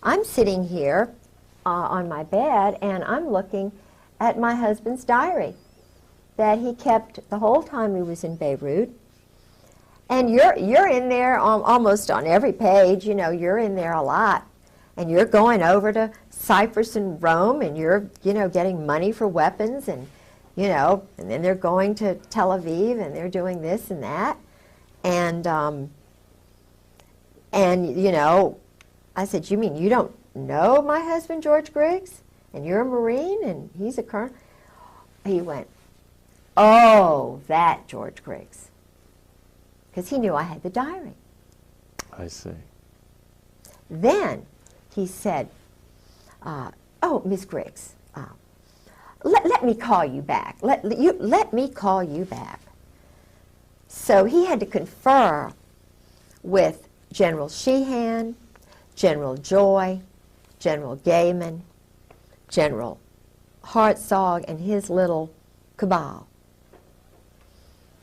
I'm sitting here on my bed, and I'm looking at my husband's diary that he kept the whole time he was in Beirut. And you're in there almost on every page, you know, you're in there a lot. And you're going over to Cyprus and Rome, and you're, you know, getting money for weapons, and, you know, and then they're going to Tel Aviv, and they're doing this and that. And you know, I said, you mean you don't know my husband, George Griggs? And you're a Marine, and he's a colonel? He went, oh, that George Griggs. Because he knew I had the diary. I see. Then he said, oh, Miss Griggs, let me call you back. Let me call you back. So he had to confer with General Sheehan, General Joy, General Gaiman, General Hartzog, and his little cabal,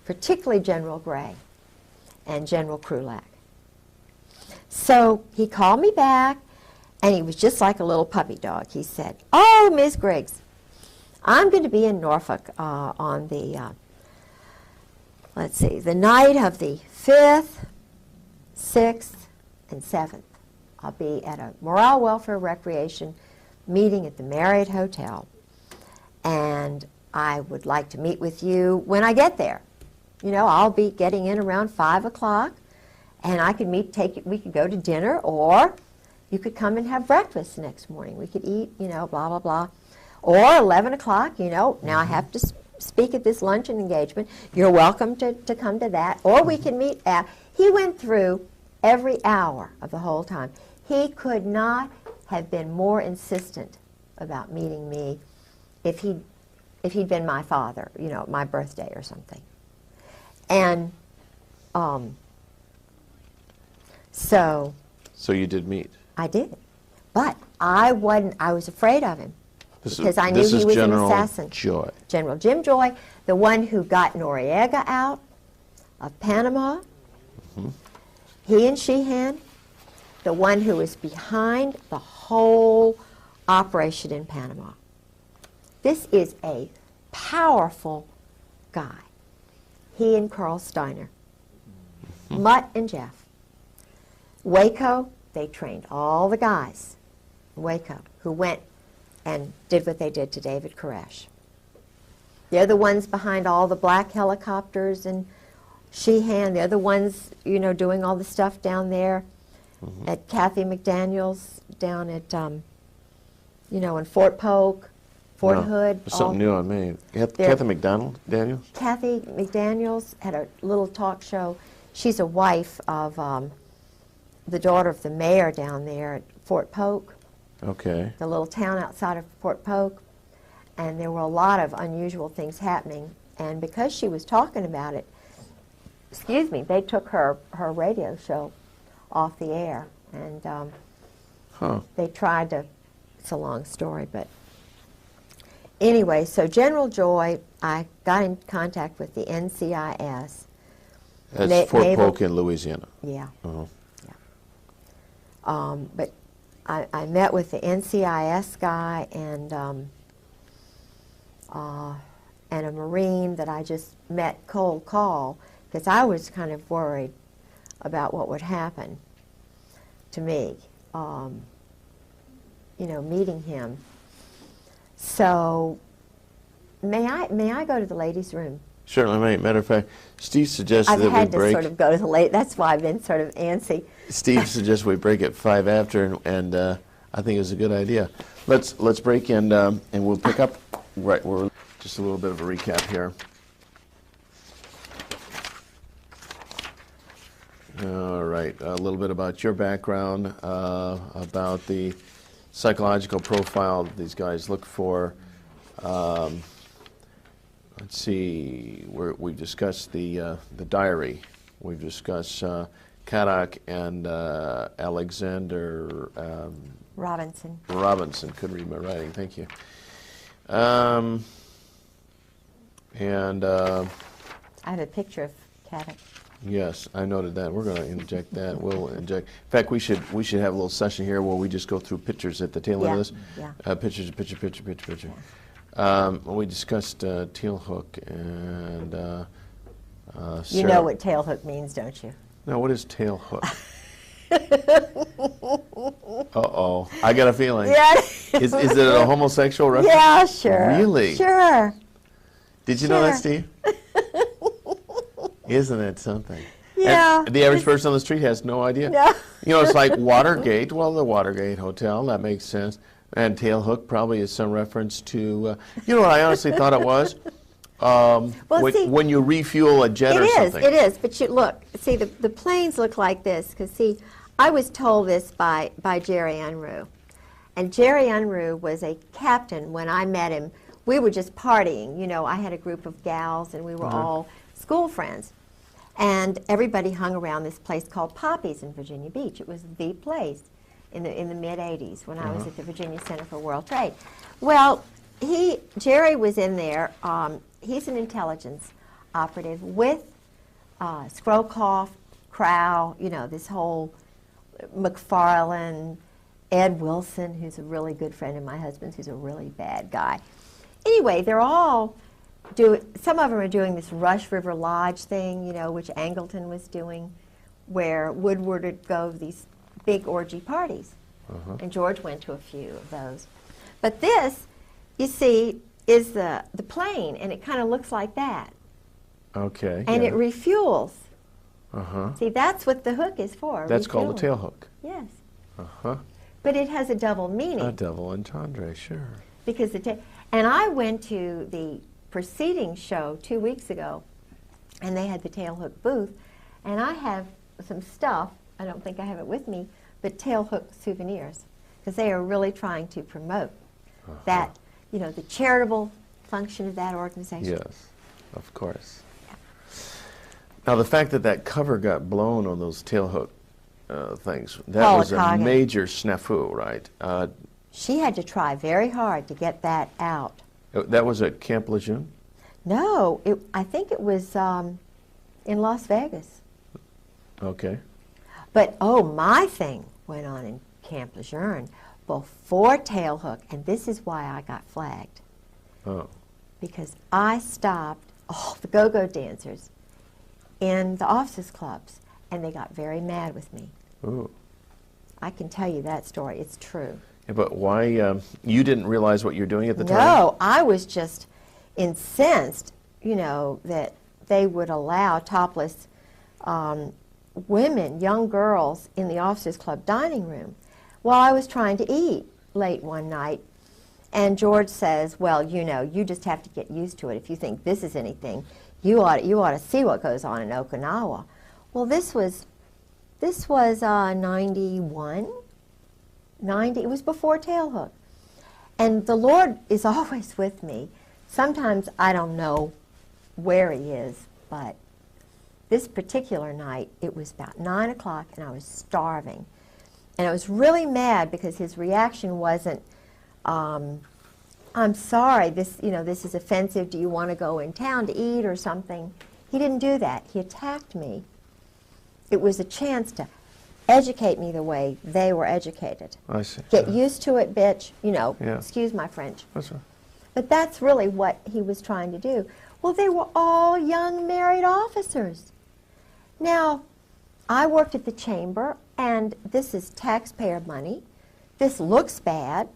particularly General Gray and General Krulak. So he called me back, and he was just like a little puppy dog. He said, oh, Miss Griggs, I'm going to be in Norfolk on the, let's see, the night of the 5th, 6th, and 7th. I'll be at a Morale, Welfare, Recreation meeting at the Marriott Hotel, and I would like to meet with you when I get there. You know, I'll be getting in around 5 o'clock, and I could we could go to dinner, or you could come and have breakfast the next morning. We could eat, you know, blah, blah, blah. Or 11 o'clock, you know, now I have to speak at this luncheon engagement. You're welcome to come to that. Or we can meet at, he went through every hour of the whole time. He could not have been more insistent about meeting me if he'd been my father, you know, my birthday or something. And so you did meet? I did. But I was afraid of him because I knew he was an assassin. Joy. General Jim Joy, the one who got Noriega out of Panama. Mm-hmm. He and Sheehan, the one who was behind the whole operation in Panama. This is a powerful guy. He and Carl Steiner. Mm-hmm. Mutt and Jeff. Waco, they trained all the guys in Waco who went and did what they did to David Koresh. They're the ones behind all the black helicopters and Sheehan. They're the ones, you know, doing all the stuff down there at Kathy McDaniel's down at, you know, in Fort Polk, Fort Hood. That's something new on me. Kathy Daniels? Kathy McDaniels had a little talk show. She's a wife of the daughter of the mayor down there at Fort Polk. Okay. The little town outside of Fort Polk. And there were a lot of unusual things happening. And because she was talking about it, excuse me, they took her radio show off the air. And they tried to, it's a long story, but anyway, so General Joy, I got in contact with the NCIS. That's Fort Polk in Louisiana. Yeah. Uh-huh. But I met with the NCIS guy and a Marine that I just met cold call because I was kind of worried about what would happen to me, you know, meeting him. So may I go to the ladies' room? Certainly. Matter of fact, Steve suggested that we break. I've had to sort of go to the late. That's why I've been sort of antsy. Steve suggests we break at 5 after, and I think it's a good idea. Let's break and we'll pick up. Right, we're just a little bit of a recap here. All right, a little bit about your background, about the psychological profile these guys look for. Let's see, we've discussed the diary. We've discussed Kaddock and Alexander Robinson. Couldn't read my writing, thank you. And I have a picture of Kaddock. Yes, I noted that. We're going to inject that. We'll inject. In fact, we should have a little session here where we just go through pictures at the tail end of this. Yeah. Picture. We discussed tail hook and. You know what tail hook means, don't you? No, what is tail hook? Uh-oh, I got a feeling. Yeah. Is it a homosexual reference? Yeah, sure. Really? Sure. Did you know that, Steve? Isn't it something? Yeah. And the average person on the street has no idea. No. You know, it's like Watergate. Well, the Watergate Hotel, that makes sense. And tail hook probably is some reference to, you know what I honestly thought it was? When you refuel a jet or something. It is. But you look, see, the planes look like this. Because, see, I was told this by Jerry Unruh. And Jerry Unruh was a captain when I met him. We were just partying. You know, I had a group of gals, and we were all school friends. And everybody hung around this place called Poppy's in Virginia Beach. It was the place in the mid-'80s when I was at the Virginia Center for World Trade. Well, Jerry was in there. He's an intelligence operative with Scrowcoff, Crow, you know, this whole McFarlane, Ed Wilson, who's a really good friend of my husband's, who's a really bad guy. Anyway, they're all some of them are doing this Rush River Lodge thing, you know, which Angleton was doing, where Woodward would go to these big orgy parties. And George went to a few of those. But this, you see, is the plane, and it kind of looks like that. Okay. And it refuels. Uh-huh. See, that's what the hook is for. That's refueling. called the tail hook. Yes. Uh-huh. But it has a double meaning. A double entendre, sure. Because and I went to the preceding show 2 weeks ago, and they had the tail hook booth, and I have some stuff, I don't think I have it with me, but tail hook souvenirs, because they are really trying to promote that, you know, the charitable function of that organization. Yes, of course. Now, the fact that cover got blown on those tail hook things, that was a major snafu, right? She had to try very hard to get that out. That was at Camp Lejeune? No, I think it was in Las Vegas. Okay. But, my thing went on in Camp Lejeune before tail hook, and this is why I got flagged. Oh. Because I stopped all the go-go dancers in the officers' clubs, and they got very mad with me. Ooh. I can tell you that story. It's true. Yeah, but why, you didn't realize what you were doing at the time? No, I was just incensed, you know, that they would allow topless women, young girls, in the officers' club dining room while I was trying to eat late one night. And George says, well, you know, you just have to get used to it. If you think this is anything, you ought to see what goes on in Okinawa. Well, this was 91. 90, it was before tail hook. And the Lord is always with me. Sometimes I don't know where he is, but this particular night, it was about 9 o'clock, and I was starving. And I was really mad because his reaction wasn't, I'm sorry, this is offensive, do you want to go in town to eat or something? He didn't do that. He attacked me. It was a chance to educate me the way they were educated. I see. Get used to it, bitch. You know, Yeah. Excuse my French. That's right. But that's really what he was trying to do. Well, they were all young married officers. Now, I worked at the chamber, and this is taxpayer money. This looks bad.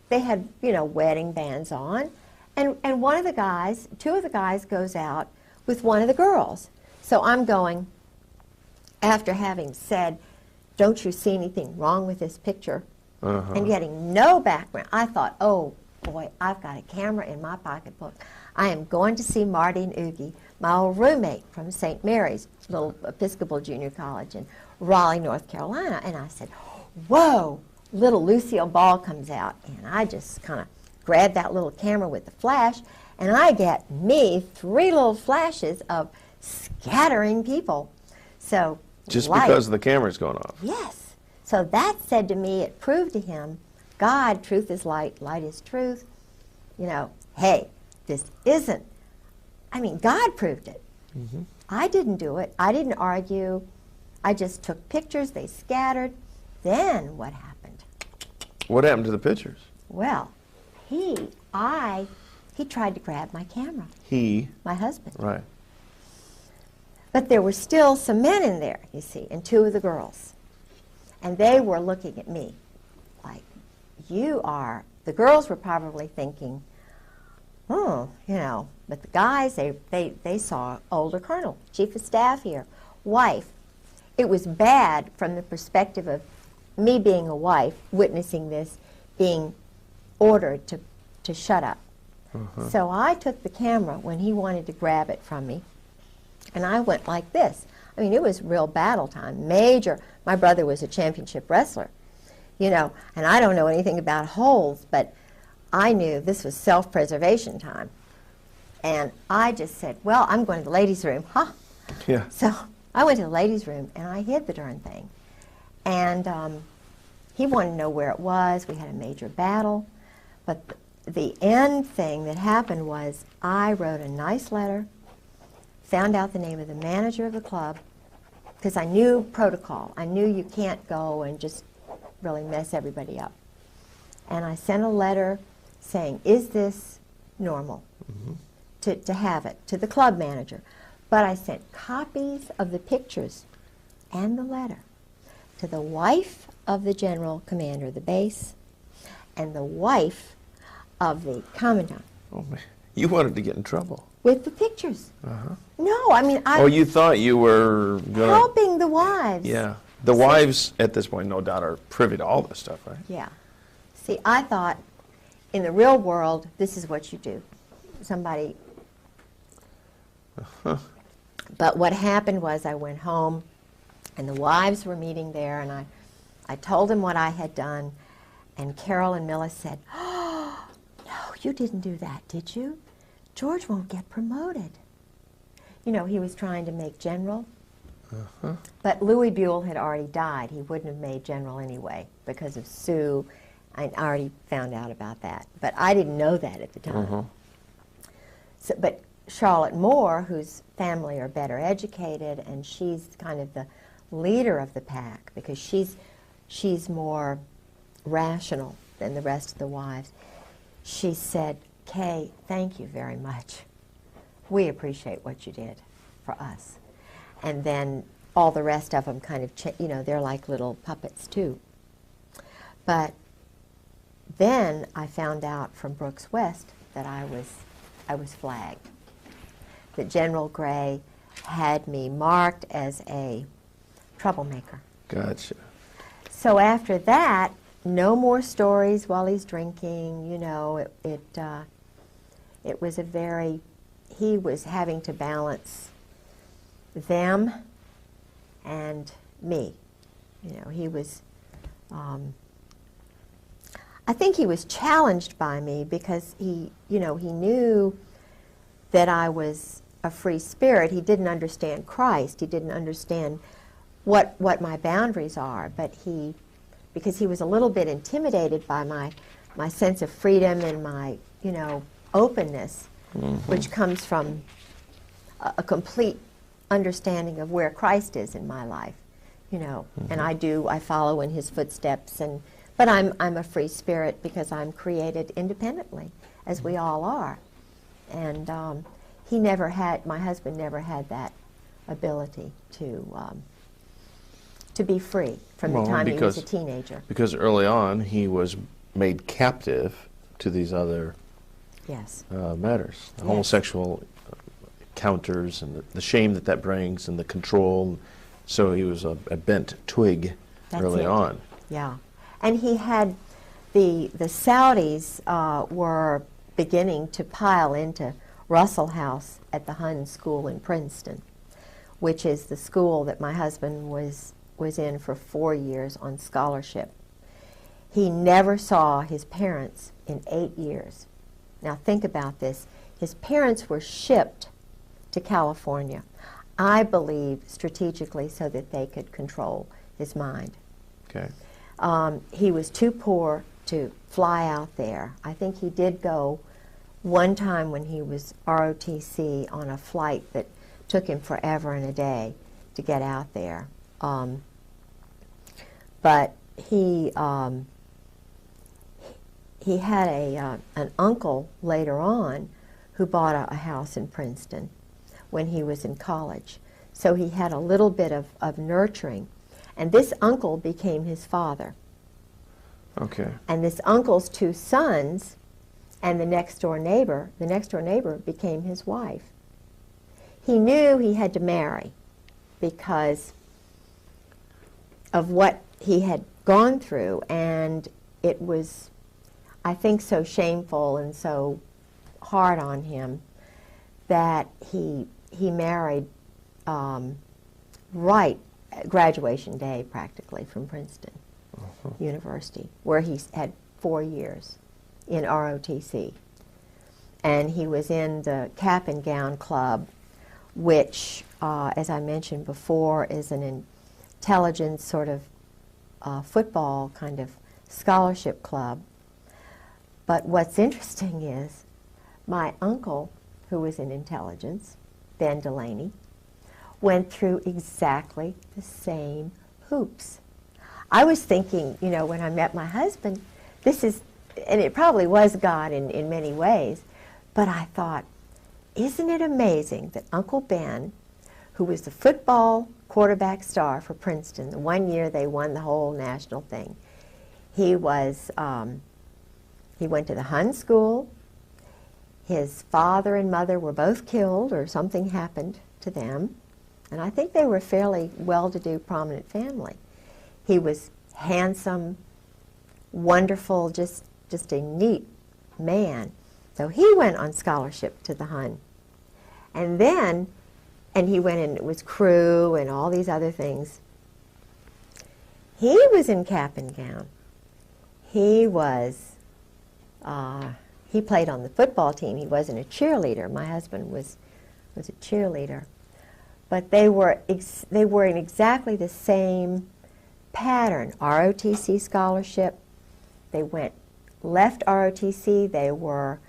They had, you know, wedding bands on. And one of the guys, two of the guys goes out with one of the girls. So I'm going, after having said, don't you see anything wrong with this picture? And getting no background. I thought, oh, boy, I've got a camera in my pocketbook. I am going to see Marty and Oogie, my old roommate from St. Mary's, little Episcopal Junior College in Raleigh, North Carolina. And I said, whoa, little Lucille Ball comes out. And I just kind of grabbed that little camera with the flash, and I get me 3 little flashes of scattering people. So Just light. because the camera's going off? Yes. So that said to me, it proved to him, God, truth is light, light is truth. You know, hey, this isn't, I mean, God proved it. I didn't do it. I didn't argue. I just took pictures. They scattered. Then what happened? What happened to the pictures? Well, he tried to grab my camera. He? My husband. Right. But there were still some men in there, you see, and 2 of the girls. And they were looking at me like, you are, the girls were probably thinking, oh, you know, but the guys, they saw older colonel, chief of staff here, wife. It was bad from the perspective of me being a wife, witnessing this, being ordered to shut up. So I took the camera when he wanted to grab it from me, and I went like this. I mean, it was real battle time, major. My brother was a championship wrestler, you know, and I don't know anything about holds, but I knew this was self-preservation time. And I just said, well, I'm going to the ladies' room, huh? Yeah. So I went to the ladies' room, and I hid the darn thing. And he wanted to know where it was. We had a major battle. But the end thing that happened was I wrote a nice letter, found out the name of the manager of the club, because I knew protocol. I knew you can't go and just really mess everybody up. And I sent a letter saying, is this normal to have it, to the club manager. But I sent copies of the pictures and the letter to the wife of the general commander of the base and the wife of the commandant. Oh, man. You wanted to get in trouble. With the pictures. No, I mean, Oh, you thought you were gonna, helping the wives. Yeah. The wives, at this point, no doubt, are privy to all this stuff, right? Yeah. See, I thought, in the real world, this is what you do. Somebody... But what happened was I went home, and the wives were meeting there, and I told them what I had done, and Carol and Milla said, oh, no, you didn't do that, did you? George won't get promoted. You know, he was trying to make general. But Louis Buell had already died. He wouldn't have made general anyway because of Sue. I already found out about that. But I didn't know that at the time. So, but Charlotte Moore, whose family are better educated, and she's kind of the leader of the pack because she's more rational than the rest of the wives. She said, Kay, thank you very much. We appreciate what you did for us. And then all the rest of them kind of, you know, they're like little puppets too. But then I found out from Brooks West that I was flagged. That General Gray had me marked as a troublemaker. Gotcha. So after that, no more stories while he's drinking. You know, it was a very, he was having to balance them and me. You know, he was, I think he was challenged by me because he, you know, he knew that I was a free spirit. He didn't understand Christ. He didn't understand what my boundaries are, but because he was a little bit intimidated by my sense of freedom and my, you know, openness, which comes from a complete understanding of where Christ is in my life, you know, and I follow in his footsteps, but I'm a free spirit because I'm created independently, as we all are, and my husband never had that ability to be free from the time he was a teenager. Because early on he was made captive to these other matters, the homosexual counters and the shame that brings and the control. So he was a bent twig early on. Yeah, and he had the Saudis were beginning to pile into Russell House at the Hun School in Princeton, which is the school that my husband was in for 4 years on scholarship. He never saw his parents in 8 years. Now think about this. His parents were shipped to California, I believe strategically so that they could control his mind. Okay. He was too poor to fly out there. I think he did go one time when he was ROTC on a flight that took him forever and a day to get out there. But he had an uncle later on who bought a house in Princeton when he was in college. So he had a little bit of nurturing. And this uncle became his father. Okay. And this uncle's two sons and the next door neighbor became his wife. He knew he had to marry because of what he had gone through, and it was, I think, so shameful and so hard on him that he married right at graduation day, practically, from Princeton University, where he had 4 years in ROTC. And he was in the Cap and Gown Club, which, as I mentioned before, is an intelligence sort of football kind of scholarship club. But what's interesting is my uncle, who was in intelligence, Ben Delaney, went through exactly the same hoops. I was thinking, you know, when I met my husband, this is, and it probably was God in many ways, but I thought, isn't it amazing that Uncle Ben, who was the football quarterback star for Princeton, the one year they won the whole national thing, he was, he went to the Hun school. His father and mother were both killed, or something happened to them. And I think they were a fairly well-to-do, prominent family. He was handsome, wonderful, just a neat man. So he went on scholarship to the Hun. And then, and he went in, it was crew and all these other things. He was in Cap and Gown. He was, he played on the football team. He wasn't a cheerleader. My husband was a cheerleader. But they were in exactly the same pattern. ROTC scholarship. They left ROTC. They were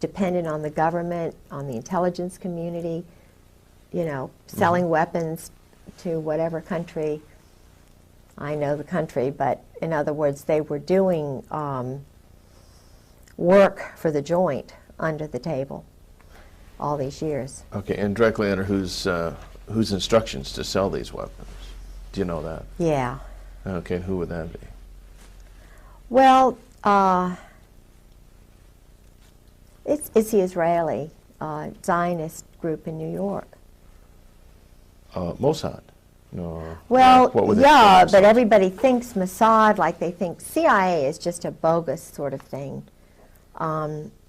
dependent on the government, on the intelligence community, you know, selling weapons to whatever country. I know the country, but in other words, they were doing work for the joint under the table all these years. Okay, and directly under whose instructions to sell these weapons? Do you know that? Yeah. Okay, who would that be? Well, it's the Israeli Zionist group in New York. Mossad? No. Well, what would yeah, but everybody thinks Mossad, like they think CIA is just a bogus sort of thing.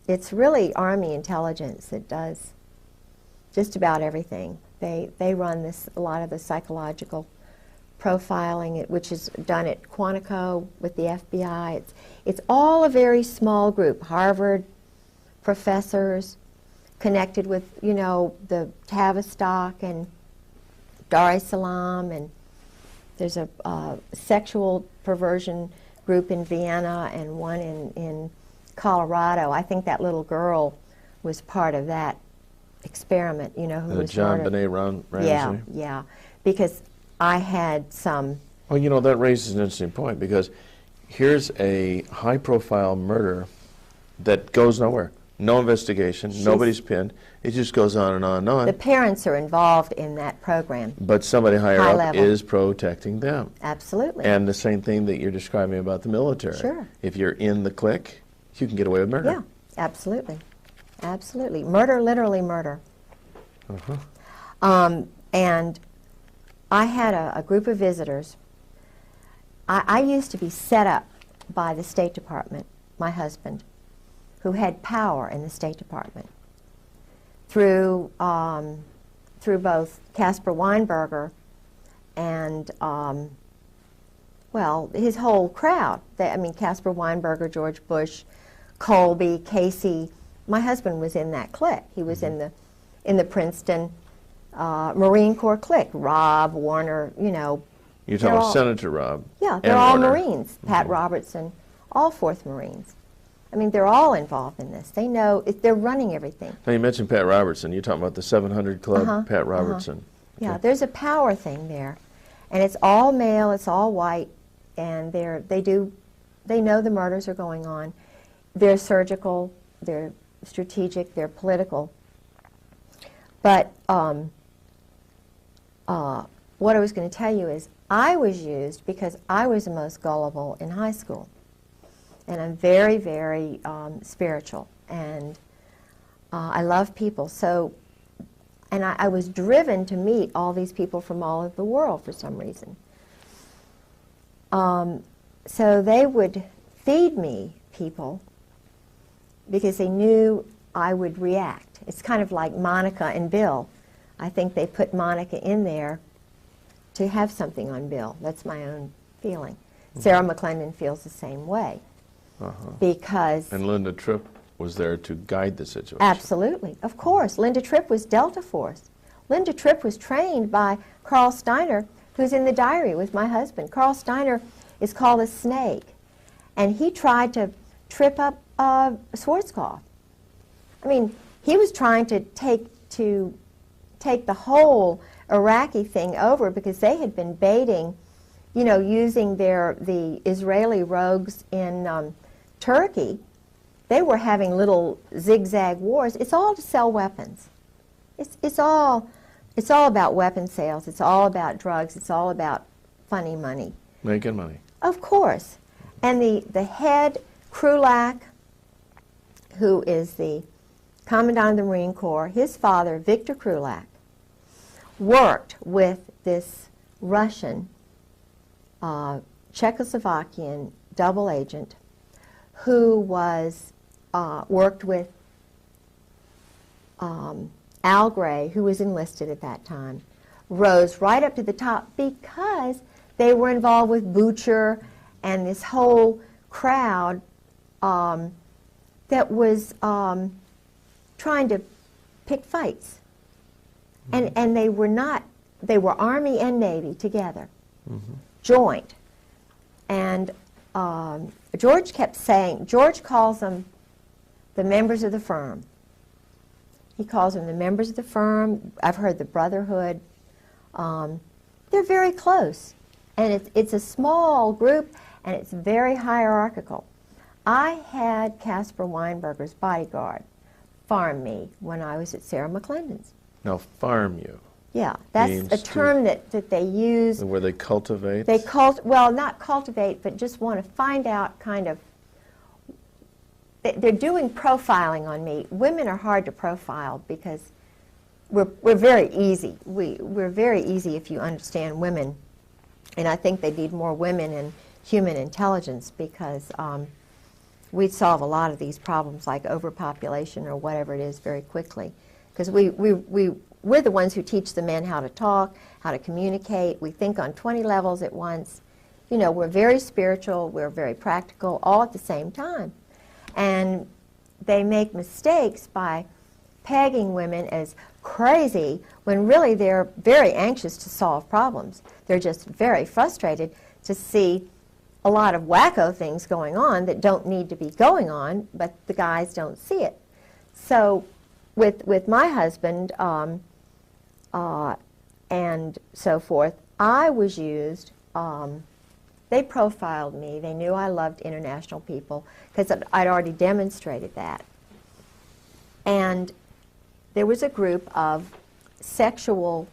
It's really Army intelligence that does just about everything. They run a lot of the psychological profiling, which is done at Quantico with the FBI. It's all a very small group. Harvard professors connected with, you know, the Tavistock and Dar es Salaam, and there's a sexual perversion group in Vienna and one in Colorado. I think that little girl was part of that experiment, you know, who was John murdered. Benet Ramsey? Yeah, yeah, because I had some... Well, you know, that raises an interesting point, because here's a high-profile murder that goes nowhere. No investigation, nobody's pinned. It just goes on and on and on. The parents are involved in that program. But somebody higher High up level. is protecting them. Absolutely. And the same thing that you're describing about the military. Sure. If you're in the clique, you can get away with murder. Yeah, absolutely. Absolutely. Murder, literally murder. And I had a group of visitors. I used to be set up by the State Department, my husband, who had power in the State Department through both Caspar Weinberger and, well, his whole crowd. I mean, Caspar Weinberger, George Bush, Colby, Casey. My husband was in that clique. He was in the Princeton Marine Corps clique. Rob, Warner, you know. You're talking about Senator Rob. Yeah, they're all Warner. Marines. Pat Robertson, all 4th Marines. I mean, they're all involved in this. They know, they're running everything. Now, you mentioned Pat Robertson. You're talking about the 700 Club, Pat Robertson. Yeah, there's a power thing there. And it's all male, it's all white, and they know the murders are going on. They're surgical, they're strategic, they're political. But what I was going to tell you is I was used because I was the most gullible in high school. And I'm very, very spiritual, and I love people. So, and I was driven to meet all these people from all over the world for some reason. So they would feed me people because they knew I would react. It's kind of like Monica and Bill. I think they put Monica in there to have something on Bill. That's my own feeling. Sarah McClendon feels the same way. Because... And Linda Tripp was there to guide the situation. Absolutely. Of course. Linda Tripp was Delta Force. Linda Tripp was trained by Carl Steiner, who's in the diary with my husband. Carl Steiner is called a snake, and he tried to trip up Schwarzkopf. I mean, he was trying to take the whole Iraqi thing over because they had been baiting, you know, using the Israeli rogues in Turkey. They were having little zigzag wars. It's all to sell weapons. It's all about weapon sales. It's all about drugs. It's all about funny money. Making money. Of course. And the head, Krulak, who is the Commandant of the Marine Corps, his father, Victor Krulak, worked with this Russian, Czechoslovakian double agent who was worked with Al Gray, who was enlisted at that time, rose right up to the top because they were involved with Butcher and this whole crowd that was trying to pick fights. And they were Army and Navy together, joint. And George kept saying, George calls them the members of the firm. He calls them the members of the firm. I've heard the Brotherhood. They're very close. And it's a small group, and it's very hierarchical. I had Caspar Weinberger's bodyguard farm me when I was at Sarah McClendon's. Now, farm you. Yeah, that's a term that they use. Where they cultivate? Well, not cultivate, but just want to find out kind of, they're doing profiling on me. Women are hard to profile because we're very easy. We're very easy if you understand women. And I think they need more women in human intelligence because we'd solve a lot of these problems like overpopulation or whatever it is very quickly. Because we're the ones who teach the men how to talk, how to communicate. We think on 20 levels at once. You know, we're very spiritual, we're very practical, all at the same time. And they make mistakes by pegging women as crazy when really they're very anxious to solve problems. They're just very frustrated to see a lot of wacko things going on that don't need to be going on, but the guys don't see it. So with my husband and so forth, I was used. They profiled me. They knew I loved international people because I'd already demonstrated that. And there was a group of sexual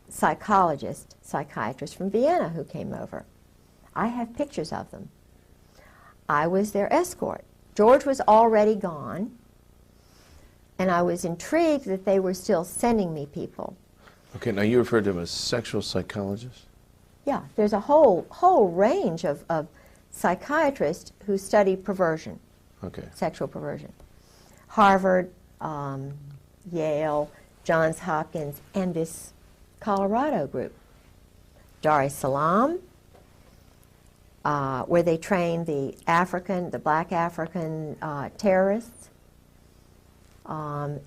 psychiatrists from Vienna who came over. I have pictures of them. I was their escort. George was already gone, and I was intrigued that they were still sending me people. Okay, now you referred to them as sexual psychologists? Yeah, there's a whole range of psychiatrists who study perversion, sexual perversion. Harvard, Yale, Johns Hopkins, and this Colorado group. Dar es Salaam, where they train the black African terrorists.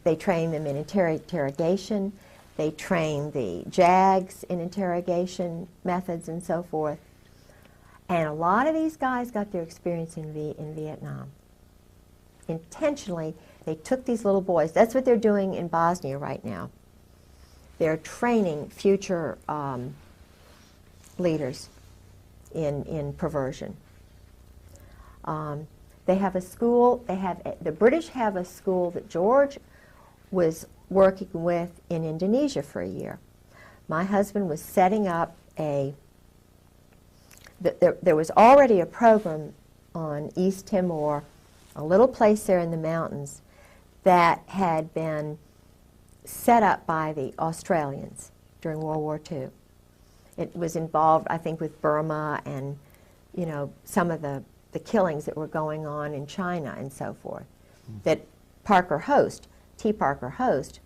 They train them in interrogation. They train the JAGs in interrogation methods and so forth. And a lot of these guys got their experience in Vietnam. Intentionally, they took these little boys. That's what they're doing in Bosnia right now. They're training future leaders in perversion. They have a school. The British have a school that George was working with in Indonesia for a year. My husband was setting up there was already a program on East Timor, a little place there in the mountains, that had been set up by the Australians during World War II. It was involved, I think, with Burma and, you know, some of the killings that were going on in China and so forth. That Parker Host, T. Parker Host,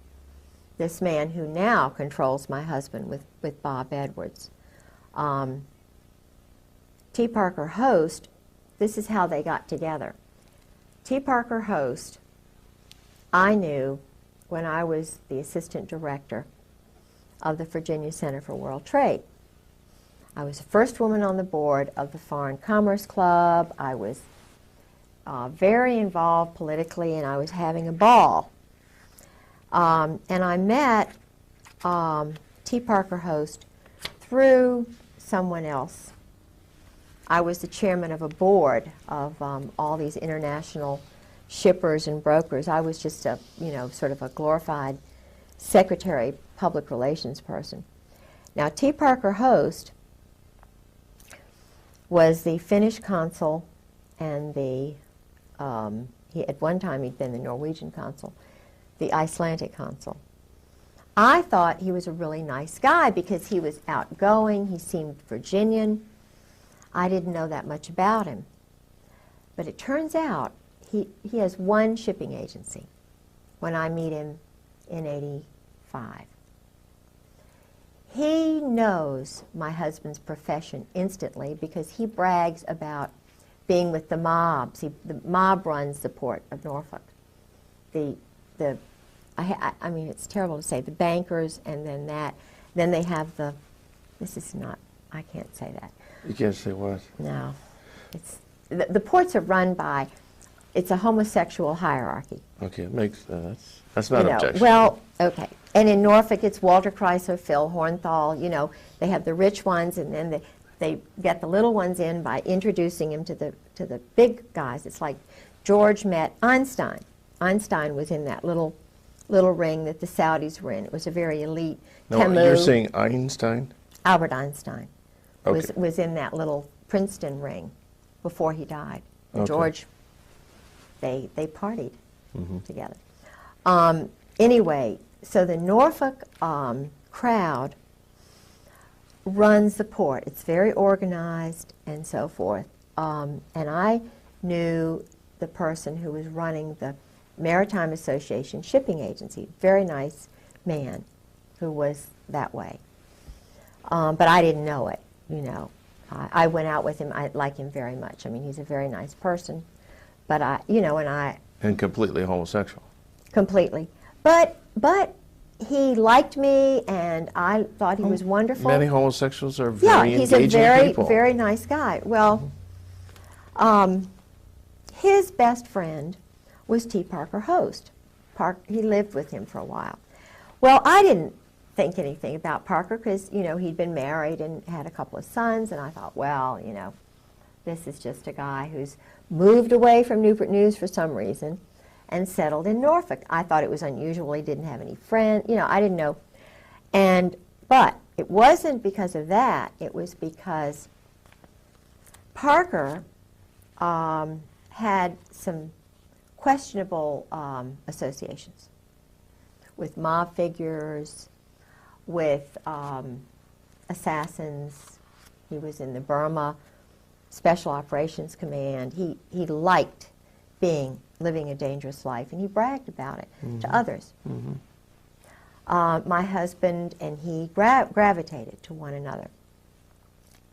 this man who now controls my husband with Bob Edwards. T. Parker Host, this is how they got together. T. Parker Host, I knew when I was the assistant director of the Virginia Center for World Trade. I was the first woman on the board of the Foreign Commerce Club. I was very involved politically, and I was having a ball. And I met T. Parker Host through someone else. I was the chairman of a board of all these international shippers and brokers. I was just a, you know, sort of a glorified secretary, public relations person. Now, T. Parker Host was the Finnish consul and at one time he'd been the Norwegian consul, the Icelandic consul. I thought he was a really nice guy because he was outgoing, he seemed Virginian. I didn't know that much about him. But it turns out he has one shipping agency when I meet him in '85. He knows my husband's profession instantly because he brags about being with the mobs. The mob runs the port of Norfolk. I mean, it's terrible to say, the bankers, and then they have I can't say that. You can't say what? No. The ports are run by, it's a homosexual hierarchy. Okay, it makes, that's not objection. Well, okay. And in Norfolk, it's Walter Chrysler, Phil Hornthal, you know, they have the rich ones, and then they get the little ones in by introducing them to the big guys. It's like George met Einstein. Einstein was in that little ring that the Saudis were in. It was a very elite. No, you're saying Einstein? Albert Einstein Okay. was in that little Princeton ring before he died. And Okay. George, they partied together. Anyway, so the Norfolk crowd runs the port. It's very organized and so forth. And I knew the person who was running the Maritime Association shipping agency, very nice man who was that way. But I didn't know it, you know. I went out with him. I like him very much. I mean, he's a very nice person. But And completely homosexual. Completely. But he liked me, and I thought he was wonderful. Many homosexuals are very he's engaging a very, people. very nice guy. Well, his best friend was T. Parker Host. He lived with him for a while. Well, I didn't think anything about Parker because, you know, he'd been married and had a couple of sons, and I thought, well, you know, this is just a guy who's moved away from Newport News for some reason and settled in Norfolk. I thought it was unusual. He didn't have any friends. You know, I didn't know. But it wasn't because of that. It was because Parker had some questionable associations with mob figures, with assassins. He was in the Burma Special Operations Command. He liked living a dangerous life, and he bragged about it to others. My husband and he gravitated to one another.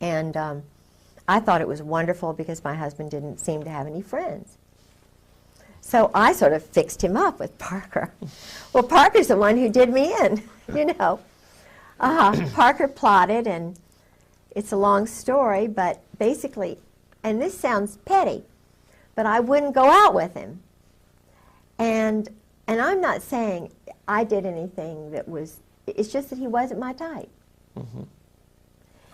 And I thought it was wonderful because my husband didn't seem to have any friends. So I sort of fixed him up with Parker. Well, Parker's the one who did me in, you know. Parker plotted, and it's a long story, but basically, and this sounds petty, but I wouldn't go out with him. And I'm not saying I did anything that was, it's just that he wasn't my type. Mm-hmm.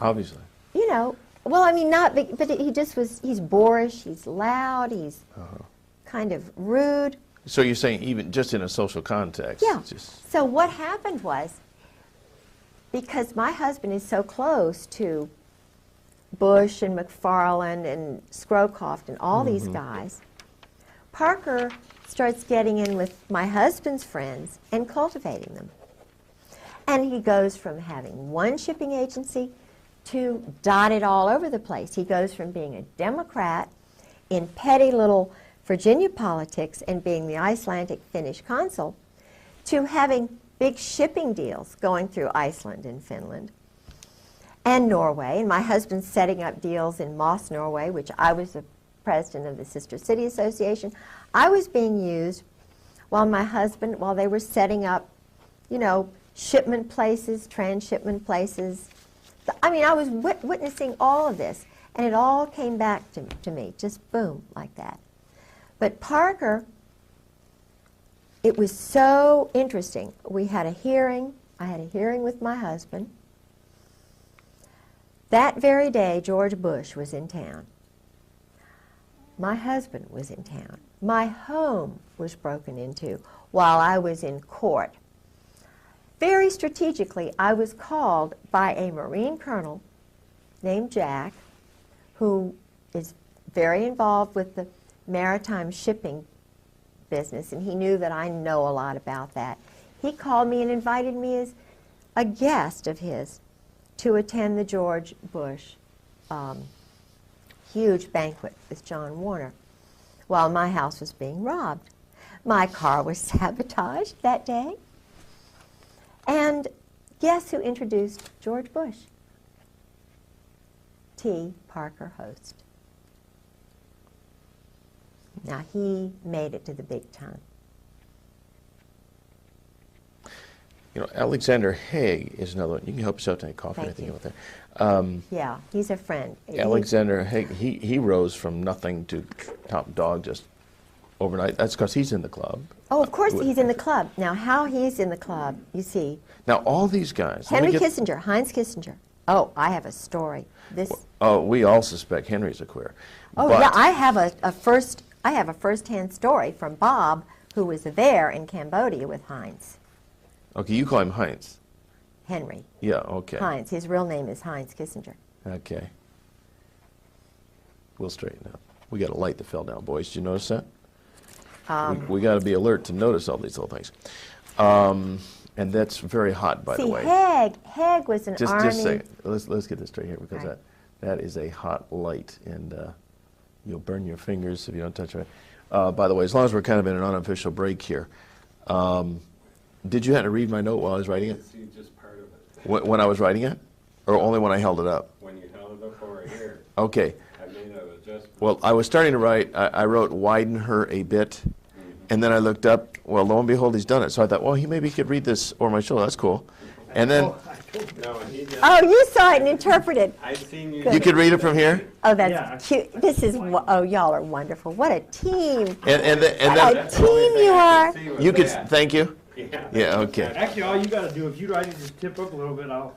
Obviously. You know, well, I mean, not, but he just was, he's boorish, he's loud, he's kind of rude. So you're saying even just in a social context? Yeah. So what happened was, because my husband is so close to Bush and McFarland and Scrowcroft and all these guys, Parker starts getting in with my husband's friends and cultivating them. And he goes from having one shipping agency to dotted all over the place. He goes from being a Democrat in petty little Virginia politics and being the Icelandic Finnish consul to having big shipping deals going through Iceland and Finland and Norway. And my husband's setting up deals in Moss, Norway, which I was the president of the Sister City Association. I was being used while my husband, while they were setting up, you know, shipment places, transshipment places. I mean, I was witnessing all of this, and it all came back to me, just boom, like that. But Parker, it was so interesting. We had a hearing. I had a hearing with my husband. That very day, George Bush was in town. My husband was in town. My home was broken into while I was in court. Very strategically, I was called by a Marine colonel named Jack, who is very involved with the maritime shipping business, and he knew that I know a lot about that. He called me and invited me as a guest of his to attend the George Bush huge banquet with John Warner while my house was being robbed. My car was sabotaged that day. And guess who introduced George Bush? T. Parker Host. Now, he made it to the big time. You know, Alexander Haig is another one. You can help yourself to any coffee or anything out there. Yeah, he's a friend. Alexander Haig, he rose from nothing to top dog just overnight. That's because he's in the club. Oh, of course he's in the club. Now, how he's in the club, you see. Now, all these guys. Henry Kissinger, Heinz Kissinger. Oh, I have a story. Oh, we all suspect Henry's a queer. Oh, yeah, I have a first-hand story from Bob, who was there in Cambodia with Heinz. Okay, you call him Heinz. Henry. Yeah, okay. Heinz. His real name is Heinz Kissinger. Okay. We'll straighten up. We got a light that fell down, boys. Did you notice that? We got to be alert to notice all these little things. And that's very hot, by the way. Haig was an army. Just a second. Let's get this straight here, because that is a hot light, and you'll burn your fingers if you don't touch it. By the way, as long as we're kind of in an unofficial break here, did you have to read my note while I was writing it? See just part of it. When I was writing it? Or only when I held it up? When you held it up over here. Okay. I made an adjustment. Well, I was starting to write. I wrote, widen her a bit. And then I looked up. Well, lo and behold, he's done it. So I thought, well, maybe he could read this over my shoulder. That's cool. And then... Oh, you saw it and interpreted. I've seen you. You could read it from here? Oh, that's cute. This is, oh, y'all are wonderful. What a team. And then what a team you are. You could, thank you. Yeah, okay. Actually, all you got to do, if you write it, just tip up a little bit, I'll...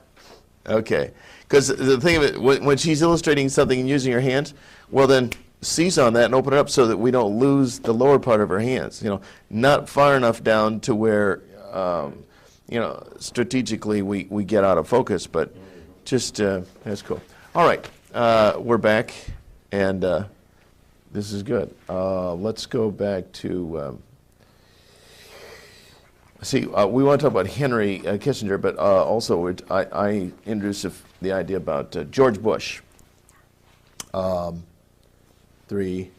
Okay. Because the thing of it, when she's illustrating something and using her hands, well then, seize on that and open it up so that we don't lose the lower part of her hands. You know, not far enough down to where, you know, strategically we get out of focus, but just, that's cool. All right, we're back, and this is good. Let's go back to... See, we want to talk about Henry Kissinger, but also I introduced the idea about George Bush. 3,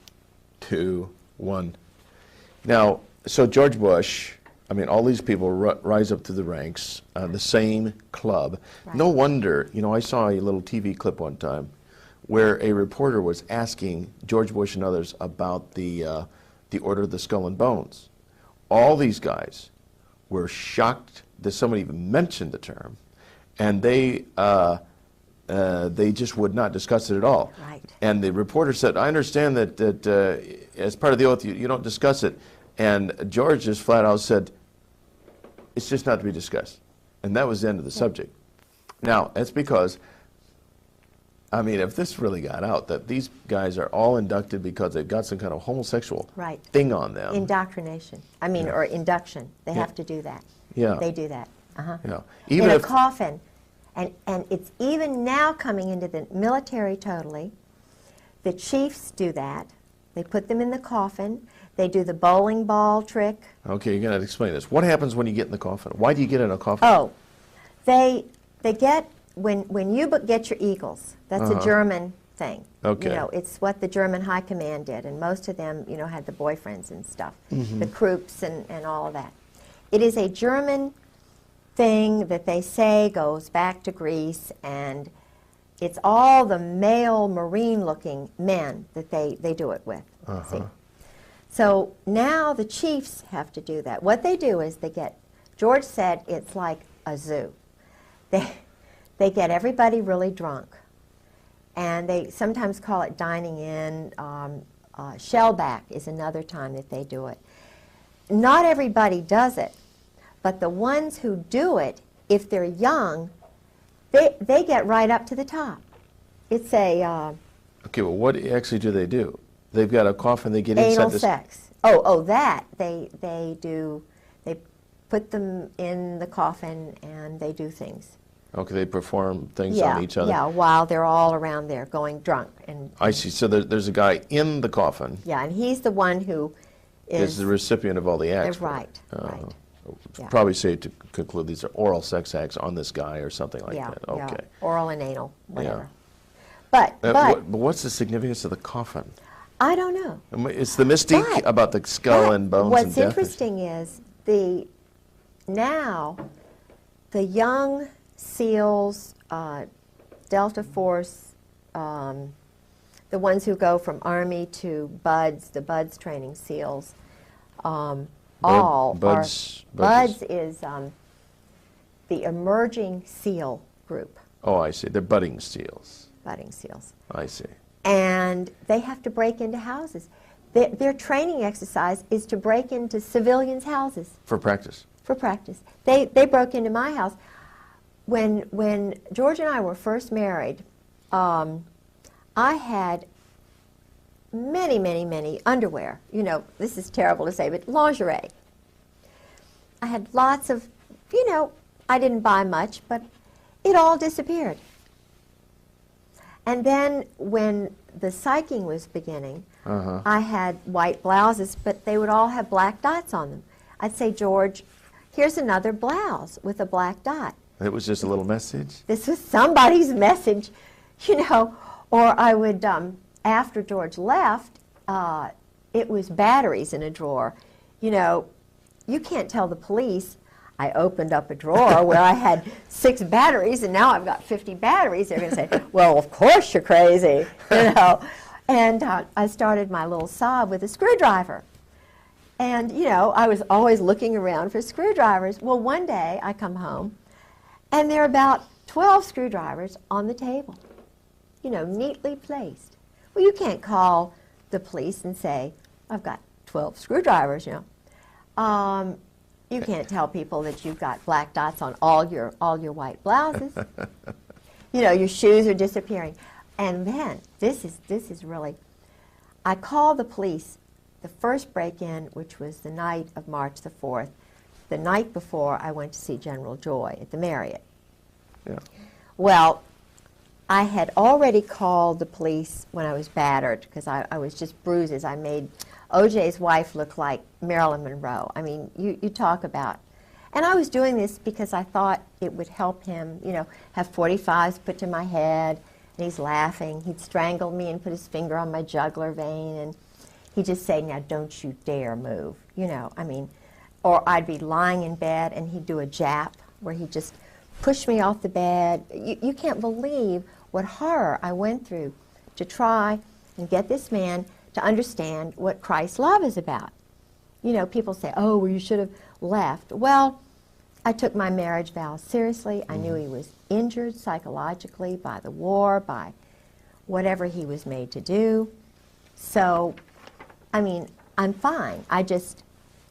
2, 1. Now, so George Bush, I mean, all these people rise up through the ranks, the same club. Right. No wonder, you know, I saw a little TV clip one time where a reporter was asking George Bush and others about the Order of the Skull and Bones. All these guys were shocked that somebody even mentioned the term, and they they just would not discuss it at all. Right. And the reporter said, I understand that as part of the oath, you don't discuss it. And George just flat out said, it's just not to be discussed. And that was the end of the subject. Now, that's because, I mean, if this really got out, that these guys are all inducted because they've got some kind of homosexual thing on them. Indoctrination. I mean, or induction. They have to do that. Yeah. They do that. Yeah. Even in if a coffin. And it's even now coming into the military totally. The chiefs do that. They put them in the coffin. They do the bowling ball trick. Okay, you're going to explain this. What happens when you get in the coffin? Why do you get in a coffin? Oh, they get, when you get your eagles, that's a German thing. Okay. You know, it's what the German high command did, and most of them, you know, had the boyfriends and stuff, the Krupps and all of that. It is a German thing that they say goes back to Greece, and it's all the male marine-looking men that they do it with. See? So now the chiefs have to do that. What they do is they get, George said it's like a zoo. They get everybody really drunk, and they sometimes call it dining in. Shellback is another time that they do it. Not everybody does it, but the ones who do it, if they're young, they get right up to the top. It's a... Okay, well, what actually do they do? They've got a coffin, they get inside anal this... sex. Oh, that. They do... They put them in the coffin, and they do things. Okay, they perform things on each other? Yeah, while they're all around there going drunk. I see. So there's a guy in the coffin. Yeah, and he's the one who is the recipient of all the acts. Right, right. Yeah. Probably safe to conclude these are oral sex acts on this guy or something like that. Okay. Yeah, oral and anal, whatever. Yeah. But what's the significance of the coffin? I don't know. It's the mystique about the skull and bones and death. What's interesting is now the young SEALs, Delta Force, the ones who go from Army to BUDS, the BUDS training SEALs, BUDS is the emerging SEAL group. Oh, I see. They're budding SEALs. Budding SEALs. I see. And they have to break into houses. Their training exercise is to break into civilians' houses. For practice? For practice. They broke into my house. When George and I were first married, I had many underwear. You know, this is terrible to say, but lingerie. I had lots of, I didn't buy much, but it all disappeared. And then when the psyching was beginning, I had white blouses, but they would all have black dots on them. I'd say, George, here's another blouse with a black dot. It was just a little message? This was somebody's message, Or I would, after George left, it was batteries in a drawer. You can't tell the police I opened up a drawer where I had 6 batteries, and now I've got 50 batteries. They're going to say, well, of course you're crazy, And I started my little sob with a screwdriver. And, I was always looking around for screwdrivers. Well, one day I come home, and there are about 12 screwdrivers on the table, neatly placed. Well, you can't call the police and say, I've got 12 screwdrivers, You can't tell people that you've got black dots on all your white blouses. Your shoes are disappearing. And then, this is really, I called the police the first break-in, which was the night of March the 4th. The night before, I went to see General Joy at the Marriott. Yeah. Well, I had already called the police when I was battered, because I was just bruises. I made O.J.'s wife look like Marilyn Monroe. I mean, you talk about. And I was doing this because I thought it would help him, have 45s put to my head, and he's laughing. He'd strangle me and put his finger on my jugular vein, and he'd just say, now don't you dare move, Or I'd be lying in bed, and he'd do a jap, where he'd just push me off the bed. You can't believe what horror I went through to try and get this man to understand what Christ's love is about. People say, oh, well, you should have left. Well, I took my marriage vows seriously. I knew he was injured psychologically by the war, by whatever he was made to do. So, I mean, I'm fine. I just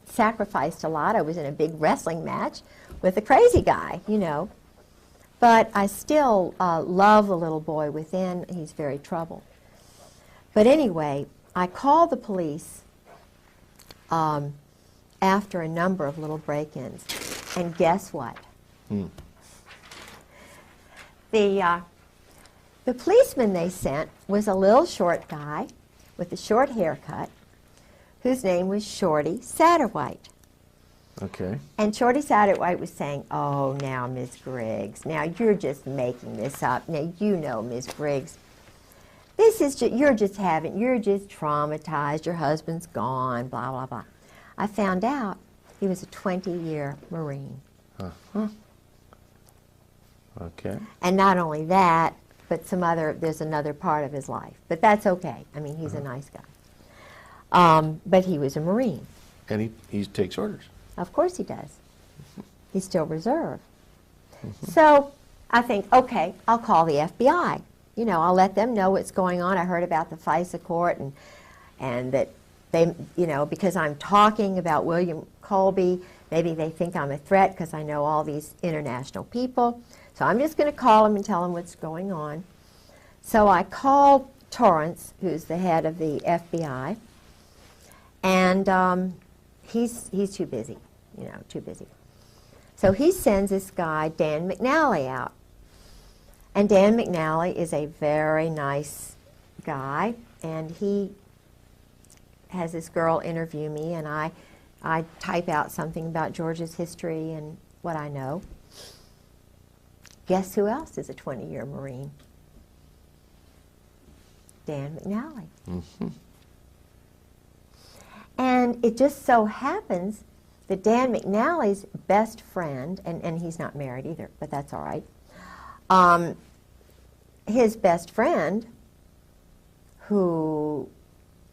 sacrificed a lot. I was in a big wrestling match with a crazy guy, you know. But I still love the little boy within. He's very troubled. But anyway, I called the police after a number of little break-ins. And guess what? The policeman they sent was a little short guy with a short haircut whose name was Shorty Satterwhite. Okay. And Shorty Satterwhite was saying, "Oh, now, Miss Griggs, now you're just making this up. Now, you know, Miss Griggs, this is you're just traumatized. Your husband's gone, blah, blah, blah." I found out he was a 20-year Marine. Huh. Okay. And not only that, but there's another part of his life. But that's okay. I mean, he's a nice guy. But he was a Marine. And he takes orders. Of course he does. He's still reserve. So I think, okay, I'll call the FBI. You know, I'll let them know what's going on. I heard about the FISA court and that they, you know, because I'm talking about William Colby, maybe they think I'm a threat because I know all these international people. So I'm just going to call them and tell them what's going on. So I called Torrance, who's the head of the FBI, and he's too busy, you know, too busy. So he sends this guy, Dan McNally, out. And Dan McNally is a very nice guy, and he has this girl interview me, and I type out something about Georgia's history and what I know. Guess who else is a 20-year Marine? Dan McNally. And it just so happens that Dan McNally's best friend, and he's not married either, but that's all right, his best friend, who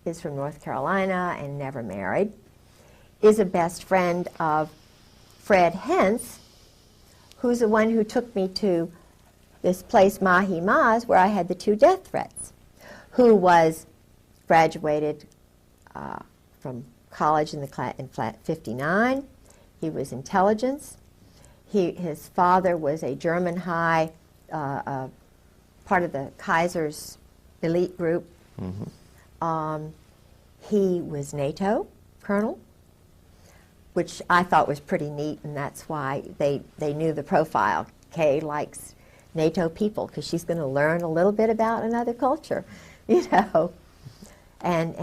is from North Carolina and never married, is a best friend of Fred Hentz, who's the one who took me to this place, Mahi Maz, where I had the 2 death threats, who was graduated from college in flat 59. He was intelligence. His father was a German high, part of the Kaiser's elite group. He was NATO colonel, which I thought was pretty neat, and that's why they knew the profile. Kay likes NATO people because she's going to learn a little bit about another culture, you know. And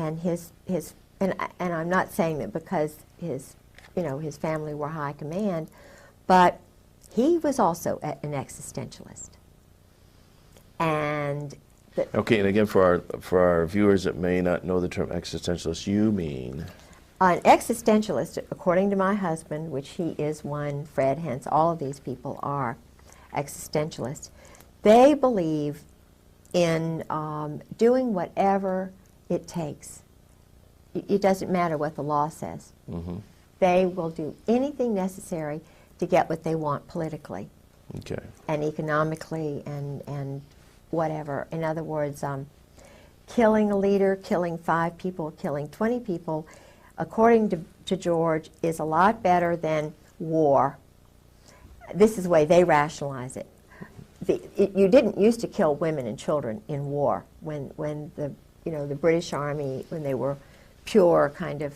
I'm not saying that because his family were high command, but he was also an existentialist. And okay, and again, for our viewers that may not know the term existentialist, you mean? An existentialist, according to my husband, which he is one, Fred Hentz, all of these people are existentialists. They believe in doing whatever it takes. It doesn't matter what the law says. They will do anything necessary to get what they want politically, and economically, and whatever. In other words, killing a leader, killing 5 people, killing 20 people, according to George, is a lot better than war. This is the way they rationalize it. You didn't used to kill women and children in war when the British Army, when they were pure kind of,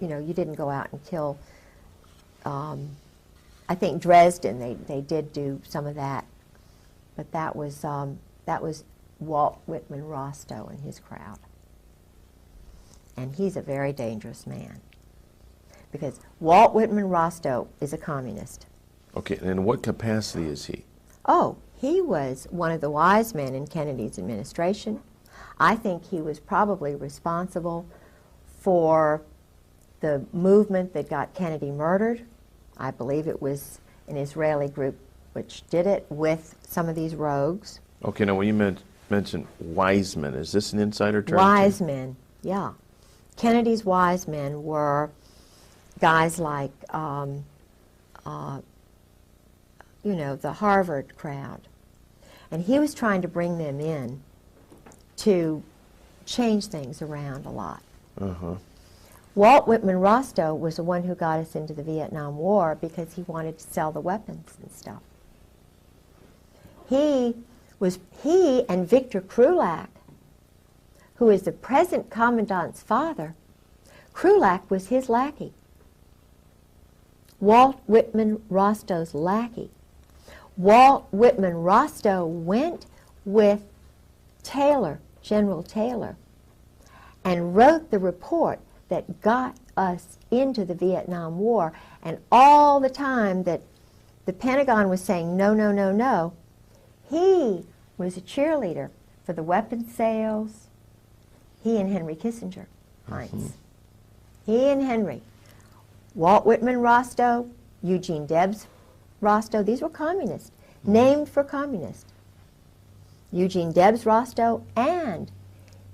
you didn't go out and kill. I think Dresden, they did do some of that, but that was Walt Whitman Rostow and his crowd. And he's a very dangerous man, because Walt Whitman Rostow is a communist. Okay, and in what capacity is he? Oh, he was one of the wise men in Kennedy's administration. I think he was probably responsible for the movement that got Kennedy murdered. I believe it was an Israeli group which did it with some of these rogues. Okay, now when you mentioned wise men, is this an insider term? Wise men, yeah. Kennedy's wise men were guys like you know, the Harvard crowd. And he was trying to bring them in to change things around a lot. Uh-huh. Walt Whitman Rostow was the one who got us into the Vietnam War because he wanted to sell the weapons and stuff. He and Victor Krulak, who is the present commandant's father, Krulak was his lackey. Walt Whitman Rostow's lackey. Walt Whitman Rostow went with Taylor, General Taylor, and wrote the report that got us into the Vietnam War. And all the time that the Pentagon was saying, no, no, no, no, he was a cheerleader for the weapons sales. He and Henry Kissinger, Heinz. He and Henry. Walt Whitman Rostow, Eugene Debs Rostow, these were communists, named for communists. Eugene Debs Rostow and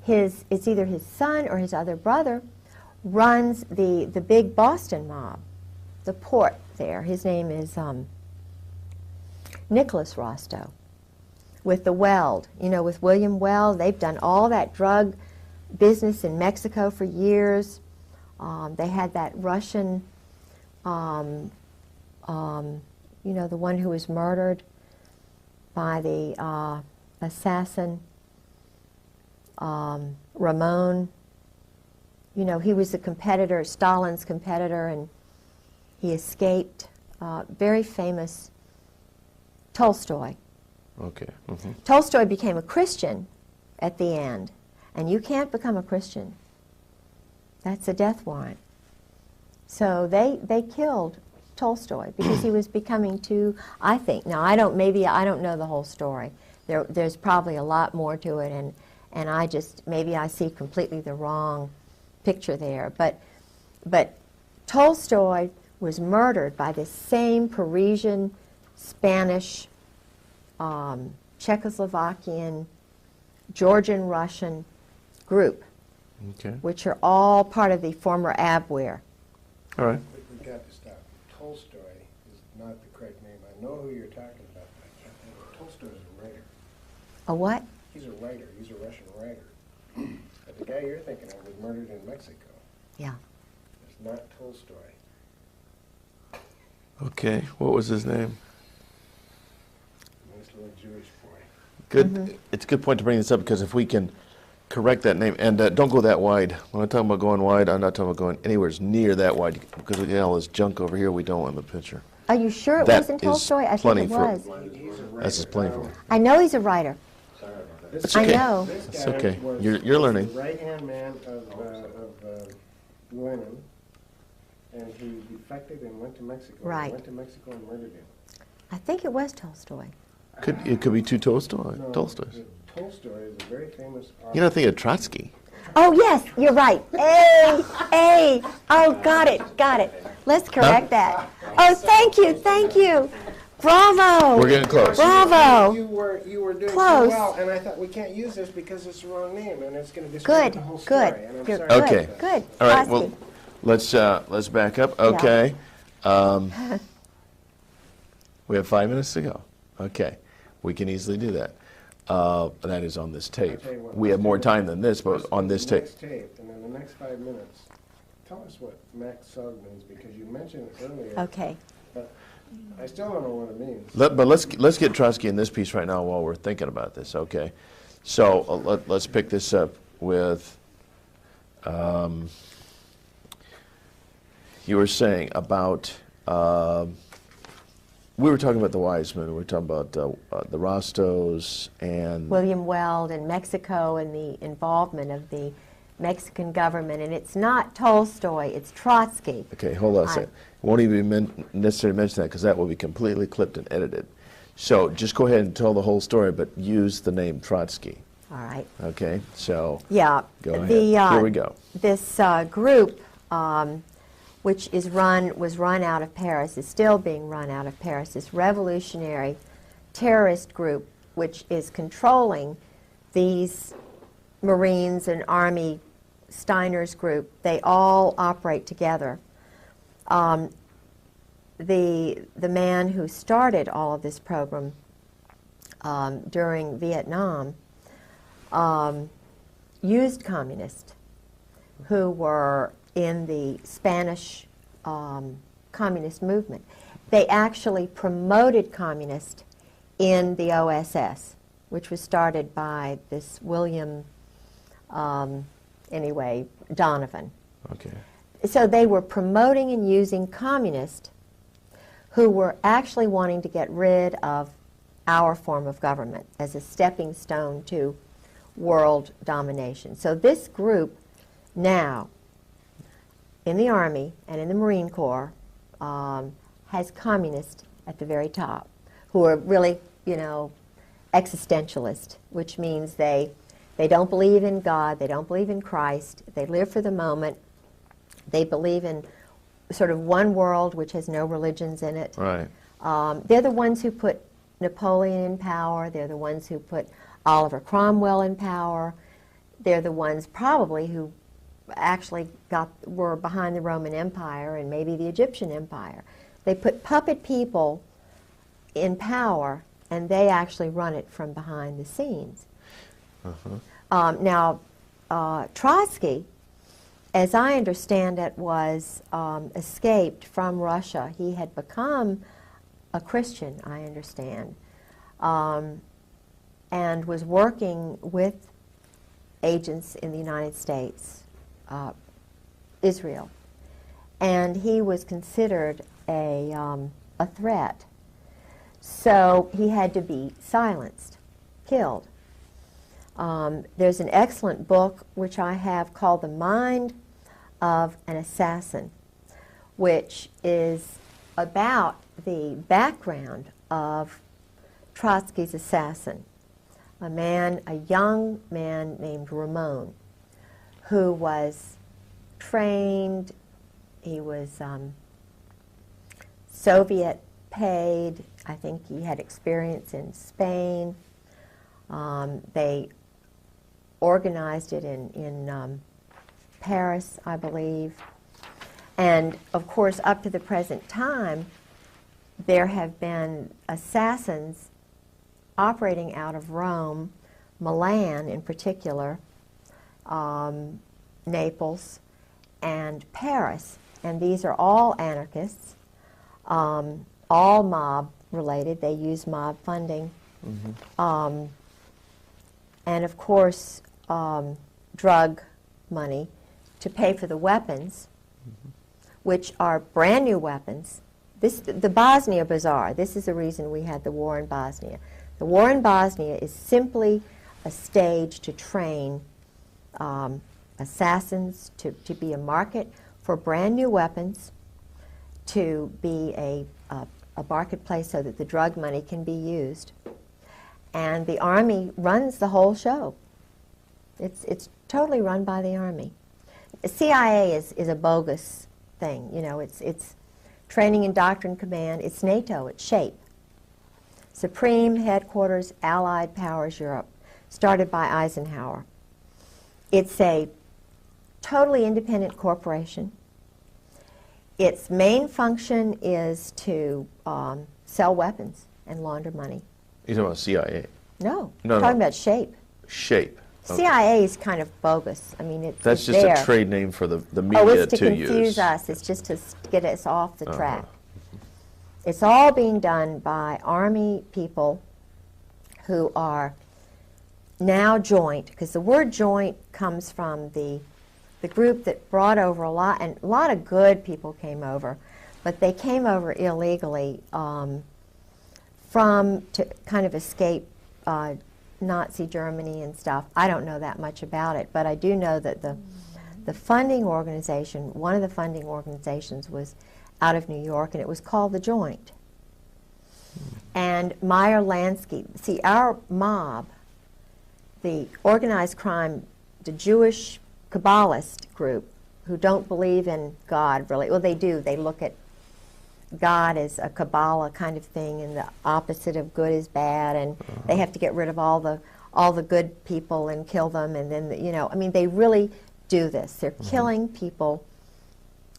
it's either his son or his other brother, runs the big Boston mob, the port there. His name is Nicholas Rostow. With the Weld, you know, with William Weld, they've done all that drug business in Mexico for years. They had that Russian, you know, the one who was murdered by the assassin, Ramon. You know, he was a competitor, Stalin's competitor, and he escaped. Very famous Tolstoy. Okay. Mm-hmm. Tolstoy became a Christian at the end, and you can't become a Christian. That's a death warrant. So they killed Tolstoy because he was becoming too, I think, now I don't know the whole story. There's probably a lot more to it, and I just, maybe I see completely the wrong picture there. But Tolstoy was murdered by this same Parisian, Spanish, Czechoslovakian, Georgian, Russian group, Okay. which are all part of the former Abwehr. All right. We've got to stop. Tolstoy is not the correct name. I know who you're talking about, but I can't think of it. Tolstoy is a writer. A what? He's a writer. He's a Russian writer. But the guy you're thinking of was murdered in Mexico. Yeah. It's not Tolstoy. Okay. What was his name? Nice little Jewish boy. Good. It's a good point to bring this up because if we can correct that name, and don't go that wide. When I'm talking about going wide, I'm not talking about going anywhere near that wide because we got all this junk over here we don't want in the picture. Are you sure it That wasn't is Tolstoy? I think plenty it for- was. He's a writer. That's just plain for. I know he's a writer. Sorry about that. This It's guy- okay. I know. This It's guy okay. was You're learning. the right-hand man of Lenin, and he defected and went to Mexico. Right. He went to Mexico and murdered him. I think it was Tolstoy. It could be two Tolstoys. No, Tolstoys. Tolstoy is a very famous author. You know, I think of Trotsky. Oh, yes, you're right. A. Oh, got it. Let's correct that. Oh, thank you. Bravo. We're getting close. Bravo. You were doing Close. so well, and I thought we can't use this because it's the wrong name, and it's going to discredit Good, the whole story. good. And I'm You're sorry good, Okay. about that. Good. All right. Trotsky. Well, let's back up. Okay. We have 5 minutes to go. Okay. We can easily do that. That is on this tape. I'll tell you what, We have more time than this, but on this tape. Next tape, and in the next 5 minutes, tell us what Max Sug means, because you mentioned it earlier. Okay. But I still don't know what it means. But let's get Trotsky in this piece right now while we're thinking about this. Okay. So let's pick this up with. You were saying about. We were talking about the Wiseman. We were talking about the Rostos and William Weld in Mexico and the involvement of the Mexican government. And it's not Tolstoy, it's Trotsky. Okay, hold on a second. Won't even necessarily mention that because that will be completely clipped and edited. So just go ahead and tell the whole story, but use the name Trotsky. All right. Okay, so Yeah. go ahead. Here we go. This group, which was run out of Paris, is still being run out of Paris, this revolutionary terrorist group, which is controlling these Marines and Army Steiner's group. They all operate together. the man who started all of this program during Vietnam used communists who were in the Spanish communist movement. They actually promoted communists in the OSS, which was started by this William, Donovan. Okay. So they were promoting and using communists who were actually wanting to get rid of our form of government as a stepping stone to world domination. So this group now in the Army and in the Marine Corps has communists at the very top who are really, existentialist, which means they don't believe in God, they don't believe in Christ, they live for the moment, they believe in sort of one world which has no religions in it. Right. They're the ones who put Napoleon in power, they're the ones who put Oliver Cromwell in power, they're the ones probably who actually were behind the Roman Empire and maybe the Egyptian Empire. They put puppet people in power, and they actually run it from behind the scenes. Now, Trotsky, as I understand it, was escaped from Russia. He had become a Christian, I understand, and was working with agents in the United States, Israel. And he was considered a threat. So he had to be silenced, killed. There's an excellent book which I have called The Mind of an Assassin, which is about the background of Trotsky's assassin, a young man named Ramon, who was trained, he was Soviet paid, I think he had experience in Spain. They organized it in Paris, I believe. And of course, up to the present time, there have been assassins operating out of Rome, Milan in particular, Naples, and Paris. And these are all anarchists, all mob related. They use mob funding. And of course, drug money to pay for the weapons, which are brand new weapons. The Bosnia Bazaar, this is the reason we had the war in Bosnia. The war in Bosnia is simply a stage to train assassins, to be a market for brand new weapons, to be a marketplace so that the drug money can be used. And the Army runs the whole show. It's totally run by the Army. The CIA is a bogus thing. It's Training and Doctrine Command. It's NATO. It's SHAPE. Supreme Headquarters Allied Powers Europe, started by Eisenhower. It's a totally independent corporation. Its main function is to sell weapons and launder money. You're talking about CIA? No, No, I'm talking no. about SHAPE. SHAPE. Okay. CIA is kind of bogus. I mean, That's just there. a trade name for the media it's to to confuse use. us. It's just to get us off the track. It's all being done by Army people who are now joint, because the word joint comes from the group that brought over a lot, and a lot of good people came over, but they came over illegally to kind of escape Nazi Germany and stuff. I don't know that much about it, but I do know that the funding organization, one of the funding organizations was out of New York, and it was called the Joint. And Meyer Lansky, see, our mob, the organized crime, the Jewish Kabbalist group, who don't believe in God really, well, they do. They look at God as a Kabbalah kind of thing, and the opposite of good is bad, and they have to get rid of all the good people and kill them, and then I mean, they really do this. They're killing people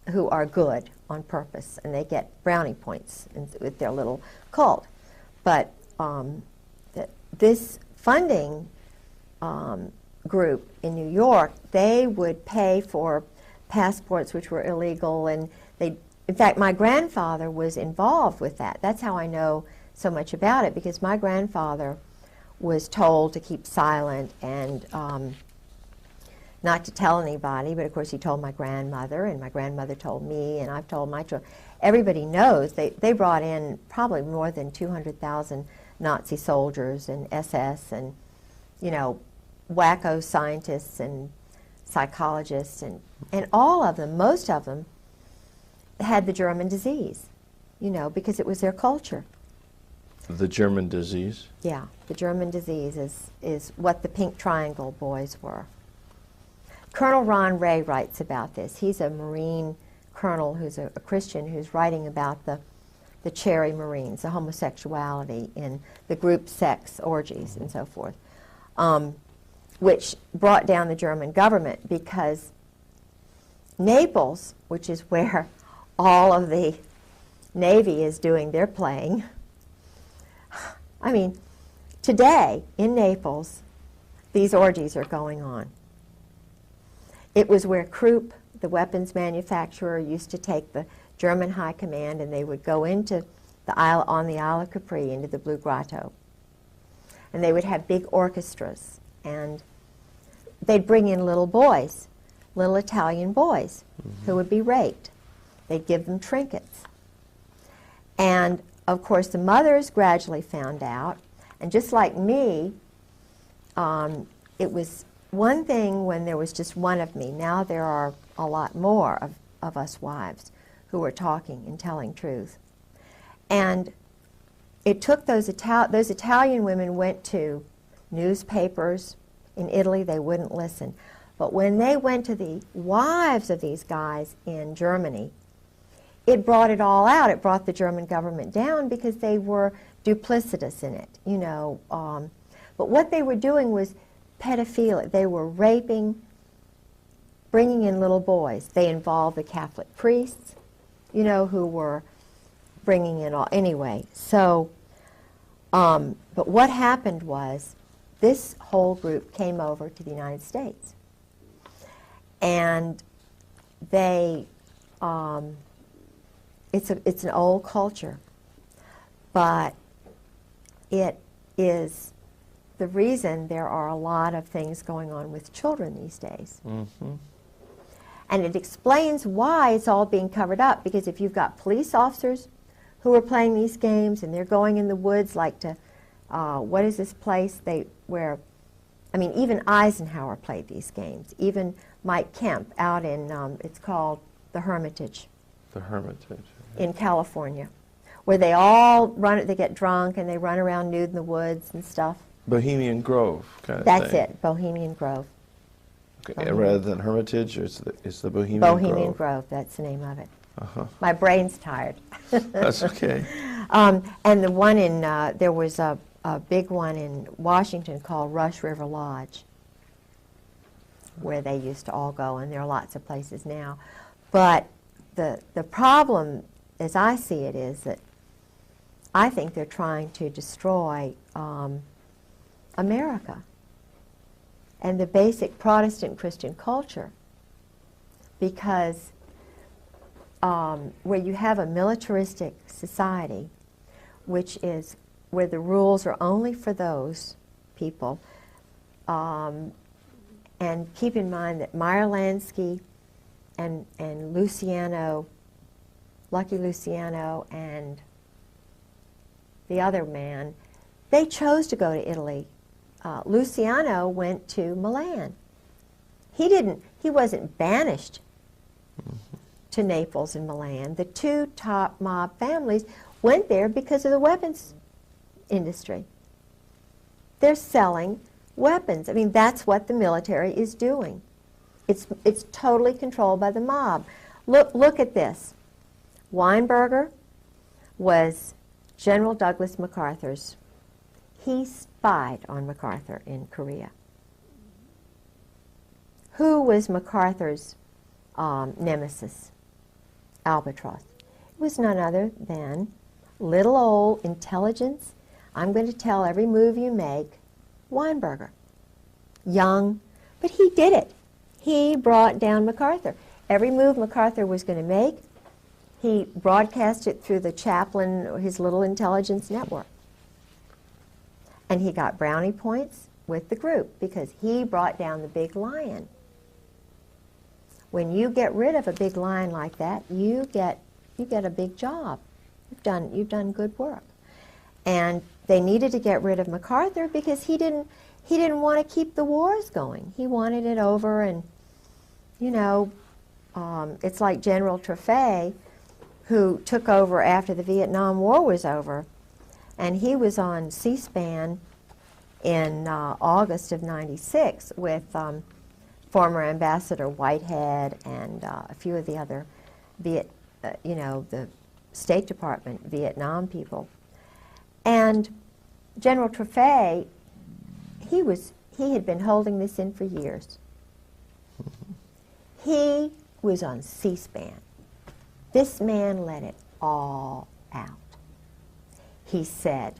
who are good on purpose, and they get brownie points with their little cult. But this funding group in New York, they would pay for passports which were illegal, and in fact, my grandfather was involved with that. That's how I know so much about it, because my grandfather was told to keep silent and not to tell anybody, but of course he told my grandmother, and my grandmother told me, and I've told my children. Everybody knows they brought in probably more than 200,000 Nazi soldiers and SS and, wacko scientists and psychologists, and all of them, most of them, had the German disease, because it was their culture. The German disease? Yeah, the German disease is what the Pink Triangle boys were. Colonel Ron Ray writes about this. He's a Marine colonel who's a Christian who's writing about the Cherry Marines, the homosexuality in the group sex orgies and so forth, which brought down the German government, because Naples, which is where all of the Navy is doing their playing. I mean, today in Naples, these orgies are going on. It was where Krupp, the weapons manufacturer, used to take the German high command, and they would go into the Isle, on the Isle of Capri, into the Blue Grotto. And they would have big orchestras, and they'd bring in little boys, little Italian boys, who would be raped. They'd give them trinkets. And, of course, the mothers gradually found out, and just like me, it was one thing when there was just one of me. Now there are a lot more of us wives who are talking and telling truth. And it took those Italian women went to newspapers in Italy, they wouldn't listen. But when they went to the wives of these guys in Germany, it brought it all out. It brought the German government down because they were duplicitous in it, But what they were doing was pedophilia. They were raping, bringing in little boys. They involved the Catholic priests, who were bringing in all. Anyway, so, but what happened was this whole group came over to the United States. And they, it's an old culture, but it is the reason there are a lot of things going on with children these days. Mm-hmm. And it explains why it's all being covered up, because if you've got police officers who are playing these games and they're going in the woods like to, what is this place even Eisenhower played these games. Even Mike Kemp out in, it's called the Hermitage. The Hermitage. In California, where they all they get drunk and they run around nude in the woods and stuff. Bohemian Grove kind of That's thing. it, Bohemian Grove. Okay. Rather than Hermitage, it's the Bohemian Grove. Bohemian Grove, that's the name of it. Uh-huh. My brain's tired. That's okay. And the one in, there was a big one in Washington called Rush River Lodge, where they used to all go, and there are lots of places now. But the problem, as I see it, is that I think they're trying to destroy America and the basic Protestant Christian culture, because where you have a militaristic society, which is where the rules are only for those people, and keep in mind that Meyer Lansky and Lucky Luciano and the other man, they chose to go to Italy. Luciano went to Milan. He wasn't banished to Naples and Milan. The two top mob families went there because of the weapons industry. They're selling weapons. I mean, that's what the military is doing. It's totally controlled by the mob. Look at this. Weinberger was General Douglas MacArthur's. He spied on MacArthur in Korea. Who was MacArthur's nemesis? albatross. It was none other than little old intelligence. I'm going to tell every move you make, Weinberger. Young, but he did it. He brought down MacArthur. Every move MacArthur was going to make, he broadcast it through the chaplain, his little intelligence network. And he got brownie points with the group because he brought down the big lion. When you get rid of a big lion like that, you get a big job. You've done good work. And they needed to get rid of MacArthur because he didn't want to keep the wars going. He wanted it over, and it's like General Trafficking, who took over after the Vietnam War was over, and he was on C-SPAN in August of '96 with former Ambassador Whitehead and a few of the other the State Department Vietnam people. And General Trafficking, he had been holding this in for years. He was on C-SPAN. This man let it all out. He said,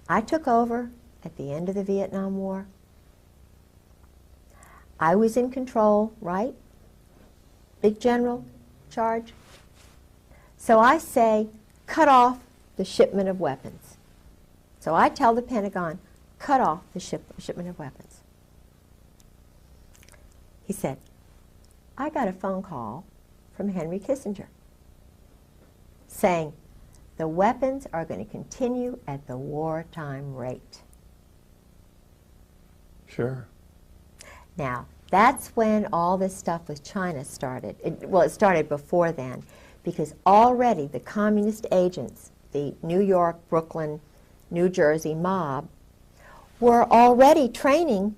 I took over at the end of the Vietnam War. I was in control, right? Big general charge. So I say, cut off the shipment of weapons. So I tell the Pentagon, cut off the shipment of weapons. He said, I got a phone call from Henry Kissinger saying the weapons are going to continue at the wartime rate. Sure. Now, that's when all this stuff with China started. It started before then, because already the communist agents, the New York, Brooklyn, New Jersey mob, were already training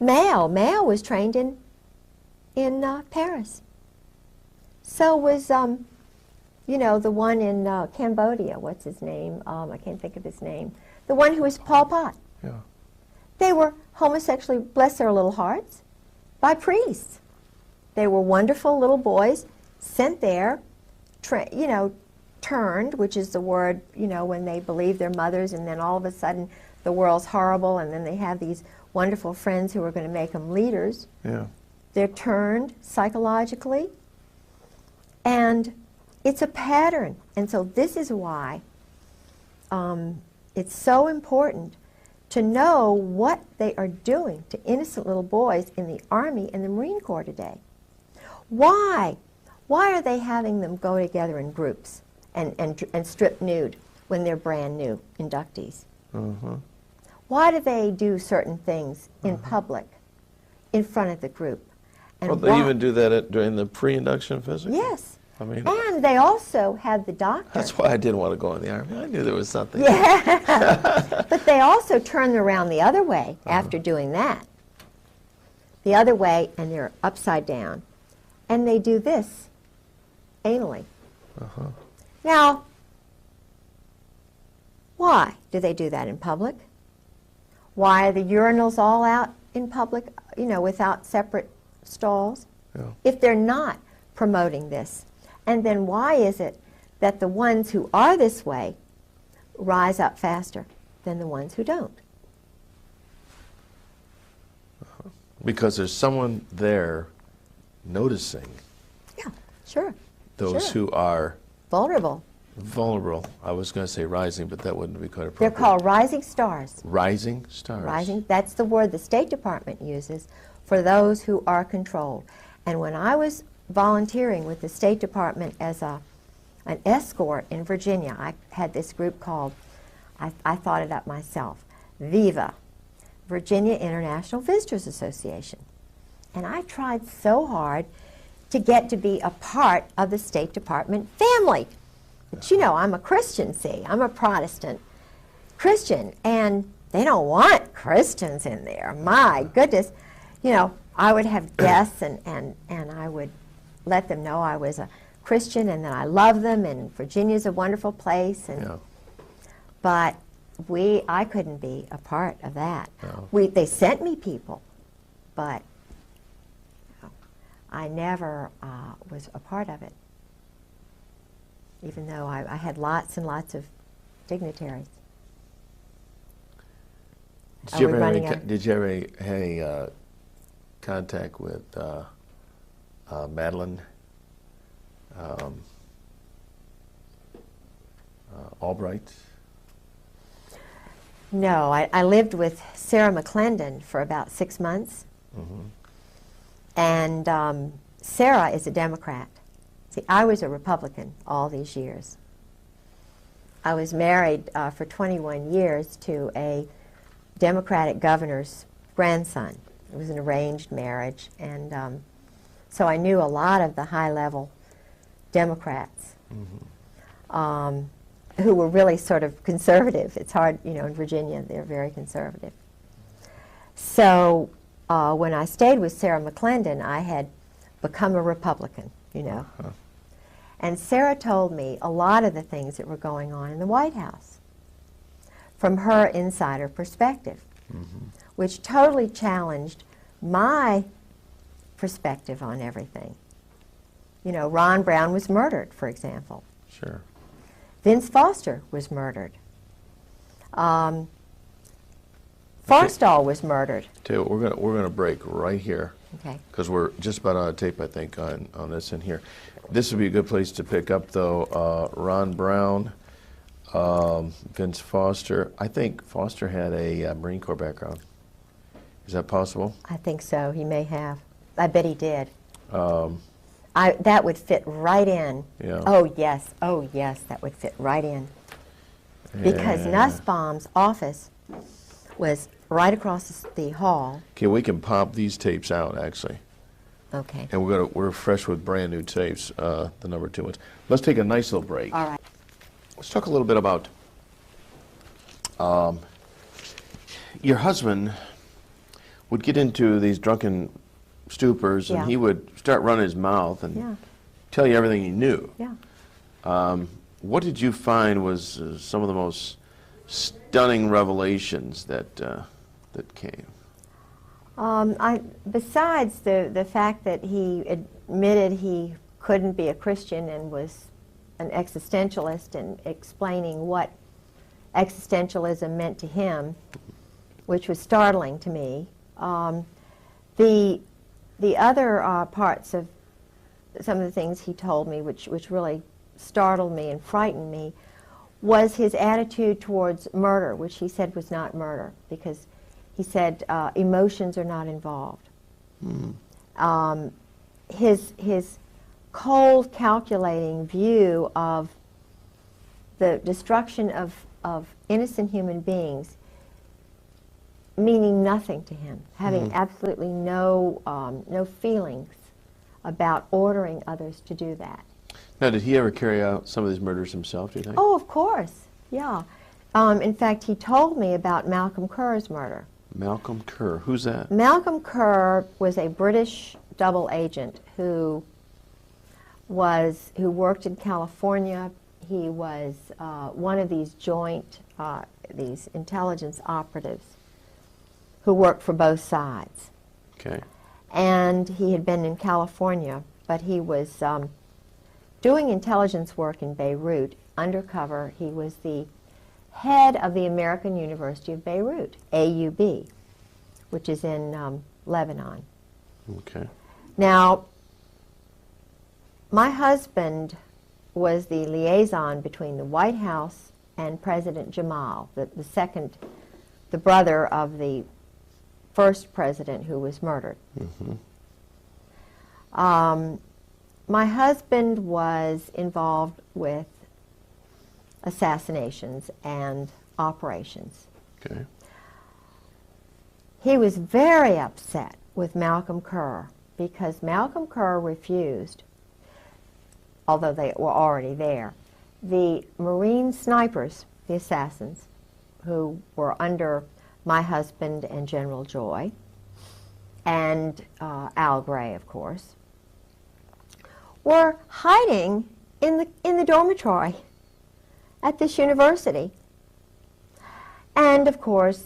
Mao. Mao was trained in Paris. So was, the one in Cambodia. What's his name? I can't think of his name. The one who was Pol Pot. Yeah. They were homosexually, bless their little hearts, by priests. They were wonderful little boys sent there, turned, which is the word, when they believe their mothers, and then all of a sudden the world's horrible, and then they have these wonderful friends who are going to make them leaders. Yeah. They're turned psychologically, and it's a pattern. And so this is why it's so important to know what they are doing to innocent little boys in the Army and the Marine Corps today. Why? Why are they having them go together in groups and strip nude when they're brand new inductees? Uh-huh. Why do they do certain things in public, in front of the group? And Well, they even do that during the pre-induction physical? Yes. I mean, and they also have the doctor. that's why I didn't want to go in the Army. I knew there was something. Yeah. But they also turn around the other way after doing that. The other way, and they're upside down. And they do this anally. Uh-huh. Now, why do they do that in public? Why are the urinals all out in public, without separate stalls? Yeah. If they're not promoting this. And then why is it that the ones who are this way rise up faster than the ones who don't? Because there's someone there noticing Yeah, sure. those Sure. who are Vulnerable. vulnerable. I was going to say rising, but that wouldn't be quite They're appropriate. called rising stars. Rising stars. Rising, that's the word the State Department uses for those who are controlled. And when I was volunteering with the State Department as an escort in Virginia, I had this group called, I thought it up myself, VIVA, Virginia International Visitors Association. And I tried so hard to get to be a part of the State Department family. But I'm a Christian, see, I'm a Protestant Christian, and they don't want Christians in there. My goodness. I would have guests, and I would let them know I was a Christian and that I love them, and Virginia's a wonderful place. And Yeah. But I couldn't be a part of that. No. They sent me people, but I never was a part of it, even though I had lots and lots of dignitaries. Did you ever have any contact with Madeline Albright? No, I lived with Sarah McClendon for about 6 months. Mm-hmm. And Sarah is a Democrat. See, I was a Republican all these years. I was married for 21 years to a Democratic governor's grandson. It was an arranged marriage, and so I knew a lot of the high-level Democrats. Mm-hmm. Who were really sort of conservative. It's hard, you know, in Virginia, they're very conservative. So when I stayed with Sarah McClendon, I had become a Republican, you know. Uh-huh. And Sarah told me a lot of the things that were going on in the White House from her insider perspective, mm-hmm. which totally challenged my perspective on everything. You know, Ron Brown was murdered, for example. Sure. Vince Foster was murdered. Forstall was murdered. Tell you what, we're gonna break right here. Okay. Because we're just about out of tape, I think, on this in here. This would be a good place to pick up, though. Ron Brown, Vince Foster. I think Foster had a Marine Corps background. Is that possible? I think so. He may have. I bet he did. That would fit right in. Yeah. Oh, yes. Oh, yes, that would fit right in. Because Nussbaum's office was right across the hall. Okay, we can pop these tapes out, actually. Okay. And we're fresh with brand new tapes, the number 2 ones. Let's take a nice little break. All right. Let's talk a little bit about your husband would get into these drunken stupors, and he would start running his mouth and tell you everything he knew. Yeah. What did you find was some of the most stunning revelations that came? Besides the fact that he admitted he couldn't be a Christian and was an existentialist and explaining what existentialism meant to him, which was startling to me, the other parts of some of the things he told me, which really startled me and frightened me, was his attitude towards murder, which he said was not murder, because he said emotions are not involved. Mm. His cold, calculating view of the destruction of innocent human beings meaning nothing to him, having absolutely no feelings about ordering others to do that. Now, did he ever carry out some of these murders himself, do you think? Oh, of course, yeah. In fact, he told me about Malcolm Kerr's murder. Malcolm Kerr, who's that? Malcolm Kerr was a British double agent who worked in California. He was one of these joint, these intelligence operatives who worked for both sides. Okay. And he had been in California, but he was doing intelligence work in Beirut, undercover. He was the head of the American University of Beirut, AUB, which is in Lebanon. Okay. Now, my husband was the liaison between the White House and President Jamal, the brother of the first president who was murdered. Mm-hmm. My husband was involved with assassinations and operations. Okay. He was very upset with Malcolm Kerr because Malcolm Kerr refused, although they were already there, the Marine snipers, the assassins, who were under my husband and General Joy, and Al Gray, of course, were hiding in the dormitory at this university. And of course,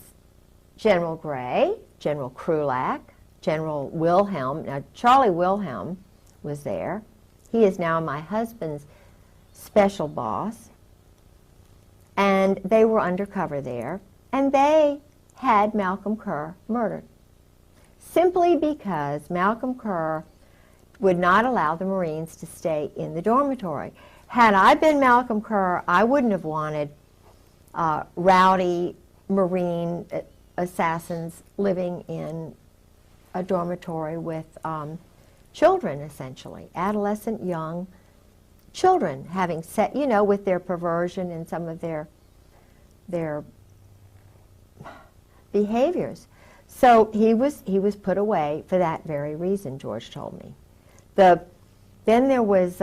General Gray, General Krulak, General Wilhelm. Now, Charlie Wilhelm was there. He is now my husband's special boss. And they were undercover there. And they had Malcolm Kerr murdered. Simply because Malcolm Kerr would not allow the Marines to stay in the dormitory. Had I been Malcolm Kerr, I wouldn't have wanted rowdy Marine assassins living in a dormitory with children, essentially, adolescent, young children, having set, you know, with their perversion and some of their behaviors. So he was put away for that very reason, George told me. Then there was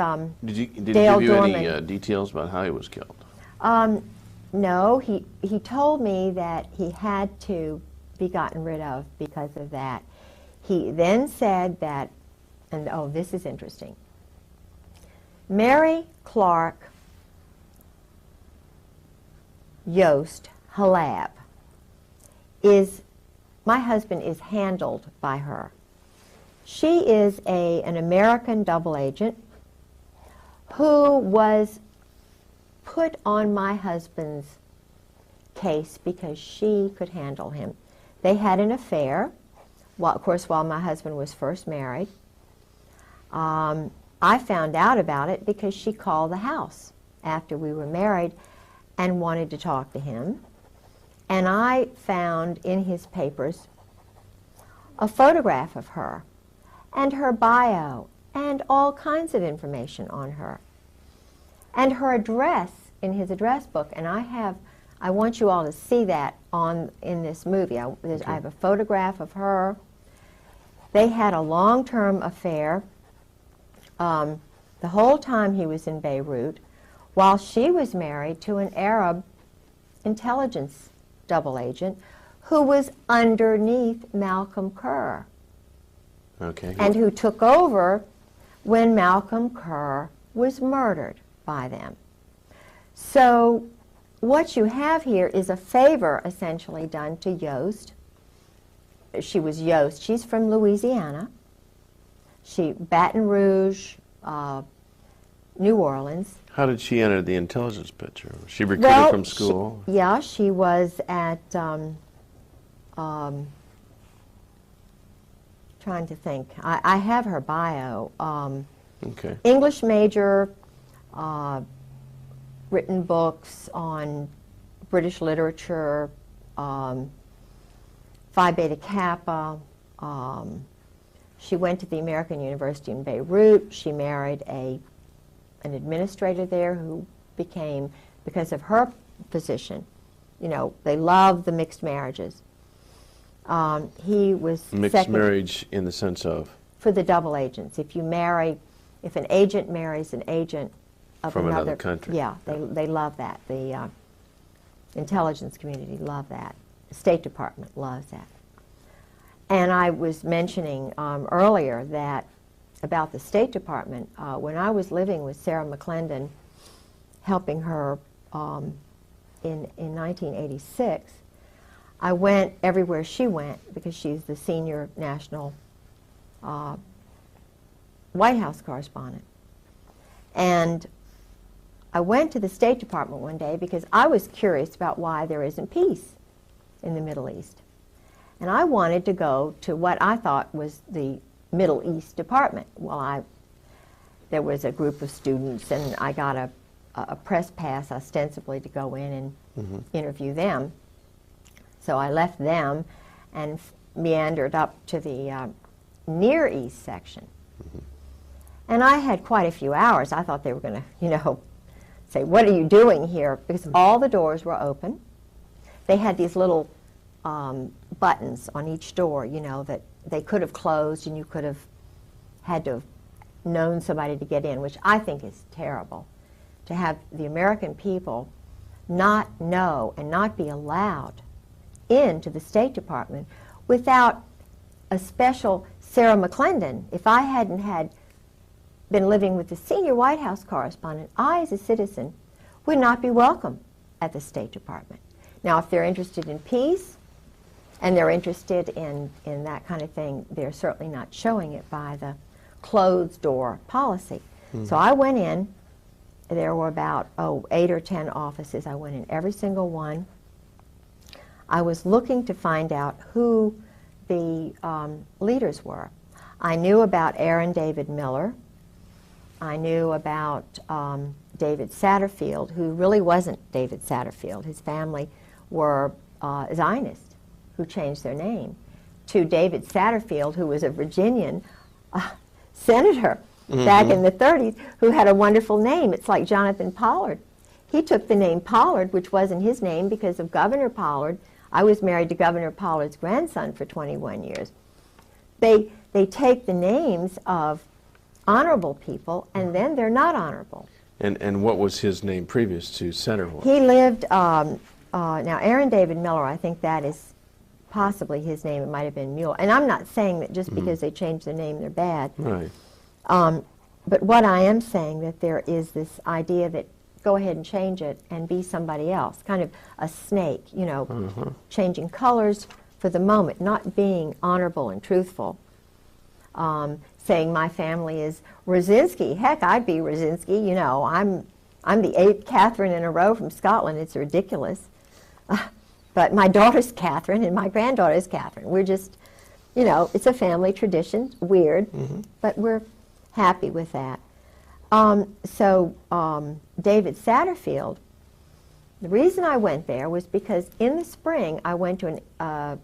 Did he Dale give you Dorman. any details about how he was killed? No, he told me that he had to be gotten rid of because of that. He then said that, and oh, this is interesting. Mary Clark Yost Halab my husband is handled by her. She is an American double agent who was put on my husband's case because she could handle him. They had an affair, of course, while my husband was first married. I found out about it because she called the house after we were married and wanted to talk to him. And I found in his papers a photograph of her and her bio and all kinds of information on her. And her address in his address book, and I want you all to see that in this movie. I have a photograph of her. They had a long-term affair the whole time he was in Beirut, while she was married to an Arab intelligence double agent who was underneath Malcolm Kerr. Okay. And who took over when Malcolm Kerr was murdered by them. So what you have here is a favor essentially done to Yost. She was Yost. She's from Louisiana. Baton Rouge, New Orleans. How did she enter the intelligence picture? Was she recruited from school? She was at, trying to think. I have her bio. Okay. English major, written books on British literature, Phi Beta Kappa. She went to the American University in Beirut. She married an administrator there who became, because of her position, you know, they love the mixed marriages. He was mixed marriage in the sense of? For the double agents. If an agent marries an agent of from another country. Yeah, they love that. The intelligence community love that. The State Department loves that. And I was mentioning earlier that about the State Department, when I was living with Sarah McClendon, helping her in 1986, I went everywhere she went because she's the senior national White House correspondent. And I went to the State Department one day because I was curious about why there isn't peace in the Middle East. And I wanted to go to what I thought was the Middle East Department. Well, there was a group of students, and I got a press pass ostensibly to go in and interview them. So I left them and meandered up to the Near East section. And I had quite a few hours. I thought they were going to, say, what are you doing here? Because all the doors were open. They had these little buttons on each door, that they could have closed and you could have had to have known somebody to get in, which I think is terrible. To have the American people not know and not be allowed into the State Department without a special Sarah McClendon. If I hadn't been living with the senior White House correspondent, I, as a citizen, would not be welcome at the State Department. Now, if they're interested in peace, and they're interested in that kind of thing, they're certainly not showing it by the closed door policy. So I went in. There were about 8 or 10 offices. I went in every single one. I was looking to find out who the leaders were. I knew about Aaron David Miller. I knew about David Satterfield, who really wasn't David Satterfield. His family were Zionists who changed their name to David Satterfield, who was a Virginian senator back in the 30s, who had a wonderful name. It's like Jonathan Pollard. He took the name Pollard, which wasn't his name, because of Governor Pollard. I was married to Governor Pollard's grandson for 21 years. They take the names of honorable people, and then they're not honorable. And what was his name previous to Senator? He lived, now Aaron David Miller, I think that is possibly his name. It might have been Mueller. And I'm not saying that just because they changed their name, they're bad. Right. But what I am saying, that there is this idea that go ahead and change it and be somebody else, kind of a snake, you know, changing colors for the moment, not being honorable and truthful. Saying my family is Rosinski. Heck, I'd be Rosinski. You know, I'm the 8th Catherine in a row from Scotland. It's ridiculous. But my daughter's Catherine and my granddaughter's Catherine. We're just, you know, it's a family tradition. Weird, but we're happy with that. David Satterfield, the reason I went there was because in the spring I went to a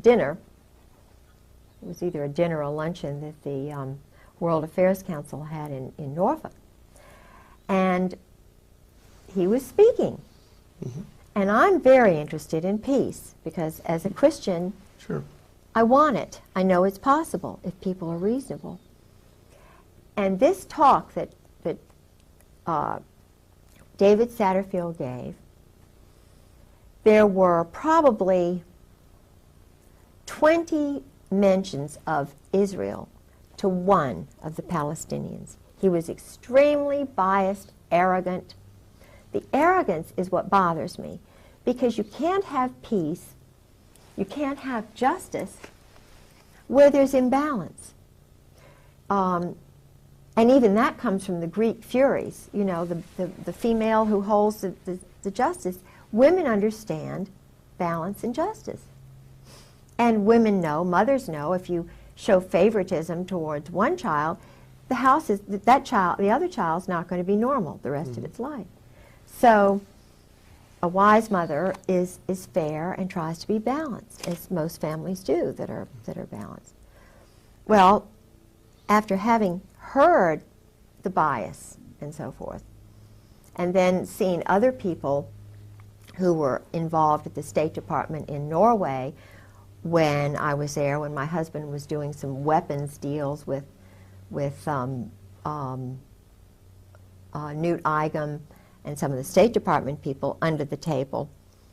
dinner. It was either a dinner or a luncheon that the World Affairs Council had in Norfolk. And he was speaking. And I'm very interested in peace because as a Christian, I want it. I know it's possible if people are reasonable. And this talk that David Satterfield gave, there were probably 20 mentions of Israel to one of the Palestinians. He was extremely biased, arrogant. The arrogance is what bothers me, because you can't have peace, you can't have justice where there's imbalance. And even that comes from the Greek Furies, you know, the female who holds the justice. Women understand balance and justice. And women know, mothers know, if you show favoritism towards one child, the other child's not going to be normal the rest of its life. So a wise mother is fair and tries to be balanced, as most families do that are balanced. Well, after having heard the bias and so forth, and then seen other people who were involved at the State Department in Norway when I was there, when my husband was doing some weapons deals with Newt Eigum and some of the State Department people under the table,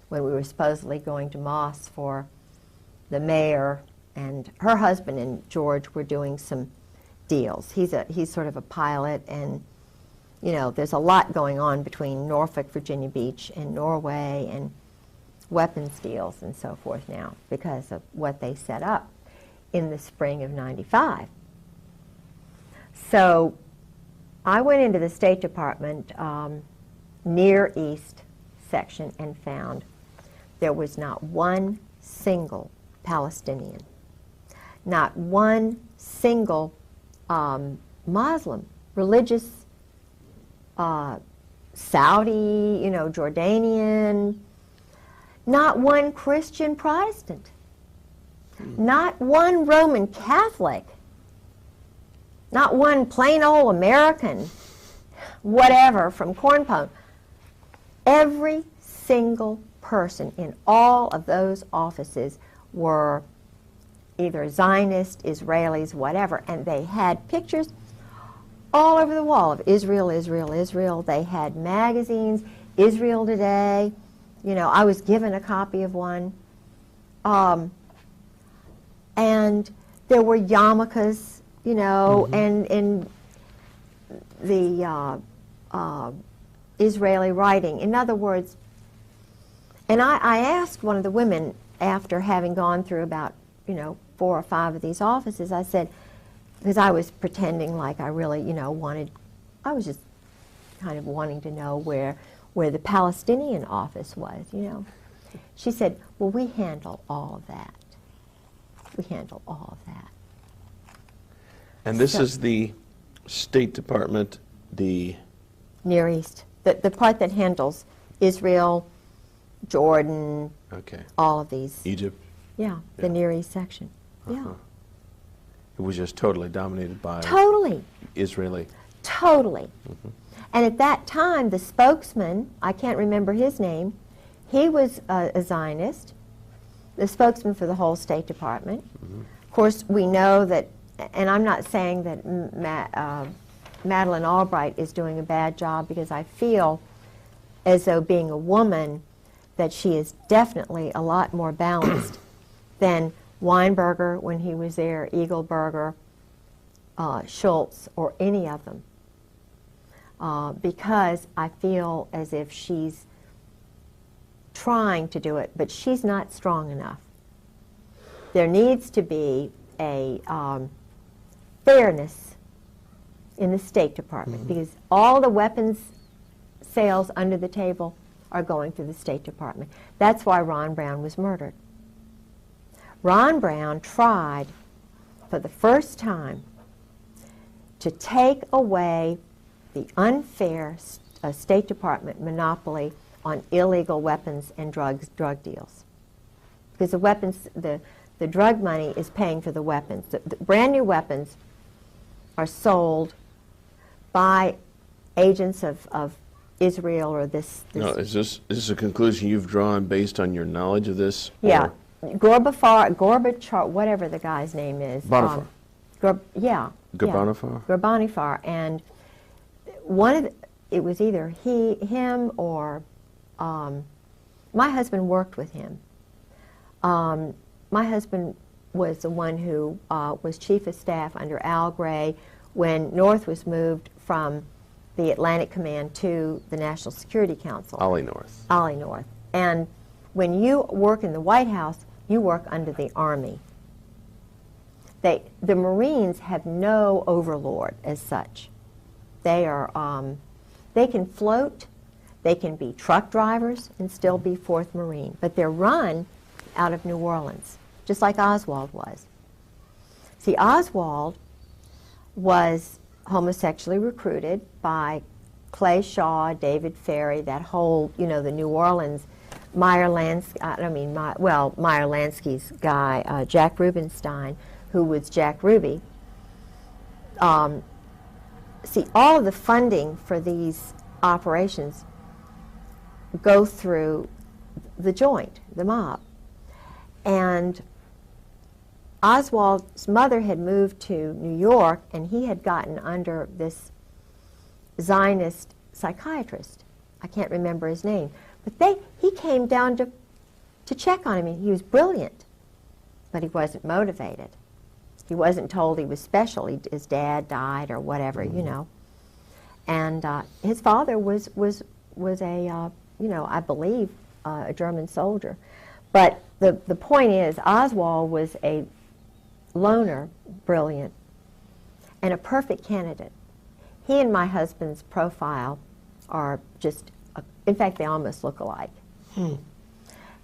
when we were supposedly going to Moss for the mayor, and her husband and George were doing some deals. He's sort of a pilot, and you know, there's a lot going on between Norfolk, Virginia Beach, and Norway, and weapons deals and so forth now because of what they set up in the spring of '95. So I went into the State Department Near East section and found there was not one single Palestinian, not one single Muslim, religious, Saudi, you know, Jordanian, not one Christian Protestant, not one Roman Catholic, not one plain old American, whatever, from Corn Pone. Every single person in all of those offices were either Zionist, Israelis, whatever, and they had pictures all over the wall of Israel, Israel, Israel. They had magazines, Israel Today. You know, I was given a copy of one. And there were yarmulkes, you know, and the Israeli writing. In other words, and I asked one of the women after having gone through about, 4 or 5 of these offices, I said, because I was pretending like I really, I was just kind of wanting to know where the Palestinian office was, She said, well, we handle all of that. We handle all of that. And this is the State Department, the Near East, the part that handles Israel, Jordan, okay, all of these. Egypt. Yeah, the Near East section. Yeah. It was just totally dominated by Totally. Israeli. Totally. And at that time, the spokesman, I can't remember his name, he was a Zionist, the spokesman for the whole State Department. Of course, we know that, and I'm not saying that Madeleine Albright is doing a bad job, because I feel as though, being a woman, that she is definitely a lot more balanced than Weinberger when he was there, Eagleberger, Schultz, or any of them. Because I feel as if she's trying to do it, but she's not strong enough. There needs to be a fairness in the State Department, because all the weapons sales under the table are going through the State Department. That's why Ron Brown was murdered. Ron Brown tried for the first time to take away the unfair State Department monopoly on illegal weapons and drug deals. Because the weapons, the drug money is paying for the weapons. The brand new weapons are sold by agents of Israel or this. No, is this a conclusion you've drawn based on your knowledge of this? Yeah. Gorbachev, whatever the guy's name is. Bonifar. Gorbanifar. Gorbanifar. And it was either him, or my husband worked with him. My husband was the one who was chief of staff under Al Gray when North was moved from the Atlantic Command to the National Security Council. Ollie North. Ollie North. And when you work in the White House, you work under the Army. The Marines have no overlord as such. They can float, they can be truck drivers and still be 4th Marine, but they're run out of New Orleans, just like Oswald was. See, Oswald was homosexually recruited by Clay Shaw, David Ferry, that whole, the New Orleans, Meyer Lansky's guy, Jack Rubenstein, who was Jack Ruby. See, all of the funding for these operations go through the joint, the mob. And Oswald's mother had moved to New York, and he had gotten under this Zionist psychiatrist. I can't remember his name. But he came down to check on him. He was brilliant, but he wasn't motivated. He wasn't told he was special. His dad died or whatever, And his father was a, I believe, a German soldier. But the point is, Oswald was a loner, brilliant, and a perfect candidate. He and my husband's profile are just, in fact, they almost look alike.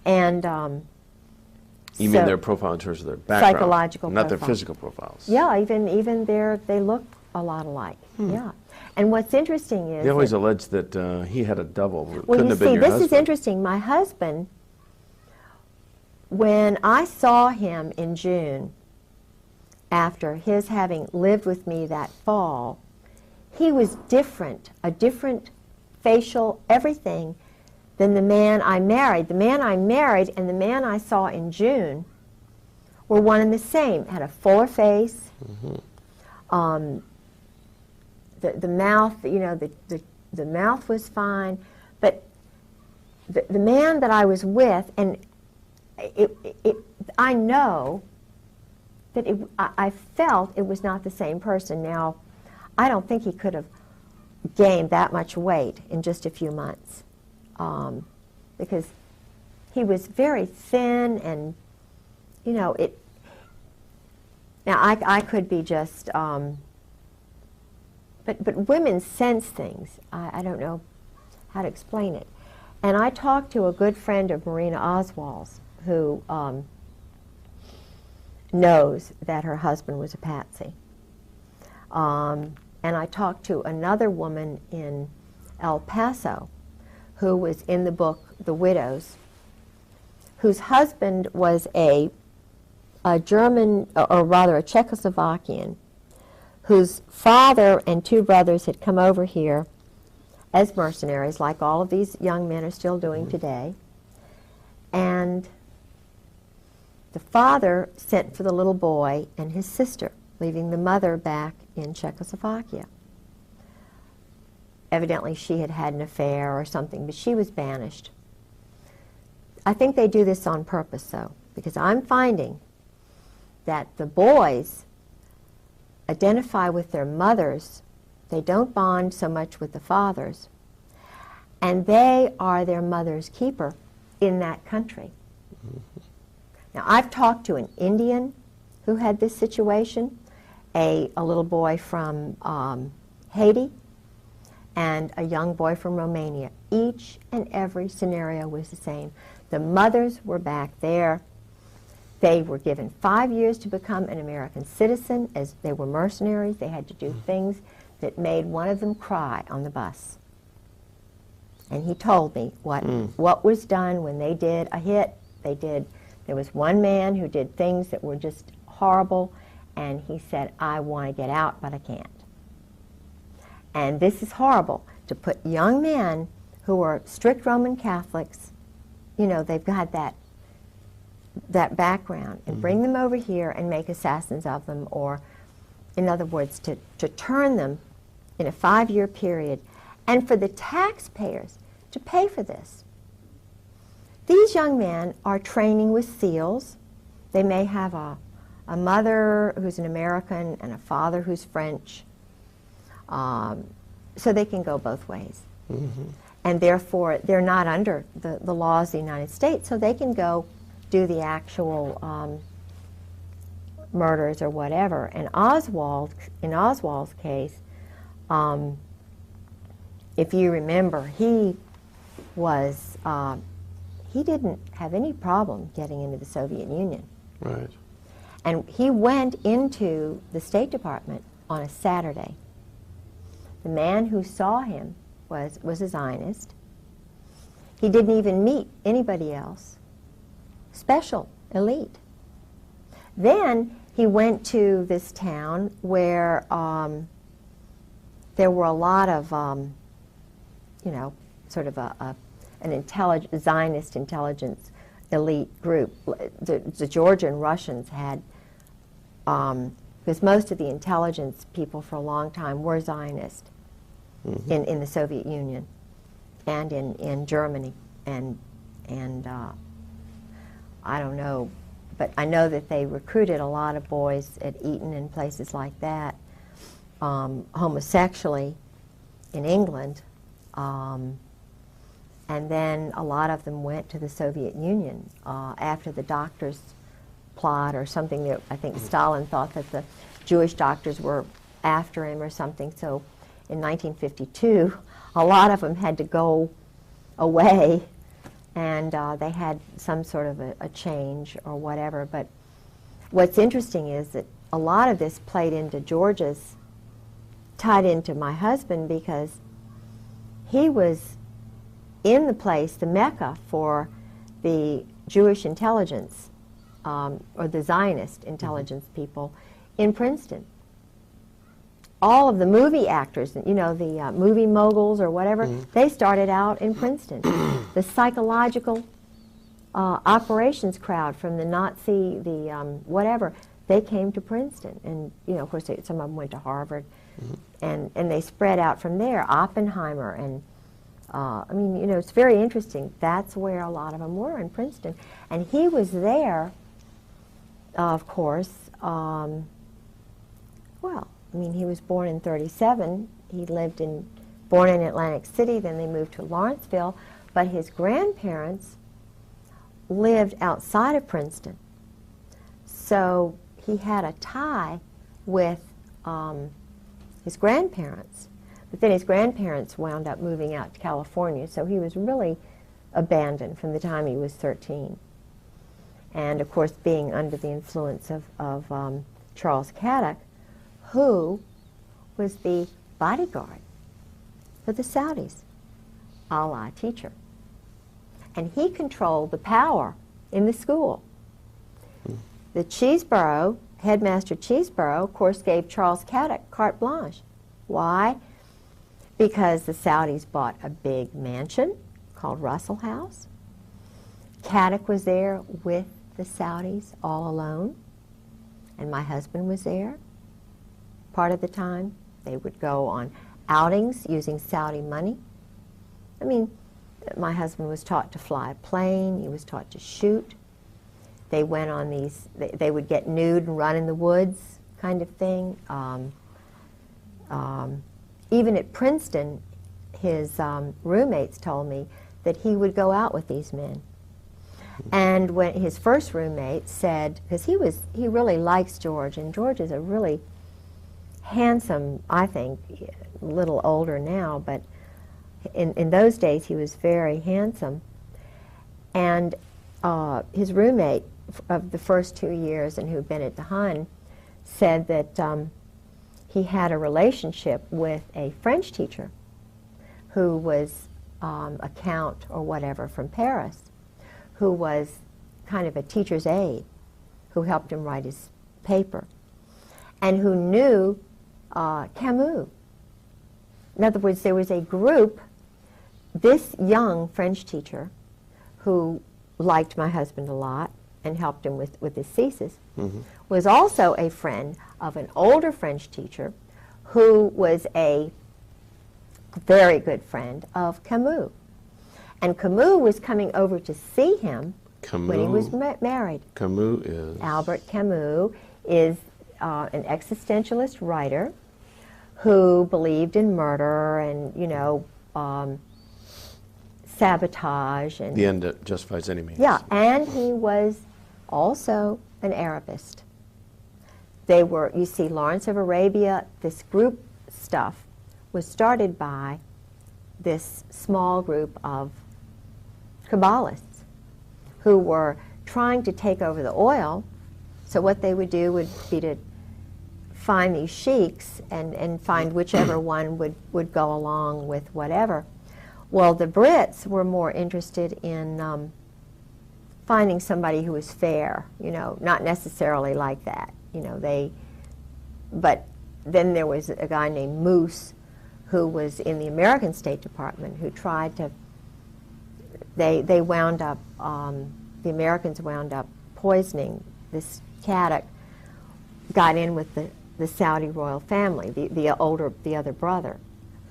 And you mean their profile in terms of their background? Psychological not profile. Their physical profiles. Yeah, even they look a lot alike. Yeah. And what's interesting is... They always allege that he had a double. Well, Couldn't you have been see, your this husband. is interesting. My husband, when I saw him in June, after his having lived with me that fall, he was different, a different facial, everything, than the man I married. The man I married and the man I saw in June were one and the same. Had a fuller face. The mouth, the mouth was fine, but the man that I was with, and I know that I felt it was not the same person. Now, I don't think he could have gained that much weight in just a few months, because he was very thin, and you know it. Now I could be just, but women sense things. I don't know how to explain it. And I talked to a good friend of Marina Oswald's who knows that her husband was a patsy. And I talked to another woman in El Paso who was in the book The Widows, whose husband was a German, or rather a Czechoslovakian, whose father and two brothers had come over here as mercenaries, like all of these young men are still doing today. And the father sent for the little boy and his sister, leaving the mother back in Czechoslovakia. Evidently she had had an affair or something, but she was banished. I think they do this on purpose, though, because I'm finding that the boys identify with their mothers. They don't bond so much with the fathers, and they are their mother's keeper in that country. Now, I've talked to an Indian who had this situation, a little boy from Haiti, and a young boy from Romania. Each and every scenario was the same. The mothers were back there. They were given 5 years to become an American citizen, as they were mercenaries. They had to do things that made one of them cry on the bus. And he told me what was done when they did a hit. There was one man who did things that were just horrible, and he said, I want to get out, but I can't. And this is horrible, to put young men who are strict Roman Catholics, you know, they've got that background, and bring them over here and make assassins of them, or, in other words, to turn them in a 5-year period, and for the taxpayers to pay for this. These young men are training with SEALs. They may have a mother who's an American and a father who's French, so they can go both ways. And therefore, they're not under the laws of the United States, so they can go do the actual murders or whatever. And in Oswald's case, if you remember, he didn't have any problem getting into the Soviet Union. Right. And he went into the State Department on a Saturday. The man who saw him was a Zionist. He didn't even meet anybody else. Special, elite. Then he went to this town where there were a lot of, you know, sort of an Zionist intelligence elite group. The Georgian Russians had, because most of the intelligence people for a long time were Zionist in the Soviet Union and in Germany. And I don't know, but I know that they recruited a lot of boys at Eton and places like that, homosexually in England. And then a lot of them went to the Soviet Union after the doctors' plot or something. That I think Stalin thought that the Jewish doctors were after him or something. So in 1952, a lot of them had to go away, and they had some sort of a change or whatever. But what's interesting is that a lot of this played into George's, tied into my husband, because he was in the place, the Mecca for the Jewish intelligence, or the Zionist intelligence people in Princeton. All of the movie actors, you know, the movie moguls or whatever, they started out in Princeton. The psychological operations crowd from the Nazi, whatever, they came to Princeton. And, you know, of course, some of them went to Harvard. And they spread out from there. Oppenheimer and I mean, you know, it's very interesting. That's where a lot of them were, in Princeton. And he was there, of course, well, I mean, he was born in 1937. He born in Atlantic City, then they moved to Lawrenceville. But his grandparents lived outside of Princeton. So he had a tie with his grandparents. But then his grandparents wound up moving out to California, so he was really abandoned from the time he was 13. And of course, being under the influence of Charles Caddock, who was the bodyguard for the Saudis, a la teacher. And he controlled the power in the school. The Cheeseborough, Headmaster Cheeseborough, of course, gave Charles Caddock carte blanche. Why? Because the Saudis bought a big mansion called Russell House. Caddock was there with the Saudis all alone, and my husband was there part of the time. They would go on outings using Saudi money. I mean, my husband was taught to fly a plane. He was taught to shoot. They went on these, they would get nude and run in the woods kind of thing. Even at Princeton, his roommates told me that he would go out with these men. And when his first roommate said, because he really likes George, and George is a really handsome, I think, a little older now, but in those days he was very handsome. And his roommate of the first 2 years, and who'd been at the Hun, said that he had a relationship with a French teacher who was a count or whatever from Paris, who was kind of a teacher's aide, who helped him write his paper, and who knew Camus. In other words, there was a group, this young French teacher, who liked my husband a lot and helped him with his thesis, was also a friend of an older French teacher who was a very good friend of Camus. And Camus was coming over to see him when he was married. Camus is? Albert Camus is an existentialist writer who believed in murder and, you know, sabotage. And the end that justifies any means. yeah, and he was also an Arabist. They were, you see, Lawrence of Arabia, this group stuff was started by this small group of Kabbalists who were trying to take over the oil. So what they would do would be to find these sheiks and find whichever one would go along with whatever. Well, the Brits were more interested in finding somebody who was fair, you know, not necessarily like that, you know, but then there was a guy named Moose who was in the American State Department who tried to, they wound up, the Americans wound up poisoning this Caddock, got in with the Saudi royal family, the other brother,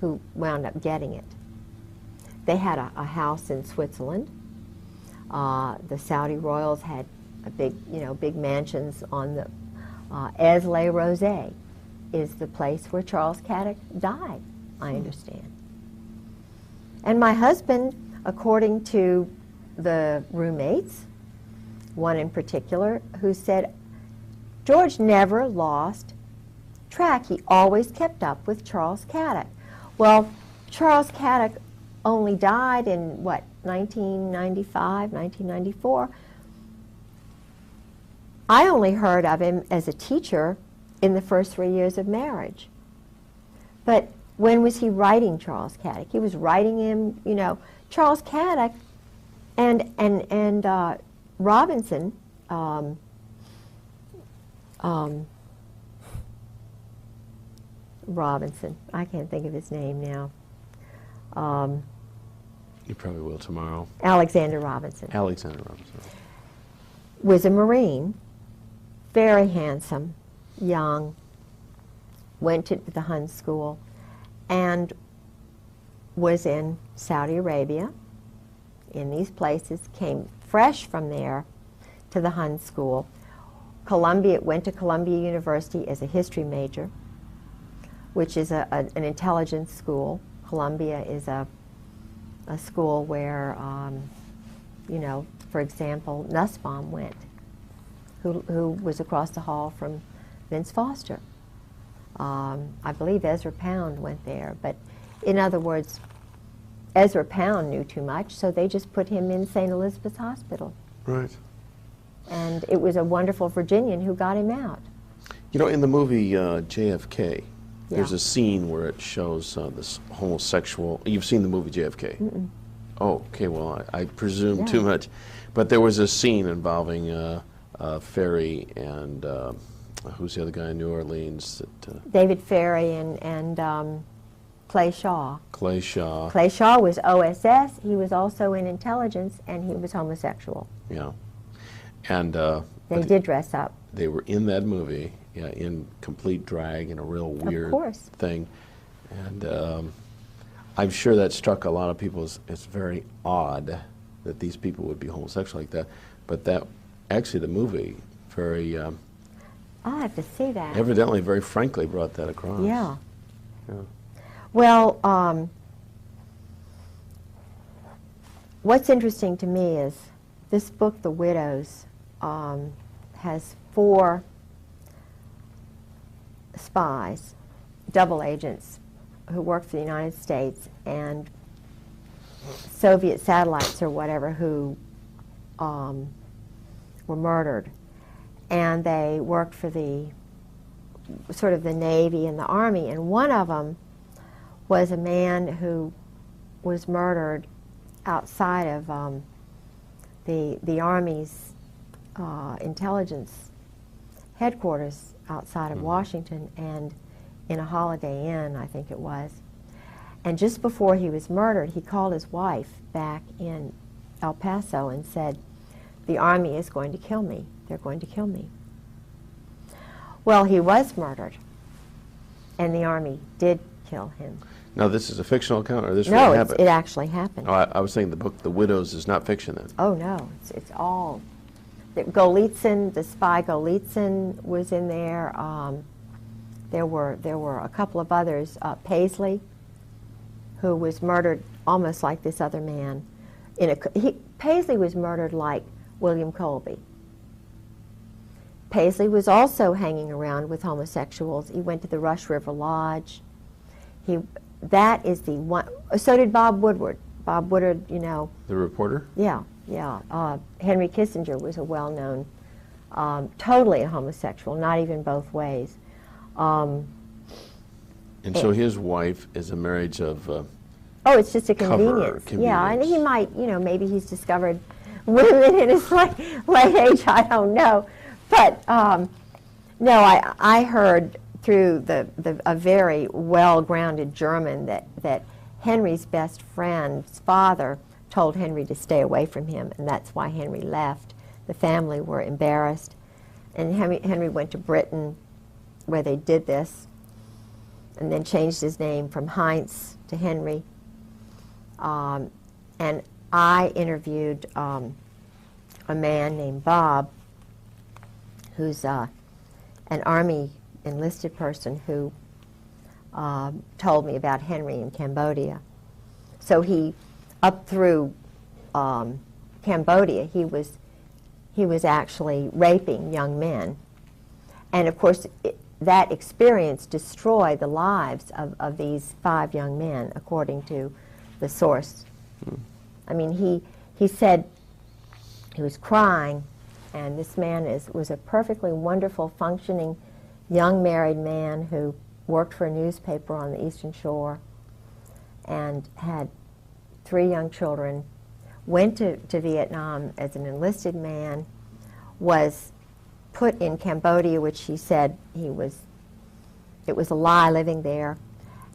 who wound up getting it. They had a house in Switzerland. The Saudi royals had a big mansions on the Aix-les-Rosés is the place where Charles Caddock died, I understand. And my husband, according to the roommates, one in particular, who said, George never lost track. He always kept up with Charles Caddock. Well, Charles Caddock only died in, what, 1995, 1994. I only heard of him as a teacher in the first 3 years of marriage. But when was he writing Charles Caddock? He was writing him, you know, Charles Caddock and Robinson, Robinson, I can't think of his name now. You probably will tomorrow. Alexander Robinson. Alexander Robinson. Was a Marine, very handsome, young, went to the Hun school, and was in Saudi Arabia, in these places, came fresh from there to the Hun school. Went to Columbia University as a history major, which is an intelligence school. Columbia is a school where, you know, for example, Nussbaum went, who was across the hall from Vince Foster. I believe Ezra Pound went there, but in other words, Ezra Pound knew too much, so they just put him in St. Elizabeth's Hospital. Right. And it was a wonderful Virginian who got him out. You know, in the movie JFK, there's Yeah. a scene where it shows this homosexual. You've seen the movie JFK? Mm-mm. Oh, okay. Well, I presume Yeah. too much, but there was a scene involving Ferry and who's the other guy in New Orleans? That, David Ferry and Clay Shaw. Clay Shaw. Clay Shaw was OSS. He was also in intelligence, and he was homosexual. Yeah, and They did dress up. they were in that movie, yeah, in complete drag and a real weird course. thing, and I'm sure that struck a lot of people as it's very odd that these people would be homosexual like that, but that actually the movie very I'll have to see that. evidently very frankly brought that across. Yeah. Yeah. Well, what's interesting to me is this book, The Widows, has 4 spies, double agents, who worked for the United States and Soviet satellites or whatever who were murdered. And they worked for the sort of the Navy and the Army, and one of them was a man who was murdered outside of the Army's intelligence headquarters outside of Washington, and in a Holiday Inn, I think it was. And just before he was murdered, he called his wife back in El Paso and said, "The Army is going to kill me. They're going to kill me." Well, he was murdered, and the Army did kill him. Now, this is a fictional account, or this No, really it's, happened? it actually happened. Oh, I was saying the book, The Widows, is not fiction then. Oh no, it's all. Golitsyn, the spy Golitsyn was in there. There were a couple of others. Paisley, who was murdered almost like this other man. Paisley was murdered like William Colby. Paisley was also hanging around with homosexuals. He went to the Rush River Lodge. That is the one. So did Bob Woodward. Bob Woodward, you know. The reporter? Yeah. Henry Kissinger was a well-known, totally a homosexual, not even both ways. And so his wife is a marriage of Oh, it's just a cover convenience. Yeah, and he convenience. might, maybe he's discovered women in his late age, I don't know. But no, I heard through a very well-grounded German that Henry's best friend's father told Henry to stay away from him, and that's why Henry left. The family were embarrassed, and Henry went to Britain, where they did this, and then changed his name from Heinz to Henry. And I interviewed a man named Bob, who's an Army enlisted person who told me about Henry in Cambodia. So he, up through Cambodia, he was actually raping young men. And of course, that experience destroyed the lives of these 5 young men, according to the source. I mean, he said he was crying, and this man was a perfectly wonderful, functioning, young married man who worked for a newspaper on the Eastern Shore and had 3 young children, went to Vietnam as an enlisted man, was put in Cambodia, which he said it was a lie living there,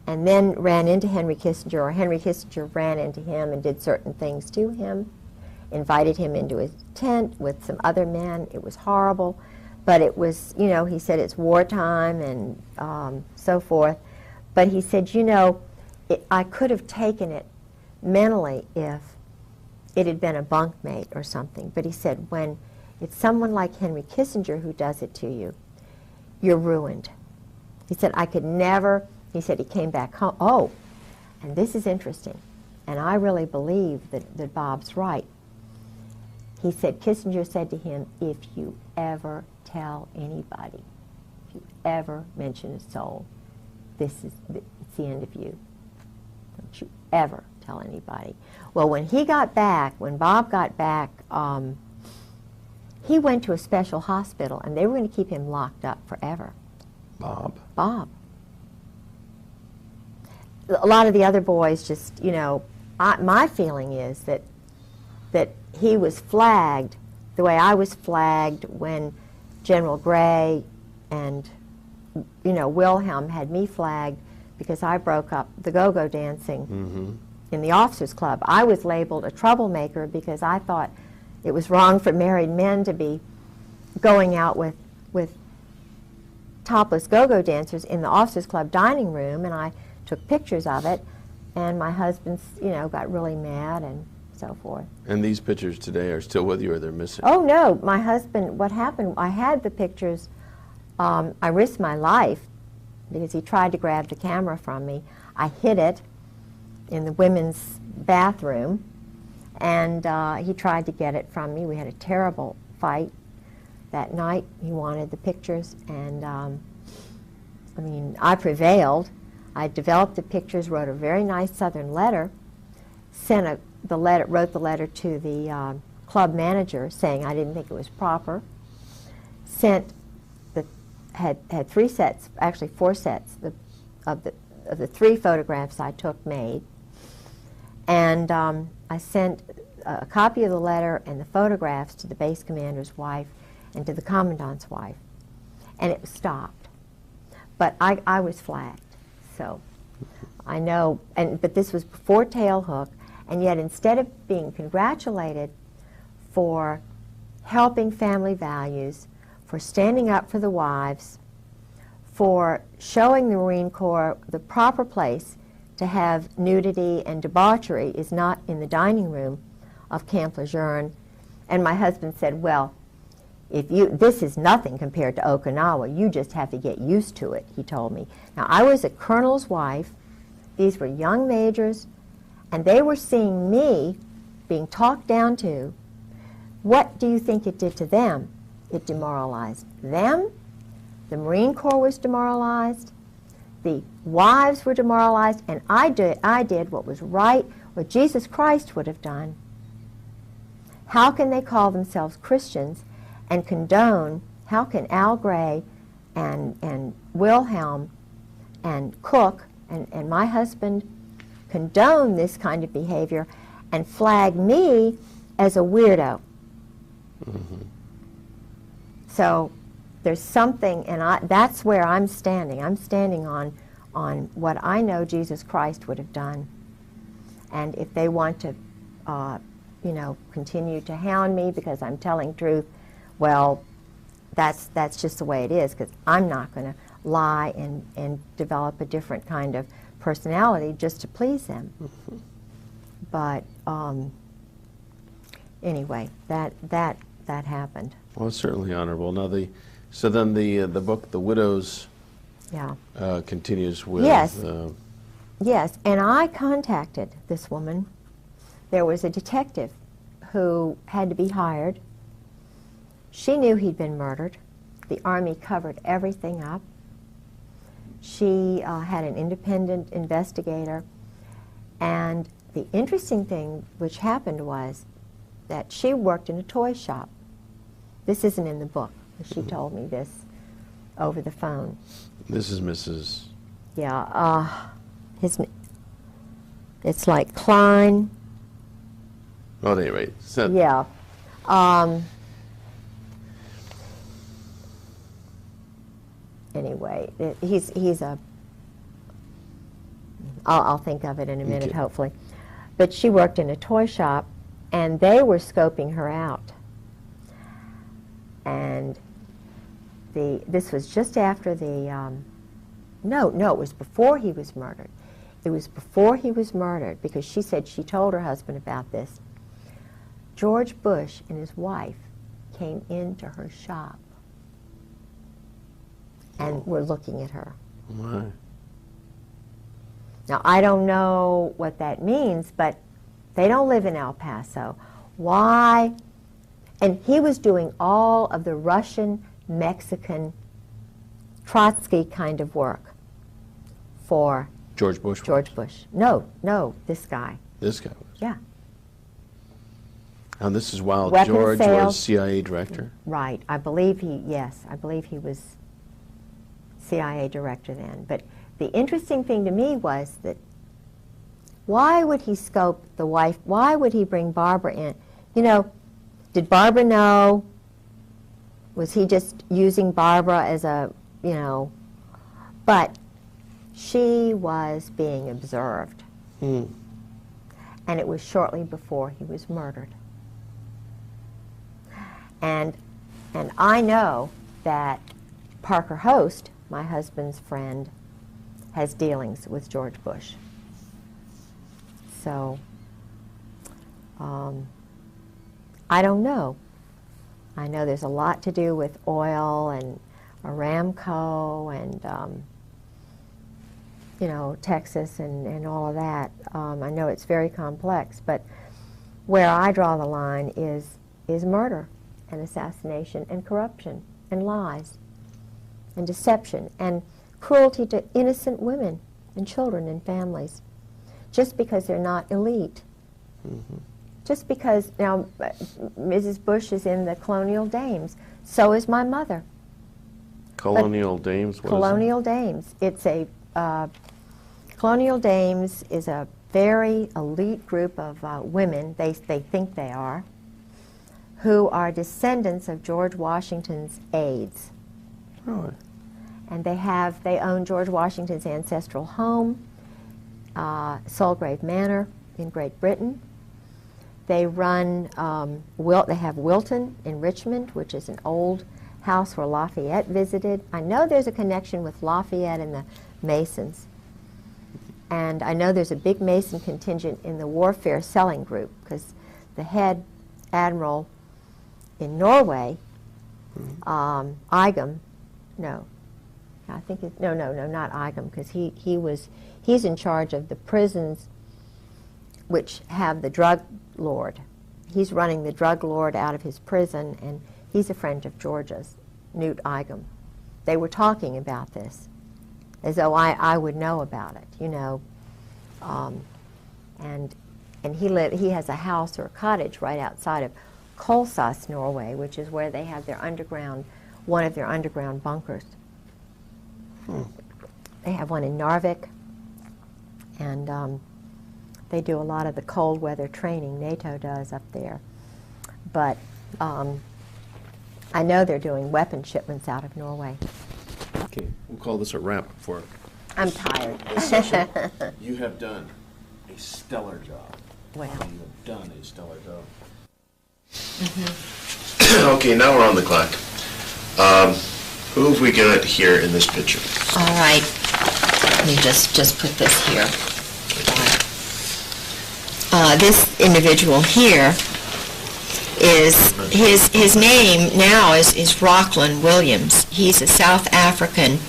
and then ran into Henry Kissinger, or Henry Kissinger ran into him and did certain things to him, invited him into his tent with some other men. It was horrible, but it was, he said it's wartime and so forth. But he said, I could have taken it mentally if it had been a bunkmate or something. But he said, when it's someone like Henry Kissinger who does it to you, you're ruined. He said, I could never, he said he came back home. Oh, and this is interesting, and I really believe that Bob's right. he said, Kissinger said to him, if you ever tell anybody, if you ever mention a soul, it's the end of you. Don't you ever tell anybody. Well, when he got back, when Bob got back, he went to a special hospital, and they were going to keep him locked up forever. Bob? Bob. A lot of the other boys just, you know, my feeling is that he was flagged the way I was flagged when General Gray and, you know, Wilhelm had me flagged because I broke up the go-go dancing in the officers' club. I was labeled a troublemaker because I thought it was wrong for married men to be going out with topless go-go dancers in the officers' club dining room, and I took pictures of it, and my husband, you know, got really mad and so forth. And these pictures today are still with you, or they're missing? Oh, no. My husband, what happened, I had the pictures. I risked my life because he tried to grab the camera from me. I hid it in the women's bathroom, and he tried to get it from me. We had a terrible fight that night. He wanted the pictures, and I mean, I prevailed. I developed the pictures, wrote a very nice Southern letter, wrote the letter to the club manager saying I didn't think it was proper, had 3 sets, actually 4 sets of the 3 photographs I took made, and I sent a copy of the letter and the photographs to the base commander's wife and to the commandant's wife, and it was stopped. But I was flagged, so I know, but this was before Tailhook, and yet instead of being congratulated for helping family values, for standing up for the wives, for showing the Marine Corps the proper place to have nudity and debauchery is not in the dining room of Camp Lejeune. And my husband said, well, this is nothing compared to Okinawa. You just have to get used to it, he told me. Now, I was a colonel's wife. These were young majors, and they were seeing me being talked down to. What do you think it did to them? It demoralized them. The Marine Corps was demoralized. The wives were demoralized, and I did what was right, what Jesus Christ would have done. How can they call themselves Christians and condone, how can Al Gray and Wilhelm and Cook and my husband condone this kind of behavior and flag me as a weirdo? So there's something, and that's where I'm standing. I'm standing on what I know Jesus Christ would have done. And if they want to, you know, continue to hound me because I'm telling truth, well, that's just the way it is, because I'm not going to lie and develop a different kind of personality just to please them. But anyway, that happened. Well, it's certainly honorable. Now, so then the book, The Widows, continues with... Yes. Yes, and I contacted this woman. There was a detective who had to be hired. She knew he'd been murdered. The Army covered everything up. She had an independent investigator. And the interesting thing which happened was that she worked in a toy shop. This isn't in the book. She told me this over the phone. This is Mrs. Yeah, it's like Klein. Oh, at any rate. So Yeah. Anyway, he's a... I'll think of it in a minute, Okay. hopefully. But she worked in a toy shop, and they were scoping her out. And this was just after the... No, it was before he was murdered. It was before he was murdered, because she said she told her husband about this. George Bush and his wife came into her shop and were looking at her. My. Now, I don't know what that means, but they don't live in El Paso. Why And he was doing all of the Russian, Mexican, Trotsky kind of work for George Bush. George Bush. No, this guy. This guy was. Yeah. And this is while Weapons George sales. was CIA director. Right. I believe he was CIA director then. But the interesting thing to me was that why would he scope the wife? Why would he bring Barbara in? You know, did Barbara know? Was he just using Barbara as a, you know? But she was being observed. Mm. And it was shortly before he was murdered. And I know that Parker Host, my husband's friend, has dealings with George Bush. So, I don't know. I know there's a lot to do with oil and Aramco and, you know, Texas and all of that. I know it's very complex, but where I draw the line is murder and assassination and corruption and lies and deception and cruelty to innocent women and children and families just because they're not elite. Mm-hmm. Just because, now, Mrs. Bush is in the Colonial Dames. So is my mother. Colonial Dames? What Colonial Dames. It's a, Colonial Dames is a very elite group of women, they think they are, who are descendants of George Washington's aides. Really? And they own George Washington's ancestral home, Solgrave Manor in Great Britain. They run, they have Wilton in Richmond, which is an old house where Lafayette visited. I know there's a connection with Lafayette and the Masons. And I know there's a big Mason contingent in the warfare selling group, because the head admiral in Norway, Igam, not Igam, because he's in charge of the prisons which have the drug lord. He's running the drug lord out of his prison, and he's a friend of George's, Newt Igam. They were talking about this, as though I would know about it, you know. And he has a house or a cottage right outside of Kolsås, Norway, which is where they have their one of their underground bunkers. They have one in Narvik, and they do a lot of the cold weather training NATO does up there. But I know they're doing weapon shipments out of Norway. Okay, we'll call this a wrap for I'm tired. this session. You have done a stellar job. Well. You have done a stellar job. Mm-hmm. Okay, now we're on the clock. Who have we got here in this picture? All right. Let me just put this here. This individual here is his name now is Rockland Williams. He's a South African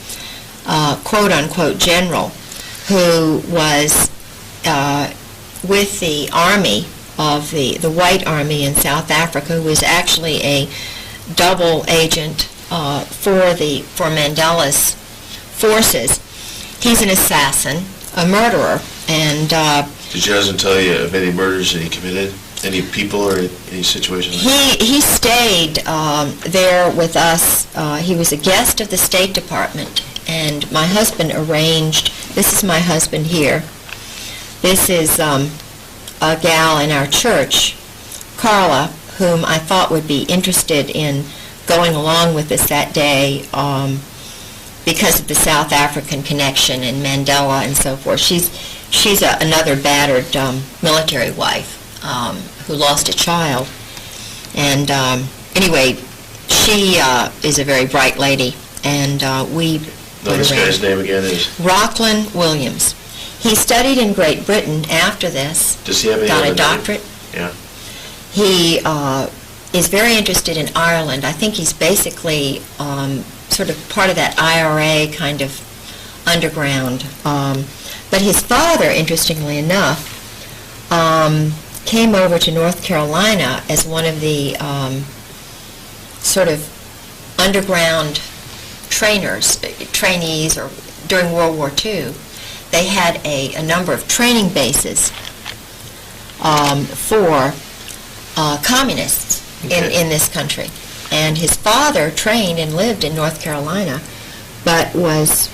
quote unquote general who was with the army of the White Army in South Africa, who was actually a double agent for Mandela's forces. He's an assassin, a murderer, and Did you guys tell you of any murders that he committed? Any people or any situations? He stayed there with us. He was a guest of the State Department, and my husband arranged, this is my husband here. This is a gal in our church, Carla, whom I thought would be interested in going along with us that day because of the South African connection and Mandela and so forth. She's another battered military wife who lost a child. And anyway, she is a very bright lady, and we This guy's name again is? Rockland Williams. He studied in Great Britain after this. Does he have any got other a doctorate. Name? Yeah. He is very interested in Ireland. I think he's basically sort of part of that IRA kind of underground. But his father, interestingly enough, came over to North Carolina as one of the sort of underground trainees, or during World War II, they had a number of training bases for communists in this country. And his father trained and lived in North Carolina, but was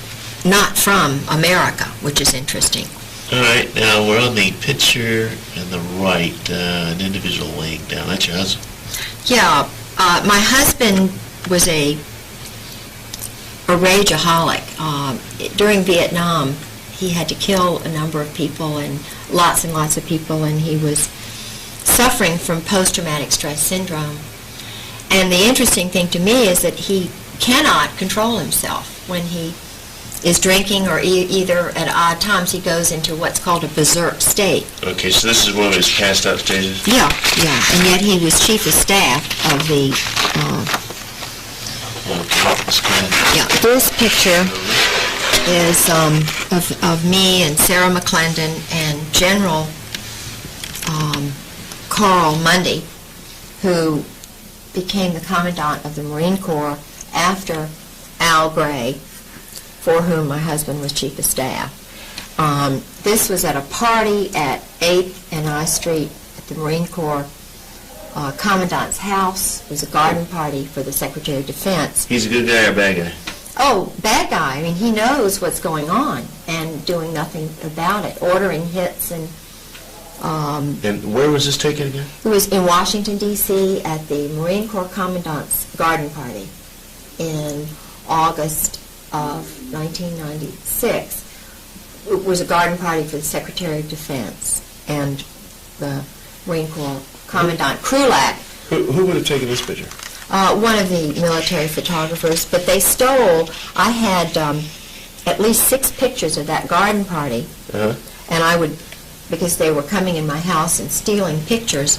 not from America, which is interesting. All right, now we're on the picture on the right, an individual laying down. That's your husband? Yeah, my husband was a rageaholic. During Vietnam, he had to kill a number of people, and lots of people, and he was suffering from post-traumatic stress syndrome. And the interesting thing to me is that he cannot control himself when he is drinking, or either at odd times he goes into what's called a berserk state. Okay, so this is one of his passed out stages? Yeah, and yet he was chief of staff of the... Yeah, this picture is of me and Sarah McClendon and General Carl Mundy, who became the Commandant of the Marine Corps after Al Gray, for whom my husband was chief of staff. This was at a party at 8th and I Street at the Marine Corps Commandant's house. It was a garden party for the Secretary of Defense. He's a good guy or a bad guy? Oh, bad guy. I mean, he knows what's going on and doing nothing about it, ordering hits and... And where was this taken again? It was in Washington, D.C. at the Marine Corps Commandant's garden party in August of 1996. It was a garden party for the Secretary of Defense and the Marine Corps Commandant Krulak. Who would have taken this picture? One of the military photographers, but they stole... I had at least 6 pictures of that garden party, and I would... because they were coming in my house and stealing pictures.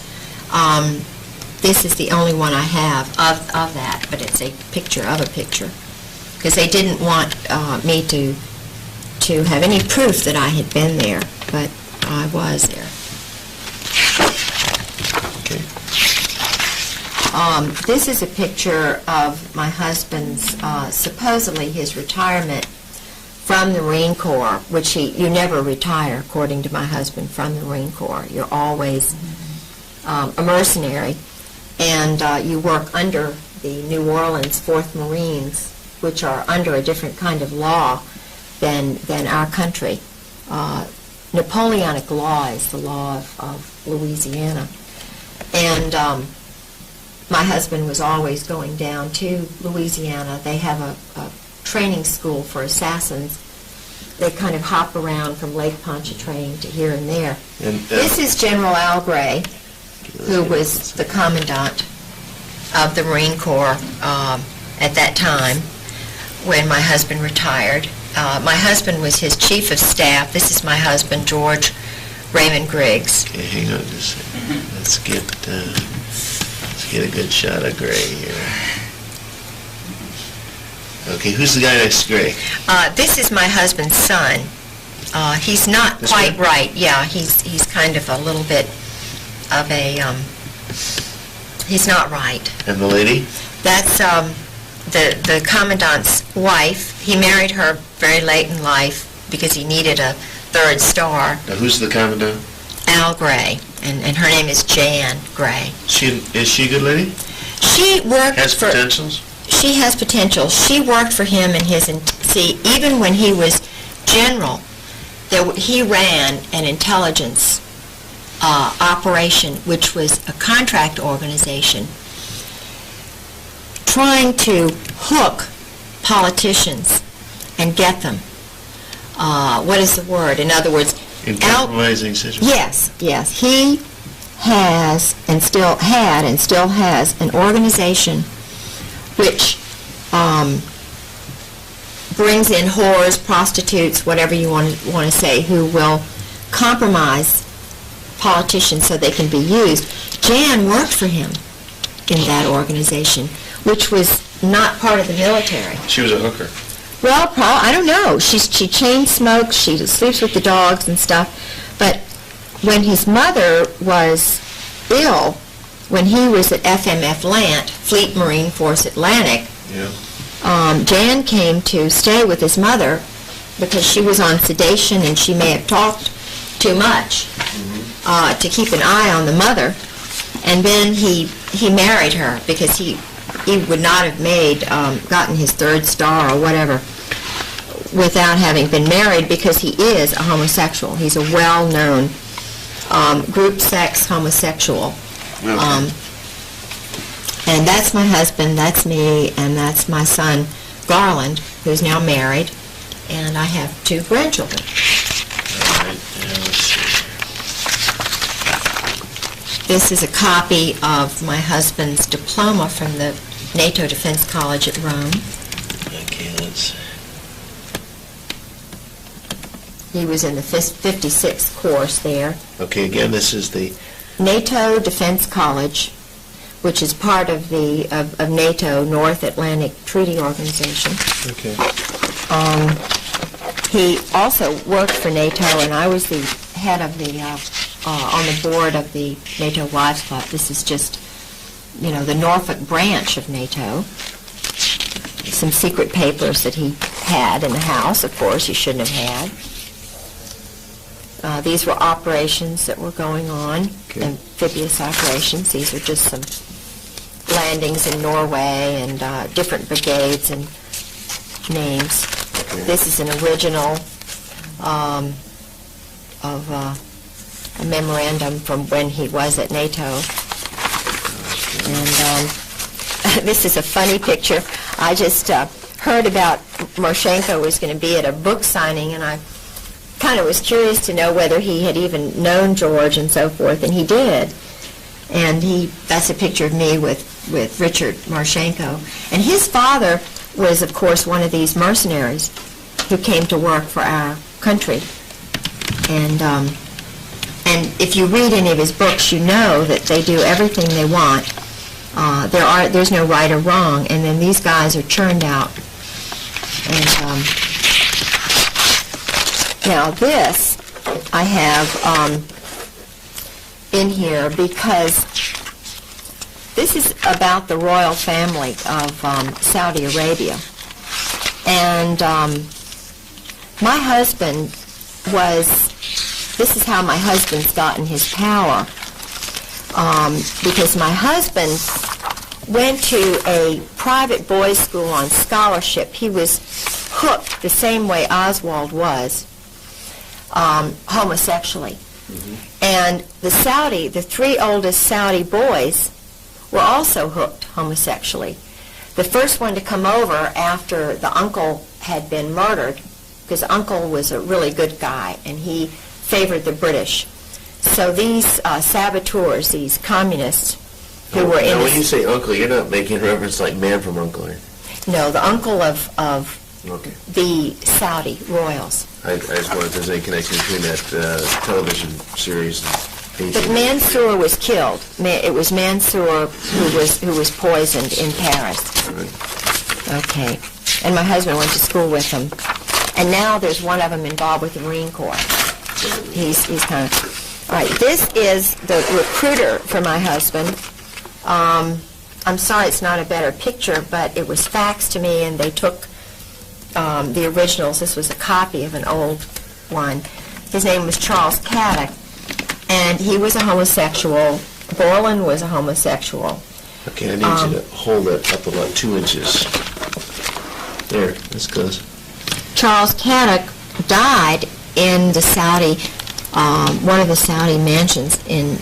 This is the only one I have of that, but it's a picture of a picture, because they didn't want me to have any proof that I had been there, but I was there. Okay. This is a picture of my husband's, supposedly his retirement from the Marine Corps, which you never retire, according to my husband, from the Marine Corps. You're always a mercenary, and you work under the New Orleans 4th Marines, which are under a different kind of law than our country. Napoleonic law is the law of Louisiana. And my husband was always going down to Louisiana. They have a training school for assassins. They kind of hop around from Lake Pontchartrain to here and there. And, this is General Al Gray, who was the commandant of the Marine Corps at that time when my husband retired. My husband was his chief of staff. This is my husband, George Raymond Griggs. Okay, hang on just a second. Let's get a good shot of Gray here. Okay, who's the guy next to Gray? This is my husband's son. He's not This quite one? right. Yeah, he's kind of a little bit of a, he's not right. And the lady? That's the commandant's wife. He married her very late in life because he needed a 3rd star. Now, who's the commandant? Al Gray, and her name is Jan Gray. Is she a good lady? She worked Has for... potentials? She has potential. She worked for him in his... See, even when he was general, he ran an intelligence operation, which was a contract organization, trying to hook politicians and get them. What is the word? In other words... In compromising situations? Yes. He has and still had and still has an organization which brings in whores, prostitutes, whatever you want to say, who will compromise politicians so they can be used. Jan worked for him in that organization, which was not part of the military. She was a hooker. Well, Paul, I don't know. She chain smokes, she sleeps with the dogs and stuff. But when his mother was ill, when he was at FMF Lant, Fleet Marine Force Atlantic, Jan came to stay with his mother because she was on sedation and she may have talked too much to keep an eye on the mother. And then he married her because he would not have gotten his 3rd star or whatever without having been married, because he is a homosexual. He's a well-known group sex homosexual. Okay. And that's my husband, that's me, and that's my son, Garland, who's now married, and I have 2 grandchildren. All right, now let's see. This is a copy of my husband's diploma from the NATO Defense College at Rome. Okay, let's. He was in the 56th course there. Okay, again, this is the NATO Defense College, which is part of the of NATO, North Atlantic Treaty Organization. Okay. He also worked for NATO, and I was the head of the on the board of the NATO Wives Club. This is just, the Norfolk branch of NATO. Some secret papers that he had in the house, of course, he shouldn't have had. These were operations that were going on, amphibious operations. These are just some landings in Norway and different brigades and names. Okay. This is an original of a memorandum from when he was at NATO. And this is a funny picture. I just heard about Marchenko was going to be at a book signing, and I kind of was curious to know whether he had even known George and so forth, and he did. And that's a picture of me with Richard Marchenko. And his father was, of course, one of these mercenaries who came to work for our country. And if you read any of his books, you know that they do everything they want. There's no right or wrong, and then these guys are churned out. And now this I have in here because this is about the royal family of Saudi Arabia. And my husband this is how my husband's gotten his power. Because my husband went to a private boys' school on scholarship. He was hooked the same way Oswald was, homosexually. And the 3 oldest Saudi boys were also hooked homosexually. The first one to come over after the uncle had been murdered, because uncle was a really good guy, and he favored the British. So these saboteurs, these communists who were in... Now, when you say uncle, you're not making reference like Man from U.N.C.L.E., right? No, the uncle of Okay. the Saudi royals. I just wondered if there's any connection between that television series and... But Mansour was killed. It was Mansour who was poisoned in Paris. Right. Okay. And my husband went to school with them. And now there's one of them involved with the Marine Corps. He's kind of... All right, this is the recruiter for my husband. I'm sorry it's not a better picture, but it was faxed to me, and they took the originals. This was a copy of an old one. His name was Charles Caddick, and he was a homosexual. Borland was a homosexual. Okay, I need you to hold it up about 2 inches. There, that's close. Charles Caddick died in the Saudi, one of the Saudi mansions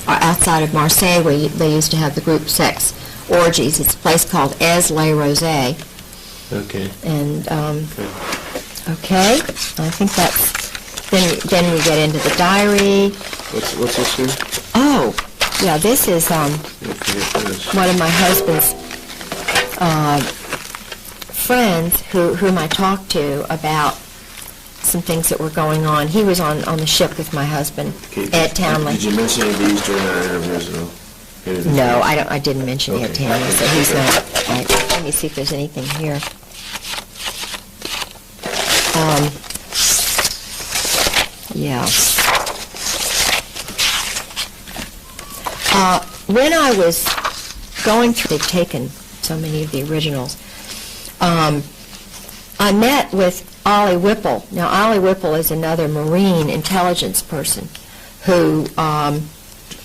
outside of Marseille, where they used to have the group sex orgies. It's a place called Aix les Rosés. Okay. And okay, I think that's. Then we get into the diary. What's this here? Oh, yeah, this is one of my husband's friends whom I talked to about some things that were going on. He was on the ship with my husband, Ed Townley. Did you mention any of these during our interviews at all? No, I didn't mention Ed Townley, so he's not. Right. Let me see if there's anything here. Yeah. when I was going through, they've taken so many of the originals, I met with Ollie Whipple. Now, Ollie Whipple is another Marine intelligence person who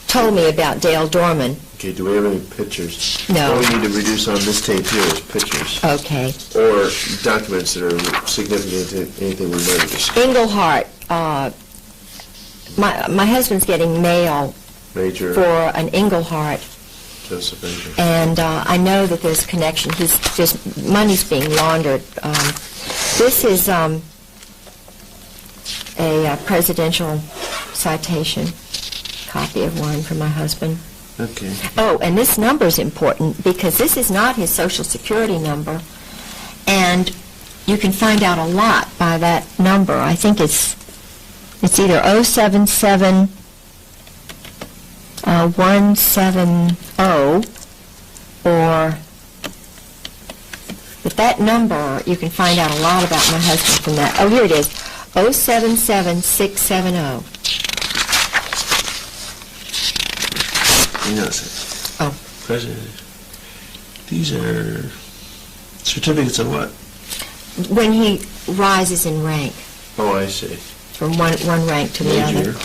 told me about Dale Dorman. Okay, do we have any pictures? No. All we need to reduce on this tape here is pictures. Okay. Or documents that are significant to anything we might have discussed. Englehart. My husband's getting mail Major for an Englehart. Joseph Major. And I know that there's connection. There's money's being laundered. This is a presidential citation, copy of one from my husband. Okay. Oh, and this number is important because this is not his Social Security number, and you can find out a lot by that number. I think it's either 077 170 or, but that number, you can find out a lot about my husband from that. Oh, here it is, 077670. Hang on a second. Oh. President, these are certificates of what? When he rises in rank, Oh, I see. from one rank to the Major. other.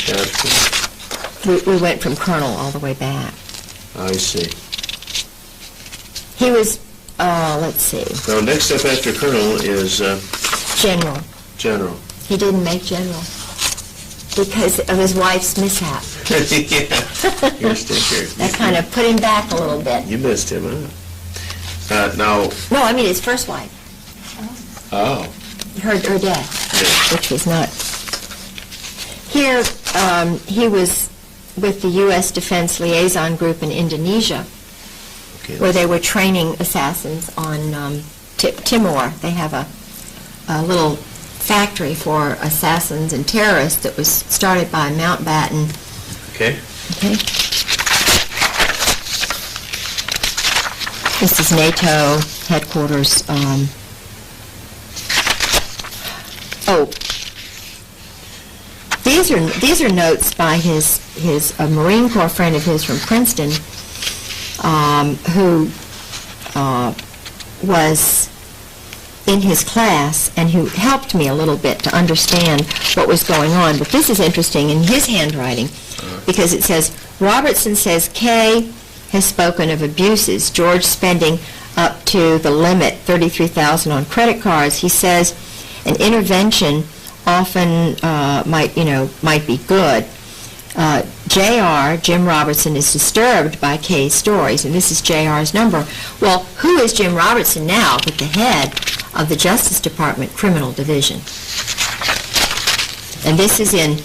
Captain. We went from colonel all the way back. I see. He was, let's see, Now, next step after colonel is general. general. He didn't make general because of his wife's mishap. Yeah. You're sticker. That kind of put him back a little bit. You missed him, huh? Now, No, I mean his first wife, oh. her death, Yeah. which was not. Here, he was with the U.S. Defense Liaison Group in Indonesia, Okay. where they were training assassins on Timor. They have a little factory for assassins and terrorists that was started by Mountbatten. Okay. Okay. This is NATO headquarters. These are notes by his Marine Corps friend of his from Princeton, who was in his class and who helped me a little bit to understand what was going on. But this is interesting in his handwriting because it says, Robertson says Kay has spoken of abuses, George spending up to the limit, $33,000 on credit cards. He says an intervention often might be good. J.R., Jim Robertson, is disturbed by Kay's stories, and this is J.R.'s number. Well, who is Jim Robertson now but the head of the Justice Department Criminal Division? And this is in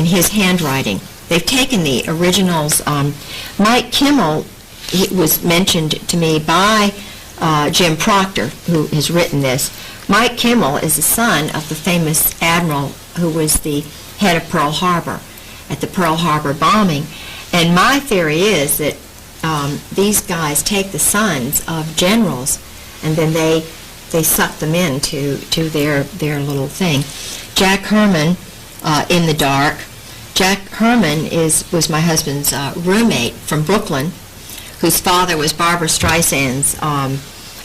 his handwriting. They've taken the originals. Mike Kimmel, he was mentioned to me by Jim Proctor, who has written this. Mike Kimmel is the son of the famous admiral who was the head of Pearl Harbor at the Pearl Harbor bombing. And my theory is that these guys take the sons of generals and then they suck them into their little thing. Jack Herman, in the dark. Jack Herman was my husband's roommate from Brooklyn, whose father was Barbara Streisand's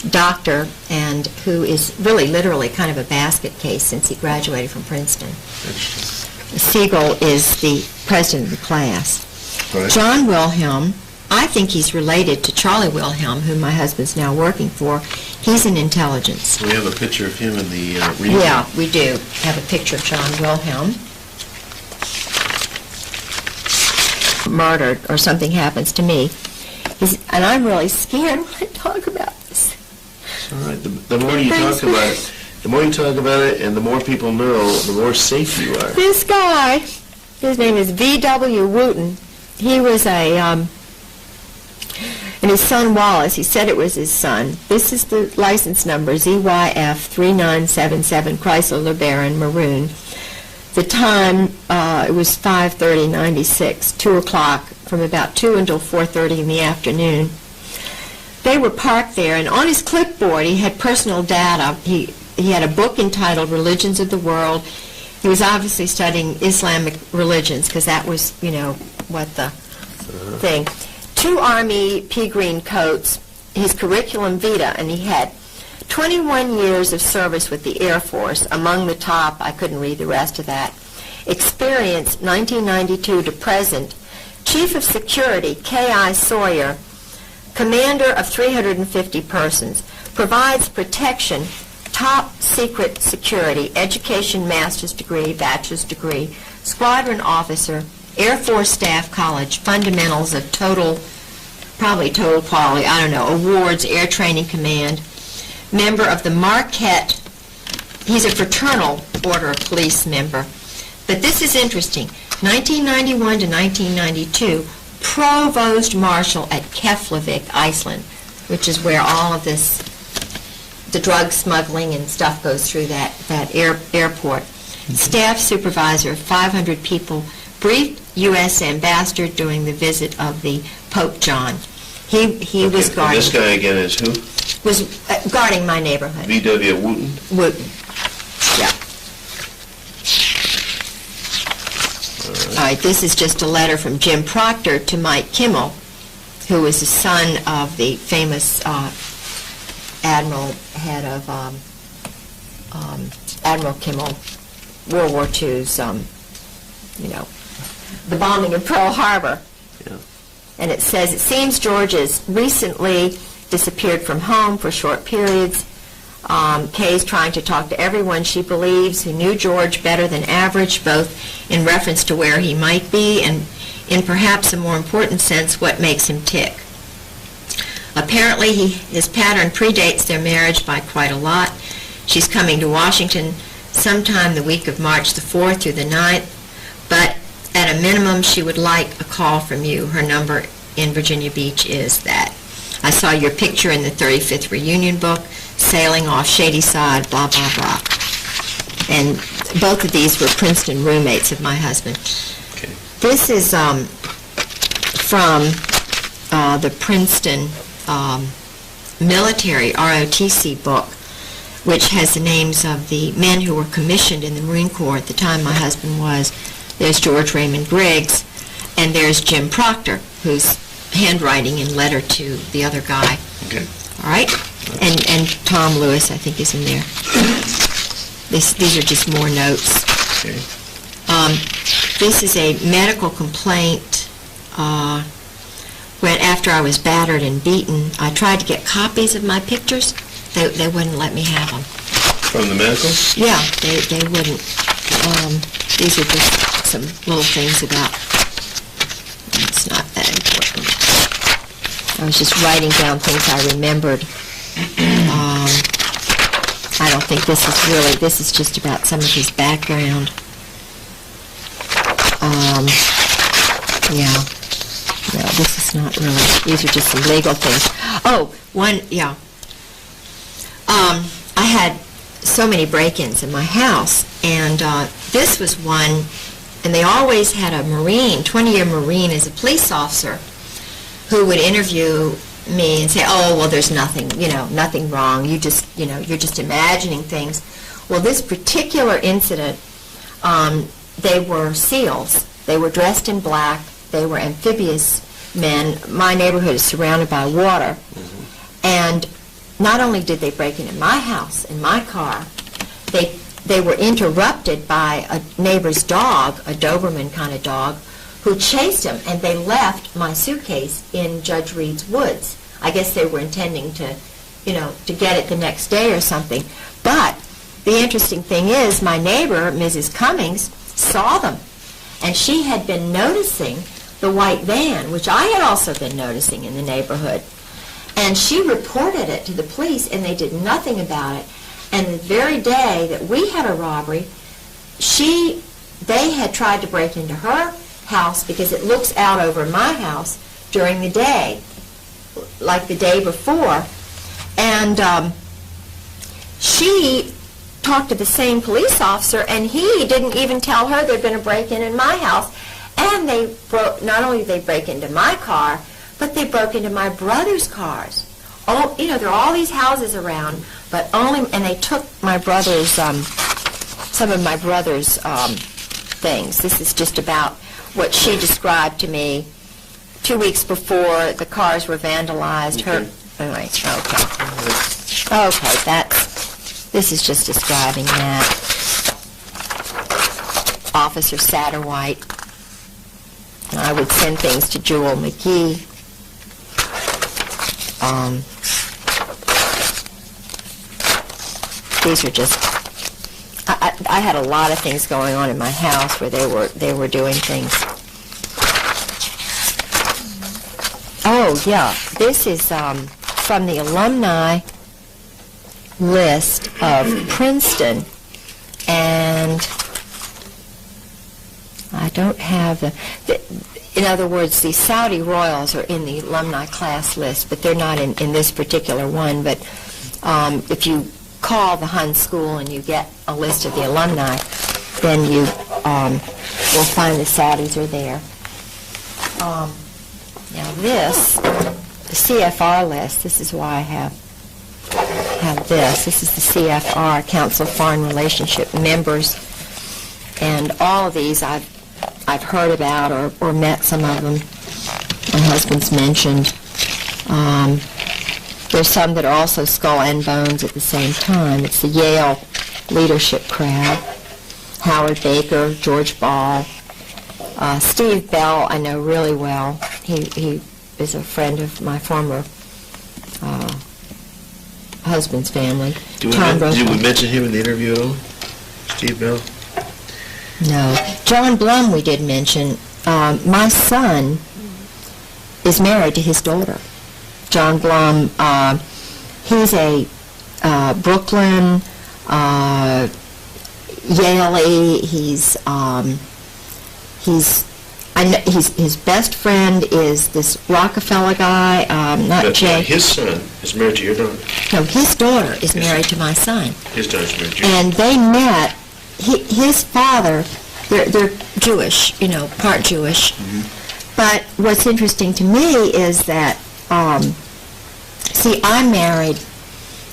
doctor, and who is really literally kind of a basket case since he graduated from Princeton. Siegel is the president of the class. Right. John Wilhelm, I think he's related to Charlie Wilhelm, whom my husband's now working for. He's in intelligence. We have a picture of him in the reading. Yeah, we do have a picture of John Wilhelm. Murdered or something happens to me. And I'm really scared when I talk about this. All right. The more you talk about it, and the more people know, the more safe you are. This guy, his name is V.W. Wooten. He was and his son Wallace, he said it was his son. This is the license number, ZYF 3977, Chrysler LeBaron Maroon. The time, it was 5:30:96, 2 o'clock, from about 2 until 4:30 in the afternoon. They were parked there, and on his clipboard he had personal data. He had a book entitled Religions of the World. He was obviously studying Islamic religions because that was, what the thing. 2 Army pea green coats, his curriculum vitae, and he had 21 years of service with the Air Force. Among the top, I couldn't read the rest of that. Experience 1992 to present. Chief of Security, K.I. Sawyer, commander of 350 persons, provides protection, top secret security, education, master's degree, bachelor's degree, squadron officer, Air Force Staff College, fundamentals of probably total quality, I don't know, awards, Air Training Command, member of the Marquette, he's a fraternal order of police member. But this is interesting. 1991 to 1992, Provost Marshal at Keflavik, Iceland, which is where all of this, the drug smuggling and stuff goes through that airport. Staff supervisor, 500 people, briefed U.S. ambassador during the visit of the Pope John. He was guarding. This guy again is who? Was guarding my neighborhood. V.W. Wooten? Wooten, yeah. All right, this is just a letter from Jim Proctor to Mike Kimmel, who was the son of the famous admiral, head of Admiral Kimmel, World War II's, the bombing of Pearl Harbor. Yeah. And it says, it seems George has recently disappeared from home for short periods. Kay's trying to talk to everyone she believes who knew George better than average, both in reference to where he might be and in perhaps a more important sense, what makes him tick. Apparently, his pattern predates their marriage by quite a lot. She's coming to Washington sometime the week of March the 4th through the 9th, but at a minimum, she would like a call from you. Her number in Virginia Beach is that. I saw your picture in the 35th reunion book, sailing off Shady Side, blah, blah, blah. And both of these were Princeton roommates of my husband. Okay. This is from the Princeton military ROTC book, which has the names of the men who were commissioned in the Marine Corps at the time my husband was. There's George Raymond Griggs, and there's Jim Proctor, who's handwriting in letter to the other guy. Okay. All right? And Tom Lewis, I think, is in there. These are just more notes. Okay. This is a medical complaint. When after I was battered and beaten, I tried to get copies of my pictures. They wouldn't let me have them. From the medical? Yeah, they wouldn't. These are just some little things about. It's not that important. I was just writing down things I remembered. I don't think this is just about some of his background. Yeah. No, this is not really. These are just some legal things. Oh, yeah. I had so many break-ins in my house, and this was one, and they always had a Marine, 20-year Marine as a police officer, who would interview me and say, oh, well, there's nothing, nothing wrong. You just, you're just imagining things. Well, this particular incident, they were SEALs. They were dressed in black. They were amphibious men. My neighborhood is surrounded by water. Mm-hmm. And not only did they break into my house, in my car, they were interrupted by a neighbor's dog, a Doberman kind of dog, who chased them, and they left my suitcase in Judge Reed's woods. I guess they were intending to, to get it the next day or something. But the interesting thing is, my neighbor, Mrs. Cummings, saw them, and she had been noticing the white van, which I had also been noticing in the neighborhood. And she reported it to the police, and they did nothing about it. And the very day that we had a robbery, they had tried to break into her house because it looks out over my house during the day, like the day before. And she talked to the same police officer, and he didn't even tell her there'd been a break-in in my house. And they not only did they break into my car, but they broke into my brother's cars. Oh, there are all these houses around, and they took my brother's, some of my brother's things. This is just about what she described to me 2 weeks before the cars were vandalized. Okay. Anyway, okay, this is just describing that. Officer Satterwhite. And I would send things to Jewel McGee. These are just, I had a lot of things going on in my house where they were doing things. Oh yeah, this is from the alumni list of Princeton, and I don't have in other words, the Saudi royals are in the alumni class list, but they're not in this particular one. But if you call the Hun School and you get a list of the alumni, then you will find the Saudis are there. Now this, the CFR list, this is why I have this. This is the CFR, Council of Foreign Relationship members. And all of these I've heard about or met some of them. My husband's mentioned. There's some that are also skull and bones at the same time. It's the Yale leadership crowd. Howard Baker, George Ball. Steve Bell I know really well. He is a friend of my former husband's family. Did we mention him in the interview at all? Steve Bell? No. John Blum we did mention. My son is married to his daughter. John Blum, he's a Brooklyn, Yale-y. His best friend is this Rockefeller guy, not Jay. His son is married to your daughter? No, his daughter is married to my son. His daughter's married to you. And they met. His father, they're Jewish, part Jewish. Mm-hmm. But what's interesting to me is that, I married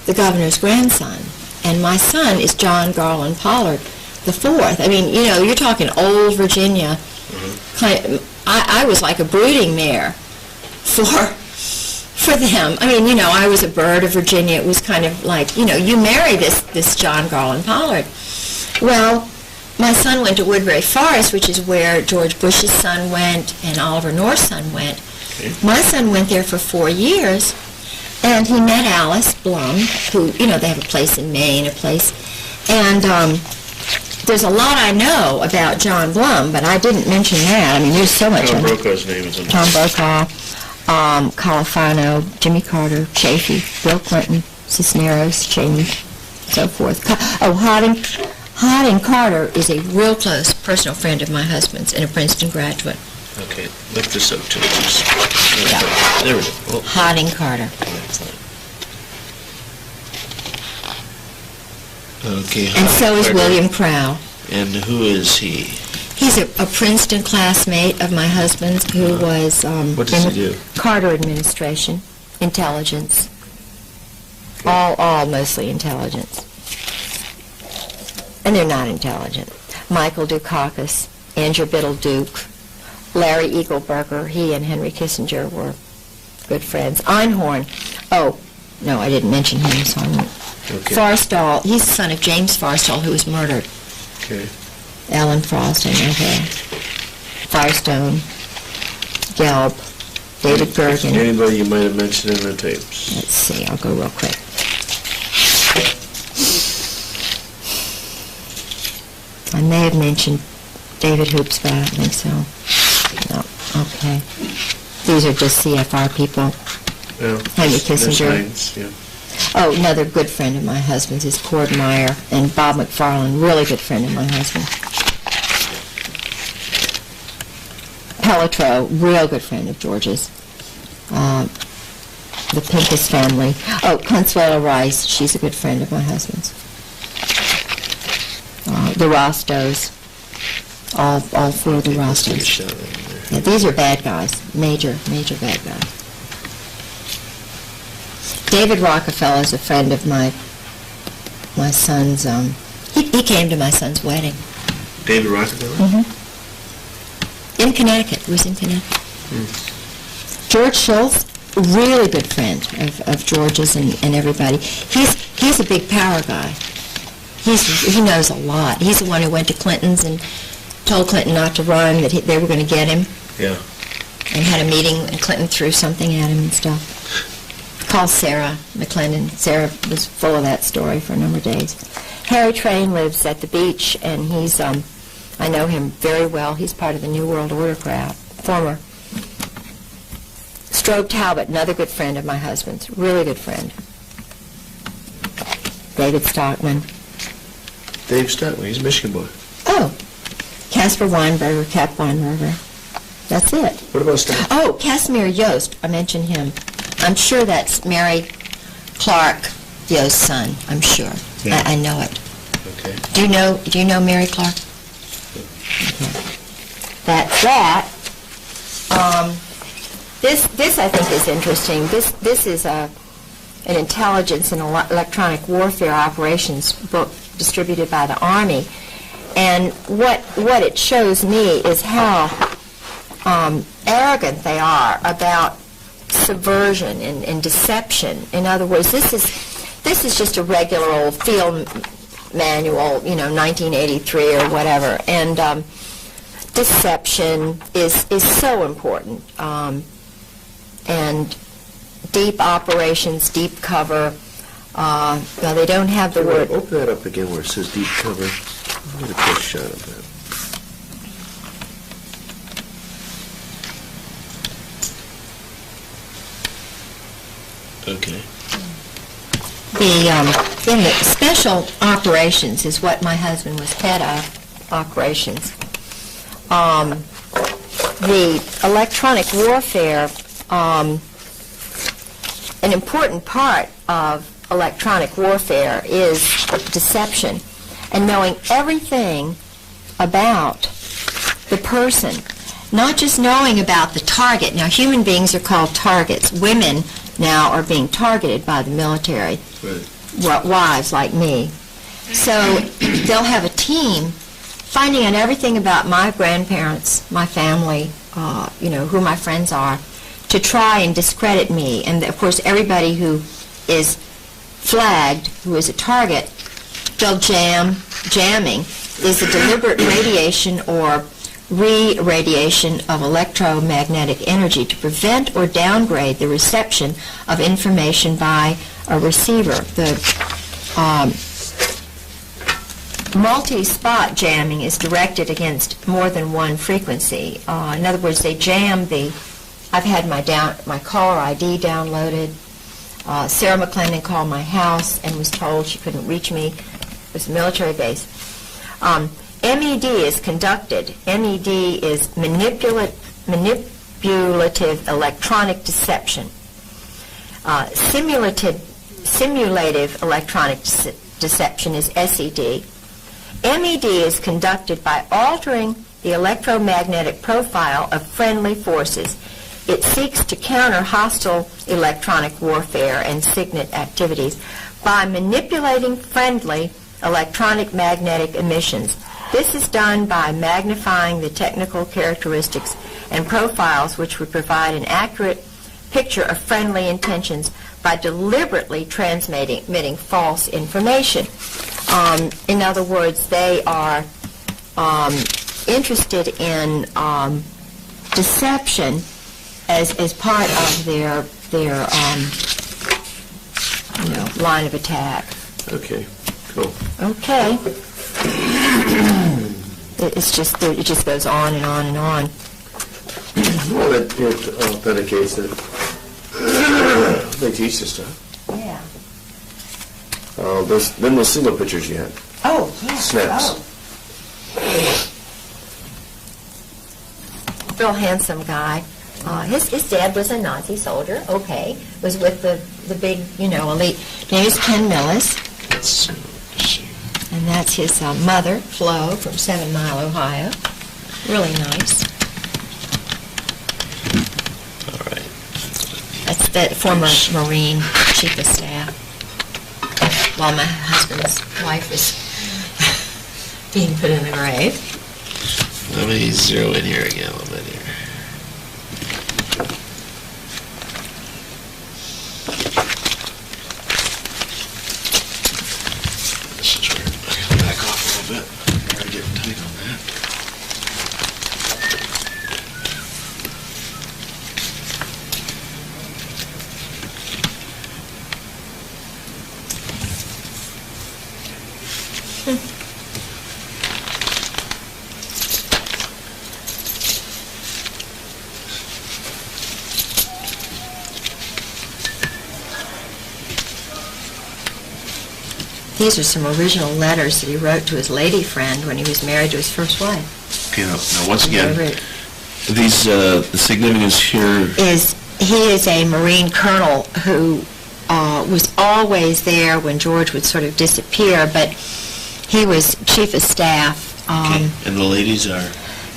the governor's grandson, and my son is John Garland Pollard the fourth. I mean, you're talking old Virginia. Mm-hmm. I was like a brooding mare for them. I mean, I was a bird of Virginia. It was kind of like, you marry this John Garland Pollard. Well, my son went to Woodbury Forest, which is where George Bush's son went and Oliver North's son went. Okay. My son went there for 4 years, and he met Alice Blum, who, they have a place in Maine, and there's a lot I know about John Blum, but I didn't mention that. I mean, there's so much. Tom Brokaw's name is on this. Tom Brokaw, Califano, Jimmy Carter, Chafee, Bill Clinton, Cisneros, Cheney, so forth. Harding Carter is a real close personal friend of my husband's and a Princeton graduate. Okay, lift this up to us. Yeah. There we go. Oh. Harding Carter. Okay. And so is William Crow. And who is he? He's a Princeton classmate of my husband's who was what does he do? Carter administration, intelligence. Okay. All mostly intelligence. And they're not intelligent. Michael Dukakis, Andrew Biddle Duke, Larry Eagleburger, he and Henry Kissinger were good friends. Einhorn, oh, no, I didn't mention him, so I won't. Okay. Forstall, he's the son of James Forstall, who was murdered. Okay. Ellen Frost, I know her. Firestone, Gelb, David Gergen. Anybody you might have mentioned in the tapes? Let's see, I'll go real quick. I may have mentioned David Hoopsbot, I think so. No, okay. These are just CFR people. Yeah. Henry Kissinger. Names, yeah. Oh, another good friend of my husband's is Cord Meyer, and Bob McFarland, really good friend of my husband. Pelletreau, real good friend of George's. The Pincus family. Oh, Consuelo Rice, she's a good friend of my husband's. The Rostos, all four of the Rostos. Yeah, these are bad guys, major bad guys. David Rockefeller is a friend of my son's. He came to my son's wedding. David Rockefeller? Mm-hmm. In Connecticut. It was in Connecticut. George Schultz, really good friend of George's and everybody. He's a big power guy. He knows a lot. He's the one who went to Clinton's and told Clinton not to run, that they were going to get him. Yeah. And had a meeting, and Clinton threw something at him and stuff. Called Sarah McClendon. Sarah was full of that story for a number of days. Harry Train lives at the beach, and he's, I know him very well. He's part of the New World Order crowd, former. Strobe Talbot, another good friend of my husband's, really good friend. David Stockman. Dave Stockman, he's a Michigan boy. Oh, Caspar Weinberger, Cap Weinberger. That's it. What about Stockman? Oh, Casimir Yost, I mentioned him. I'm sure that's Mary Clark Yost's son, I'm sure. Yeah. I know it. Okay. Do you know Mary Clark? Okay. That's that. This I think is interesting. This is an intelligence and electronic warfare operations book distributed by the Army, and what it shows me is how arrogant they are about subversion and deception. In other words, this is just a regular old field manual, 1983 or whatever, and deception is so important. And deep operations, deep cover. Now they don't have the word. Open that up again where it says deep cover. Get a quick shot of that. Okay. In the special operations is what my husband was head of, operations. The electronic warfare, an important part of electronic warfare is deception and knowing everything about the person, not just knowing about the target. Now, human beings are called targets. Women now are being targeted by the military, Right. wives like me. So they'll have a team finding out everything about my grandparents, my family, who my friends are, to try and discredit me. And of course, everybody who is flagged, who is a target, they'll jamming is a deliberate radiation or re-radiation of electromagnetic energy to prevent or downgrade the reception of information by a receiver. The multi-spot jamming is directed against more than one frequency. In other words, they jam I've had my caller ID downloaded. Sarah McClendon called my house and was told she couldn't reach me. It was a military base. MED is conducted. MED is manipulative electronic deception. Simulative electronic deception is SED. MED is conducted by altering the electromagnetic profile of friendly forces. It seeks to counter hostile electronic warfare and SIGINT activities by manipulating friendly electronic magnetic emissions. This is done by magnifying the technical characteristics and profiles which would provide an accurate picture of friendly intentions by deliberately transmitting false information. In other words, they are interested in deception as part of their line of attack. Okay, cool. Okay. It just goes on and on and on. Well, it authenticates it. They teach this stuff. Yeah. Then those single pictures you had. Oh, yeah. Snaps. Oh. Real handsome guy. His dad was a Nazi soldier. Okay. Was with the big, elite. Name is Ken Millis. Let's see. And that's his mother, Flo, from 7 Mile, Ohio. Really nice. All right. That's the former Marine Chief of Staff. While my husband's wife is being put in the grave. Let me zero in here again a little bit here. This is where I gotta back off a little bit. I gotta get tight on that. These are some original letters that he wrote to his lady friend when he was married to his first wife. Okay, now once again, these the significance here is he is a Marine colonel who was always there when George would sort of disappear, but he was chief of staff. Okay. And the ladies are?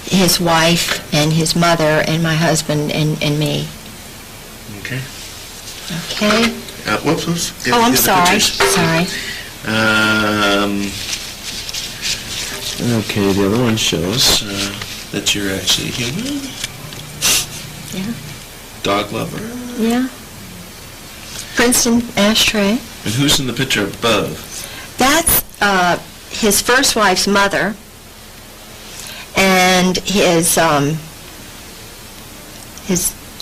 His wife and his mother and my husband and me. Okay. Okay. Whoops. Oh, I'm sorry. Sorry. Okay, the other one shows that you're actually human. Yeah. Dog lover. Yeah. Princeton ashtray. And who's in the picture above? That's his first wife's mother and his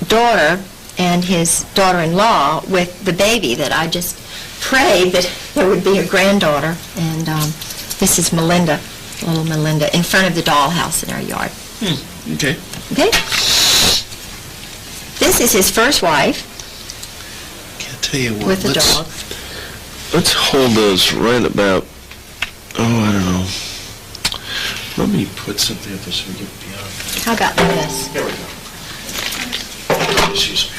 daughter and his daughter-in-law with the baby that I just prayed that there would be a granddaughter. And this is Melinda, little Melinda, in front of the dollhouse in our yard. Okay. Okay? This is his first wife. Can't tell you what. With a dog. Let's hold those right about, I don't know. Let me put something up there so we get beyond that. How about this? There we go. Excuse me.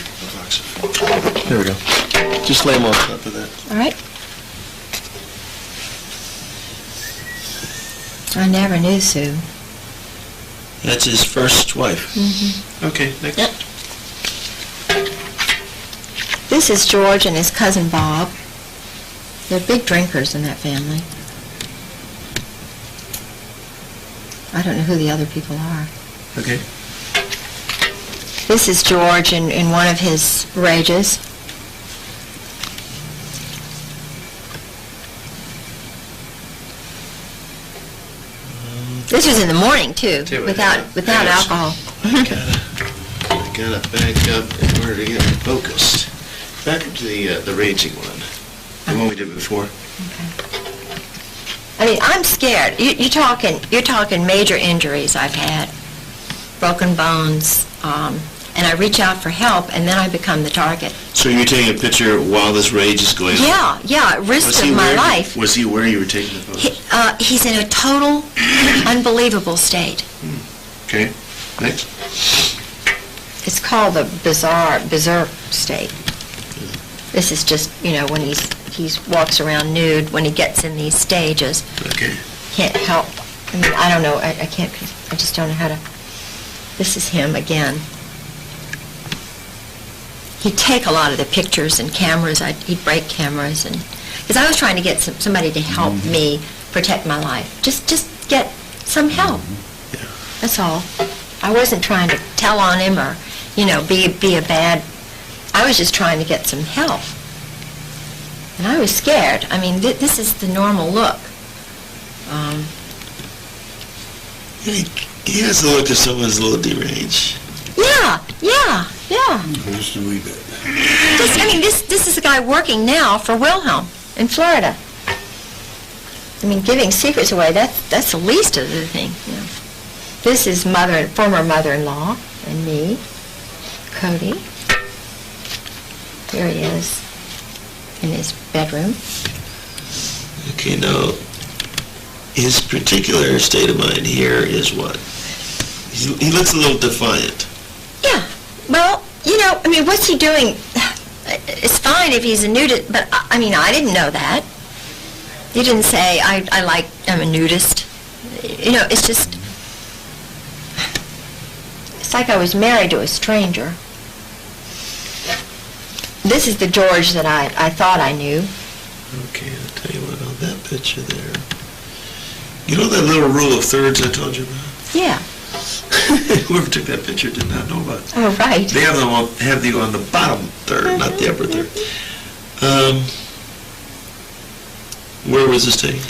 There we go. Just lay them on top of that. All right. I never knew Sue. That's his first wife. Mm-hmm. Okay, next. Yep. This is George and his cousin Bob. They're big drinkers in that family. I don't know who the other people are. Okay. This is George in one of his rages. This was in the morning too, without alcohol. I gotta back up in order to get it focused. Back up to the raging one, the one we did before. Okay. I mean, I'm scared. You're talking major injuries I've had, broken bones, and I reach out for help, and then I become the target. So you're taking a picture while this rage is going on? Yeah, at risk of my life. Was he aware you were taking the photos? He's in a total, unbelievable state. Okay, next. It's called the berserk state. This is just, when he walks around nude, when he gets in these stages. Okay. Can't help. I mean, I don't know. I can't. I just don't know how to. This is him again. He'd take a lot of the pictures and cameras. He'd break cameras, and because I was trying to get somebody to help me protect my life. Just get some help. Yeah. That's all. I wasn't trying to tell on him or, be a bad. I was just trying to get some help. And I was scared. I mean, this is the normal look. He has the look of someone who's a little deranged. Yeah. Just a wee bit. This is a guy working now for Wilhelm in Florida. I mean, giving secrets away, that's the least of the thing. This is former mother-in-law and me, Cody. Here he is in his bedroom. Okay, now, his particular state of mind here is what? He looks a little defiant. Yeah. Well, what's he doing? It's fine if he's a nudist, but I didn't know that. You didn't say, I'm a nudist. It's just, it's like I was married to a stranger. This is the George that I thought I knew. Okay, I'll tell you what, on that picture there. You know that little rule of thirds I told you about? Yeah. Whoever took that picture did not know about it. Oh, right. They have you on the bottom third, not the upper third. Where was this taken?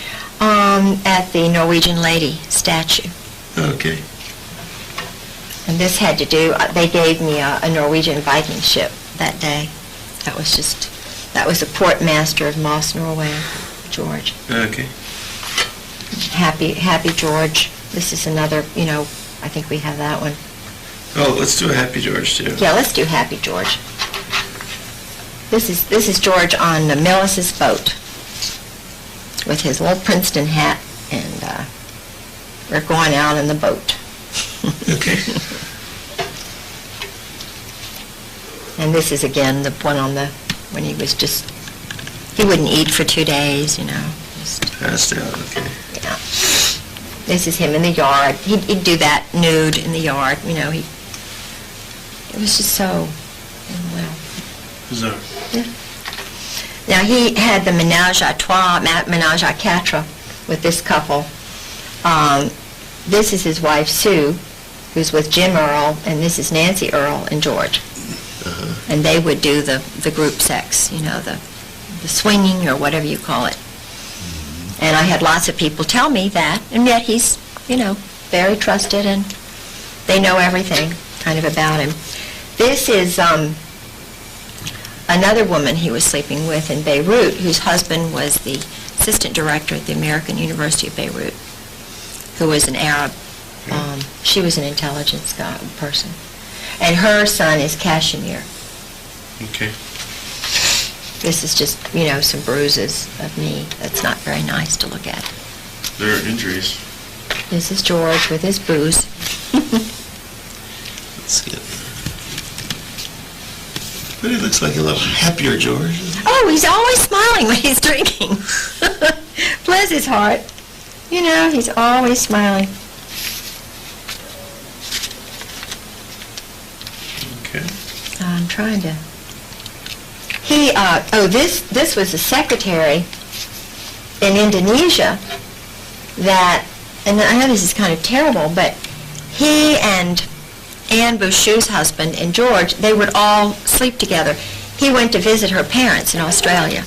At the Norwegian lady statue. Okay. And this had to do, they gave me a Norwegian Viking ship that day. That was the port master of Moss, Norway, George. Okay. Happy George. This is another, I think we have that one. Oh, let's do a Happy George, too. Yeah, let's do Happy George. This is George on Millis's boat with his little Princeton hat, and we're going out in the boat. Okay. And this is again the one when he was he wouldn't eat for 2 days, just Passed out, okay. Yeah. This is him in the yard. He'd do that nude in the yard, it was just so, well. Bizarre. Yeah. Now he had the ménage à trois, ménage à quatre with this couple. This is his wife Sue, who's with Jim Earl, and this is Nancy Earl and George. Uh-huh. And they would do the group sex, the swinging or whatever you call it. And I had lots of people tell me that, and yet he's, very trusted, and they know everything kind of about him. This is another woman he was sleeping with in Beirut, whose husband was the assistant director at the American University of Beirut, who was an Arab. She was an intelligence person. And her son is Kashmir. Okay. This is just, some bruises of me. That's not very nice to look at. There are injuries. This is George with his booze. Let's see it. But he looks like a little happier George. Oh, he's always smiling when he's drinking. Bless his heart. He's always smiling. Okay. I'm trying to... This was a secretary in Indonesia that, and I know this is kind of terrible, but he and Anne Bouchou's husband and George, they would all sleep together. He went to visit her parents in Australia.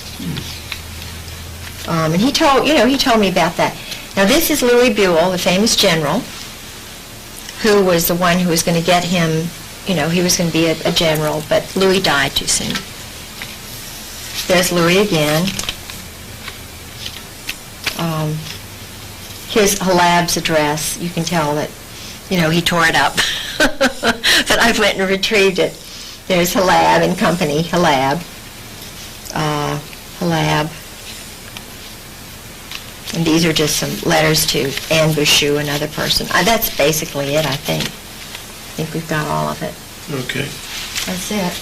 And he told me about that. Now this is Louis Buell, the famous general, who was the one who was going to get him, he was going to be a general, but Louis died too soon. There's Louis again. His Halab's address, you can tell that, he tore it up. But I went and retrieved it. There's Halab and Company, Halab. And these are just some letters to Anne Bouchou, another person. That's basically it, I think. I think we've got all of it. Okay. That's it.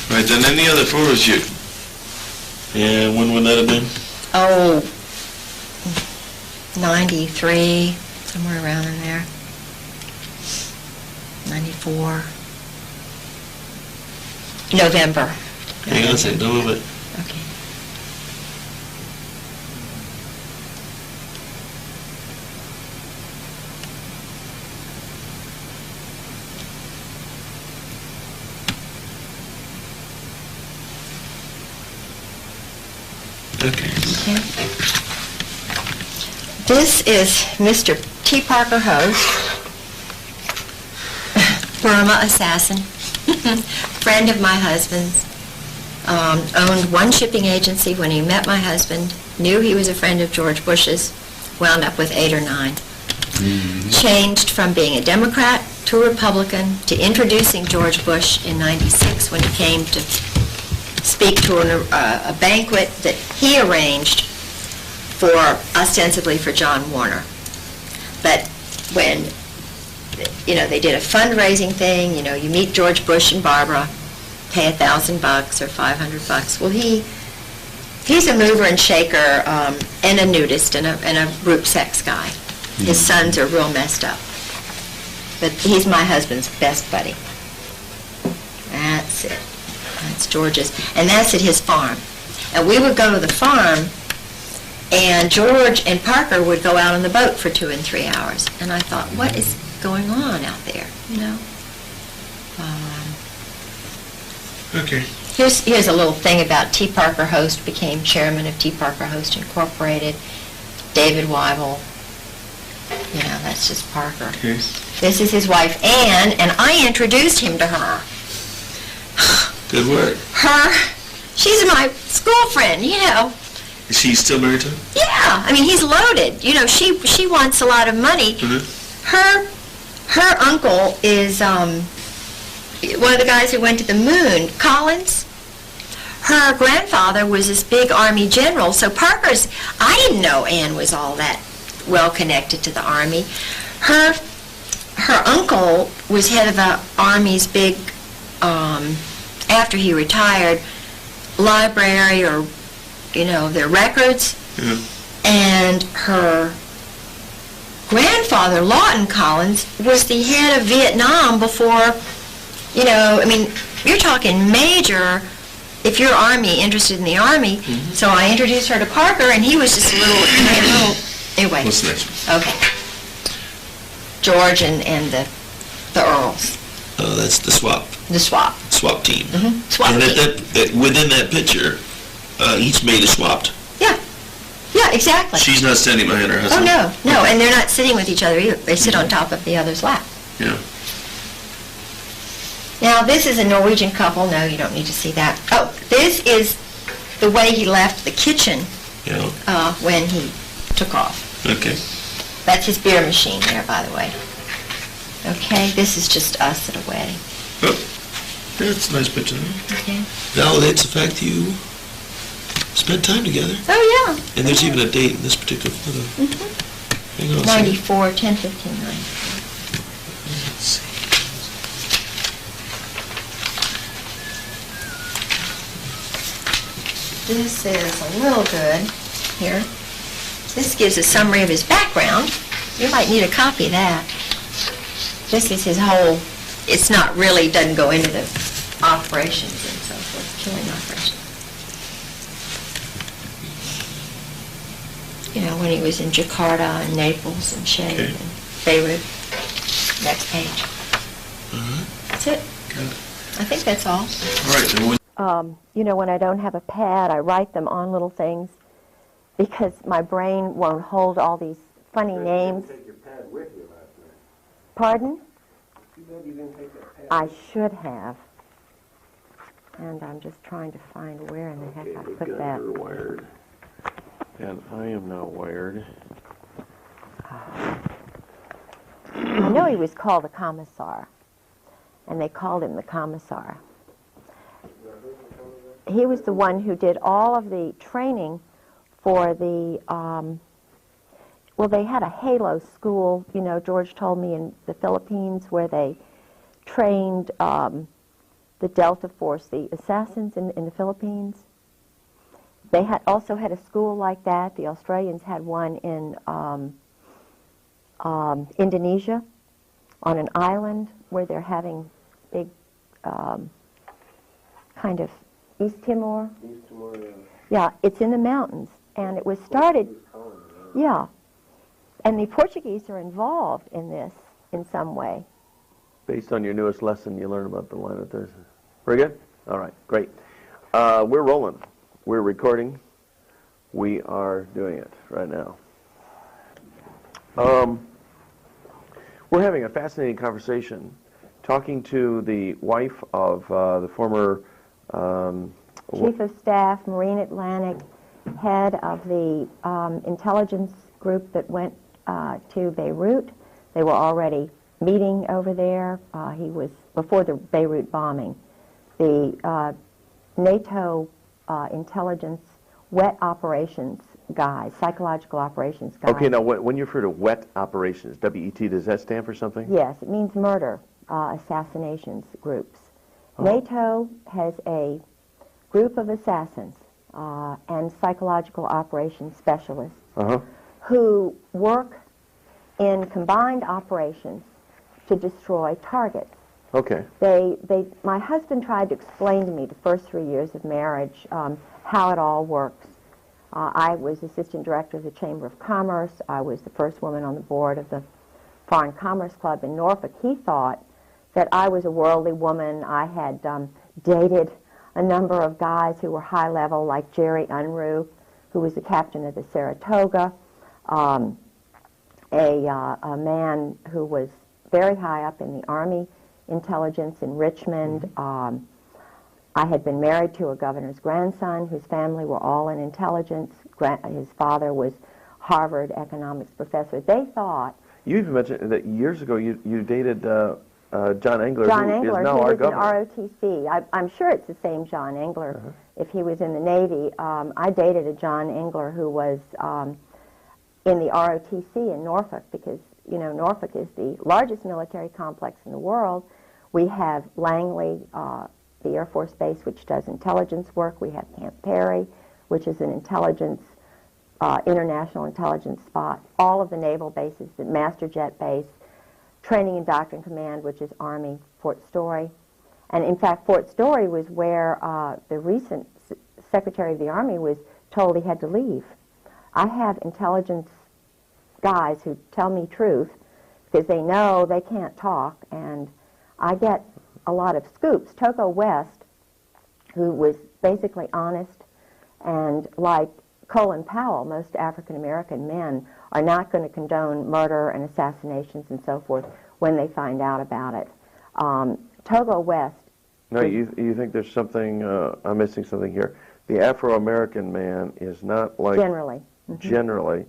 Right, then any other photos you... Yeah, when would that have been? Oh, 93, somewhere around in there. 94. November. Hang on a second, don't move it. Okay. Okay. Okay. This is Mr. T. Parker Host, Burma assassin, friend of my husband's, owned one shipping agency when he met my husband, knew he was a friend of George Bush's, wound up with 8 or 9. Changed from being a Democrat to a Republican to introducing George Bush in '96 when he came to speak to a banquet that he arranged ostensibly for John Warner. But when, they did a fundraising thing, you meet George Bush and Barbara, pay $1,000 or $500. Well, he's a mover and shaker and a nudist and a group sex guy. His sons are real messed up. But he's my husband's best buddy. That's it. That's George's. And that's at his farm. And we would go to the farm, and George and Parker would go out on the boat for 2 and 3 hours. And I thought, what is going on out there, you know. Okay. Here's a little thing about T. Parker Host became chairman of T. Parker Host Incorporated. David Weibel, you know, that's just Parker. Okay. This is his wife, Ann, and I introduced him to her. Good work. She's my school friend, you know. Is she still married to him? Yeah, I mean, he's loaded. You know, she wants a lot of money. Her uncle is one of the guys who went to the moon, Collins. Her grandfather was this big army general, so I didn't know Anne was all that well connected to the army. Her uncle was head of the army's big, after he retired, library, or, you know, their records. Yeah. And her grandfather, Lawton Collins, was the head of Vietnam before, you know, I mean, you're talking major, if you're Army, interested in the Army. So I introduced her to Parker, and he was just a little anyway. What's the next one? Okay. George and the Earls. Oh, that's the swap. The swap. Swap team. Swap And team. within that picture, each maid is swapped. Yeah. Yeah, exactly. She's not standing behind her husband. Oh, no, and they're not sitting with each other either. They sit on top of the other's lap. Yeah. Now, this is a Norwegian couple. No, you don't need to see that. Oh, this is the way he left the kitchen Yeah. when he took off. Okay. That's his beer machine there, by the way. Okay, this is just us at a wedding. Oh, that's a nice picture. Okay. Validates the fact you spent time together. Oh, yeah. And there's even a date in this particular photo. Hang on a second. 94, 10/15, 94. Let's see. This is a little good here. This gives a summary of his background. You might need a copy of that. This is his whole, it's not really, doesn't go into the operations and so forth, killing operations. You know, when he was in Jakarta and Naples and Shea Okay. and Beirut. Next page. That's it. Good. I think that's all. All right. Then You know, when I don't have a pad, I write them on little things because my brain won't hold all these funny names. Take your pad with you last night. Pardon? Too bad you didn't take that pad. I should have. And I'm just trying to find where in the heck I put that. You're wired. And I am now wired. I know he was called the Commissar, and they called him the Commissar. He was the one who did all of the training for the, well, they had a Halo school, you know, George told me, in the Philippines, where they trained the Delta Force, the assassins in the Philippines. They also had a school like that. The Australians had one in Indonesia, on an island where they're having big kind of East Timor. East Timor, yeah. Yeah, it's in the mountains, and it was started. Yeah, and the Portuguese are involved in this in some way. Based on your newest lesson, you learn about the line of Thursday. Very good? All right, great. We're rolling. We're recording. We are doing it right now. We're having a fascinating conversation, talking to the wife of the former Chief of Staff, Marine Atlantic, head of the intelligence group that went to Beirut. They were already meeting over there. He was, before the Beirut bombing, the NATO intelligence wet operations guys, psychological operations guys. Okay, now when you refer to wet operations, W-E-T, does that stand for something? Yes, it means murder, assassinations groups. NATO has a group of assassins and psychological operations specialists who work in combined operations to destroy targets. Okay. My husband tried to explain to me the first 3 years of marriage how it all works. I was assistant director of the Chamber of Commerce. I was the first woman on the board of the Foreign Commerce Club in Norfolk, he thought that I was a worldly woman. I had dated a number of guys who were high level, like Jerry Unruh, who was the captain of the Saratoga, a man who was very high up in the Army intelligence in Richmond. I had been married to a governor's grandson whose family were all in intelligence. His father was Harvard economics professor. They thought... You even mentioned that years ago you dated John Engler, John who Engler, is now who our was governor. in ROTC. I'm sure it's the same John Engler if he was in the Navy. I dated a John Engler who was in the ROTC in Norfolk because, you know, Norfolk is the largest military complex in the world. We have Langley, the Air Force Base, which does intelligence work. We have Camp Perry, which is an intelligence, international intelligence spot. All of the naval bases, the Master Jet Base, Training and Doctrine Command, which is Army, Fort Story. And in fact, Fort Story was where the recent Secretary of the Army was told he had to leave. I have intelligence guys who tell me truth because they know they can't talk, and I get a lot of scoops. Toko West, who was basically honest, and like Colin Powell, most African-American men are not going to condone murder and assassinations and so forth when they find out about it. Togo West... No, you think there's something, I'm missing something here. The Afro-American man is not like... Generally. Generally.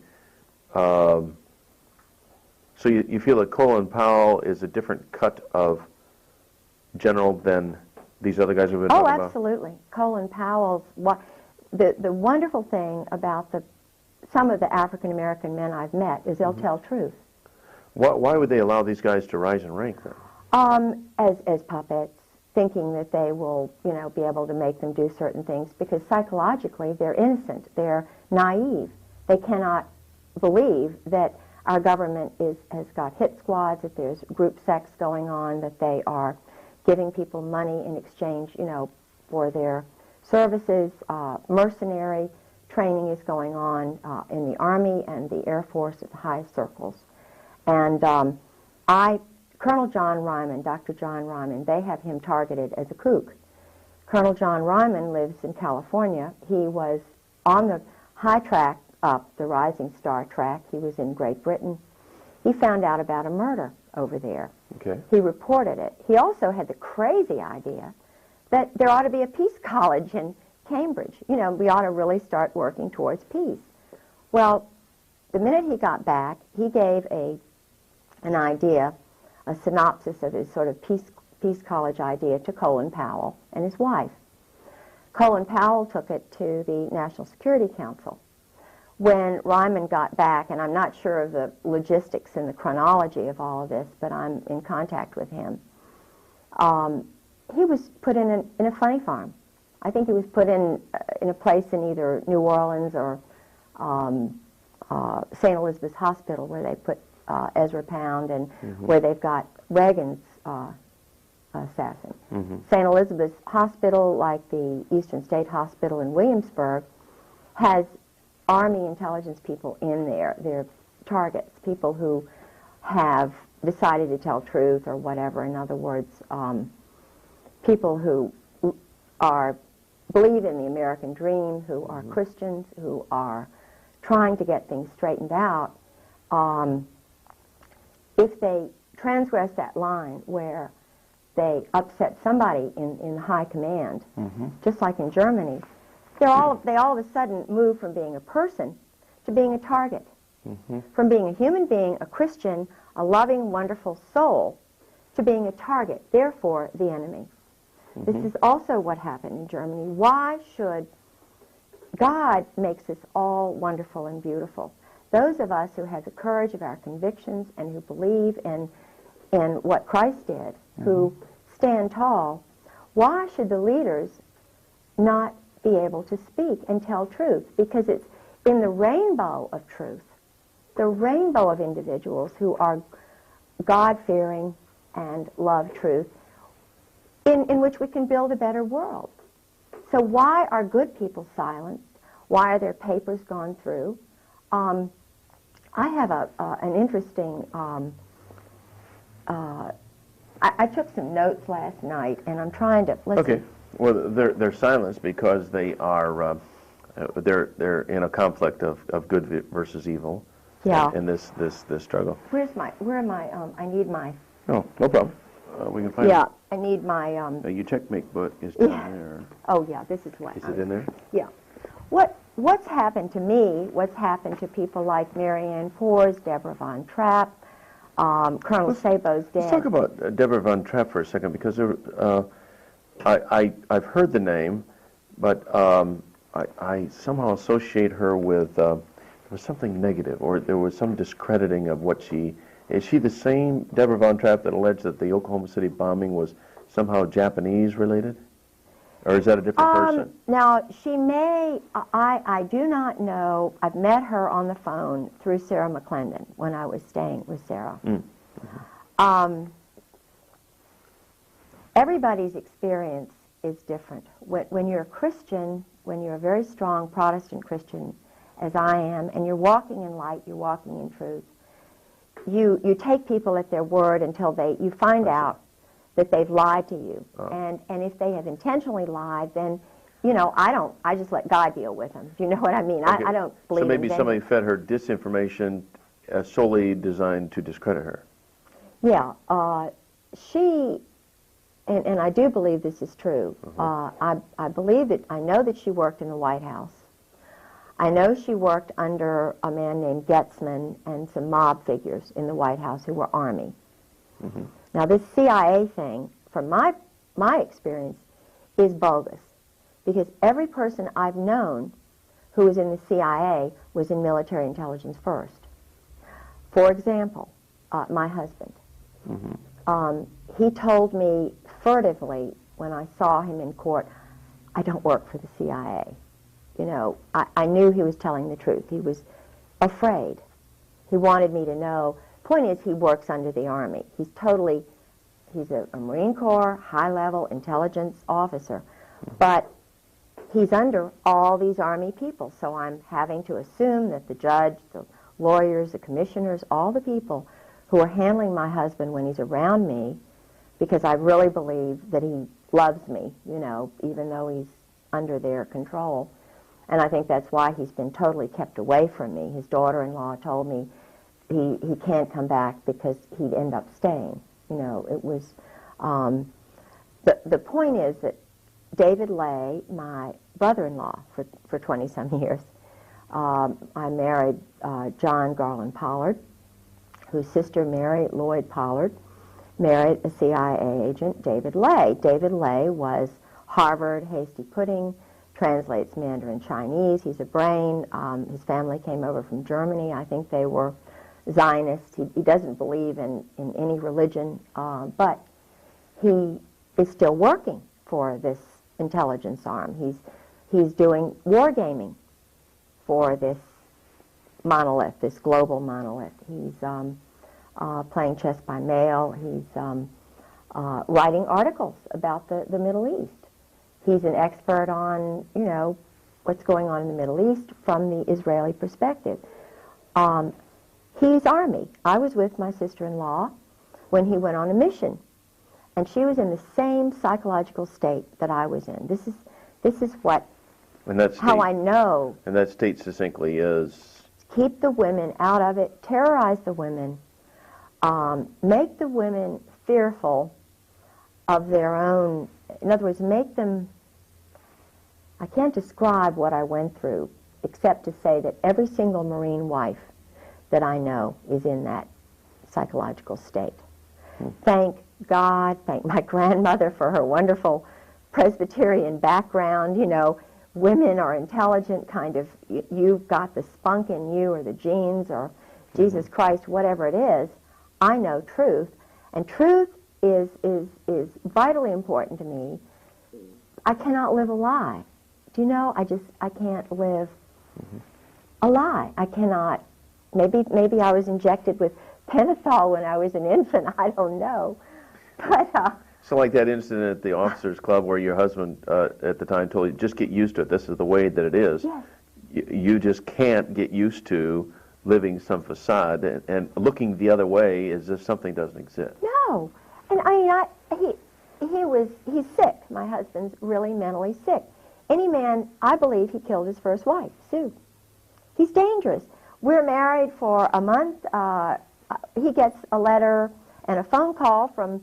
So you feel that Colin Powell is a different cut of general than these other guys we've been talking about? Oh, absolutely. Colin Powell's... The wonderful thing about some of the African-American men I've met is they'll tell truth. Why would they allow these guys to rise in rank then? As puppets, thinking that they will, you know, be able to make them do certain things because psychologically they're innocent, they're naive. They cannot believe that our government has got hit squads, that there's group sex going on, that they are giving people money in exchange, you know, for their services. Mercenary training is going on in the Army and the Air Force at the highest circles. And Colonel John Ryman, Dr. John Ryman, they have him targeted as a kook. Colonel John Ryman lives in California. He was on the high track up, the Rising Star track. He was in Great Britain. He found out about a murder over there. Okay. He reported it. He also had the crazy idea that there ought to be a peace college in Cambridge. You know, we ought to really start working towards peace. Well, the minute he got back, he gave an idea, a synopsis of his sort of peace college idea to Colin Powell and his wife. Colin Powell took it to the National Security Council. When Ryman got back, and I'm not sure of the logistics and the chronology of all of this, but I'm in contact with him, he was put in a funny farm. I think he was put in a place in either New Orleans or St. Elizabeth's Hospital, where they put Ezra Pound and where they've got Reagan's assassin. St. Elizabeth's Hospital, like the Eastern State Hospital in Williamsburg, has Army intelligence people in there. They're targets, people who have decided to tell truth or whatever. In other words, people who believe in the American dream, who are Christians, who are trying to get things straightened out. If they transgress that line where they upset somebody in high command, just like in Germany, they all of a sudden move from being a person to being a target, from being a human being, a Christian, a loving, wonderful soul, to being a target, therefore the enemy. This is also what happened in Germany. Why should God makes us all wonderful and beautiful? Those of us who have the courage of our convictions and who believe in what Christ did, who stand tall, why should the leaders not be able to speak and tell truth? Because it's in the rainbow of truth, the rainbow of individuals who are God-fearing and love truth, in which we can build a better world. So why are good people silenced? Why are their papers gone through? I have an interesting I took some notes last night, and I'm trying to. Okay. Well, they're silenced because they are they're in a conflict of good versus evil. Yeah. In this struggle. Where am I? I need my. No problem. We can find. Yeah, I need my. Your checkmate book is down there. Oh yeah, this is what. Is it in there? Yeah. What's happened to me? What's happened to people like Marianne Pors, Deborah Von Trapp, Colonel Sabo's dad? Let's talk about Deborah Von Trapp for a second, because I've heard the name, but I somehow associate her with there was something negative, or there was some discrediting of what she. Is she the same Deborah Von Trapp that alleged that the Oklahoma City bombing was somehow Japanese related? Or is that a different person? Now, she may, I do not know. I've met her on the phone through Sarah McClendon when I was staying with Sarah. Everybody's experience is different. When you're a Christian, when you're a very strong Protestant Christian, as I am, and you're walking in light, you're walking in truth, you take people at their word until you find out that they've lied to you. And if they have intentionally lied, then, I just let God deal with them. Do you know what I mean? Okay. I don't believe So maybe in somebody fed her disinformation solely designed to discredit her. Yeah. She, and I do believe this is true, I know that she worked in the White House. I know she worked under a man named Getzman and some mob figures in the White House who were Army. Now, this CIA thing, from my experience, is bogus, because every person I've known who was in the CIA was in military intelligence first. For example, my husband. He told me furtively when I saw him in court, I don't work for the CIA. I knew he was telling the truth. He was afraid. He wanted me to know. Point is, he works under the Army. He's a Marine Corps, high-level intelligence officer, but he's under all these Army people, so I'm having to assume that the judge, the lawyers, the commissioners, all the people who are handling my husband when he's around me, because I really believe that he loves me, even though he's under their control. And I think that's why he's been totally kept away from me. His daughter-in-law told me he can't come back because he'd end up staying. It was, the point is that David Lay, my brother-in-law for 20-some years, I married John Garland Pollard, whose sister Mary Lloyd Pollard married a CIA agent, David Lay. David Lay was Harvard hasty pudding, translates Mandarin Chinese. He's a brain. His family came over from Germany. I think they were Zionists. He doesn't believe in any religion, but he is still working for this intelligence arm. He's doing wargaming for this monolith, this global monolith. He's playing chess by mail. He's writing articles about the Middle East. He's an expert on, what's going on in the Middle East from the Israeli perspective. He's Army. I was with my sister-in-law when he went on a mission, and she was in the same psychological state that I was in. This is what, how I know. And that state succinctly is? Keep the women out of it, terrorize the women, make the women fearful of their own, in other words, make them, I can't describe what I went through except to say that every single Marine wife that I know is in that psychological state. Thank God, thank my grandmother for her wonderful Presbyterian background. Women are intelligent, kind of, you've got the spunk in you, or the genes, or Jesus Christ, whatever it is. I know truth, and truth is vitally important to me. I cannot live a lie. Do you know? I can't live a lie. I cannot. Maybe I was injected with pentothal when I was an infant. I don't know. But so like that incident at the officers' club where your husband at the time told you, just get used to it. This is the way that it is. Yes. You just can't get used to living some facade and looking the other way as if something doesn't exist. No. And he's sick. My husband's really mentally sick. Any man, I believe he killed his first wife, Sue. He's dangerous. We're married for a month. He gets a letter and a phone call from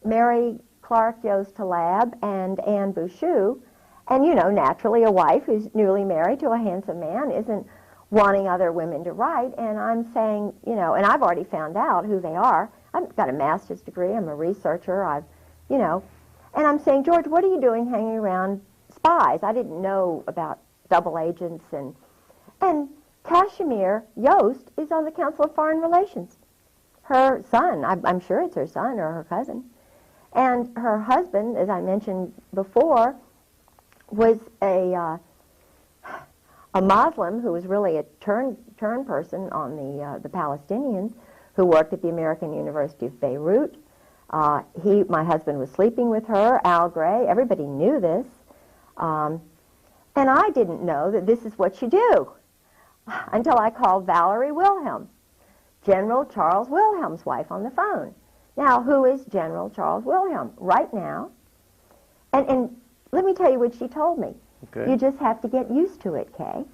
Mary Clark Yost Talab and Anne Bouchou. And, you know, naturally a wife who's newly married to a handsome man isn't wanting other women to write. And I'm saying, you know, and I've already found out who they are. I've got a master's degree. I'm a researcher. And I'm saying, George, what are you doing hanging around spies? I didn't know about double agents. And Kashmir Yost is on the Council of Foreign Relations. Her son, I'm sure it's her son or her cousin. And her husband, as I mentioned before, was a Muslim who was really a turn person on the Palestinians, who worked at the American University of Beirut. My husband was sleeping with her, Al Gray. Everybody knew this. And I didn't know that this is what you do until I called Valerie Wilhelm, General Charles Wilhelm's wife, on the phone. Now, who is General Charles Wilhelm? Right now. And let me tell you what she told me. Okay. You just have to get used to it, Kay.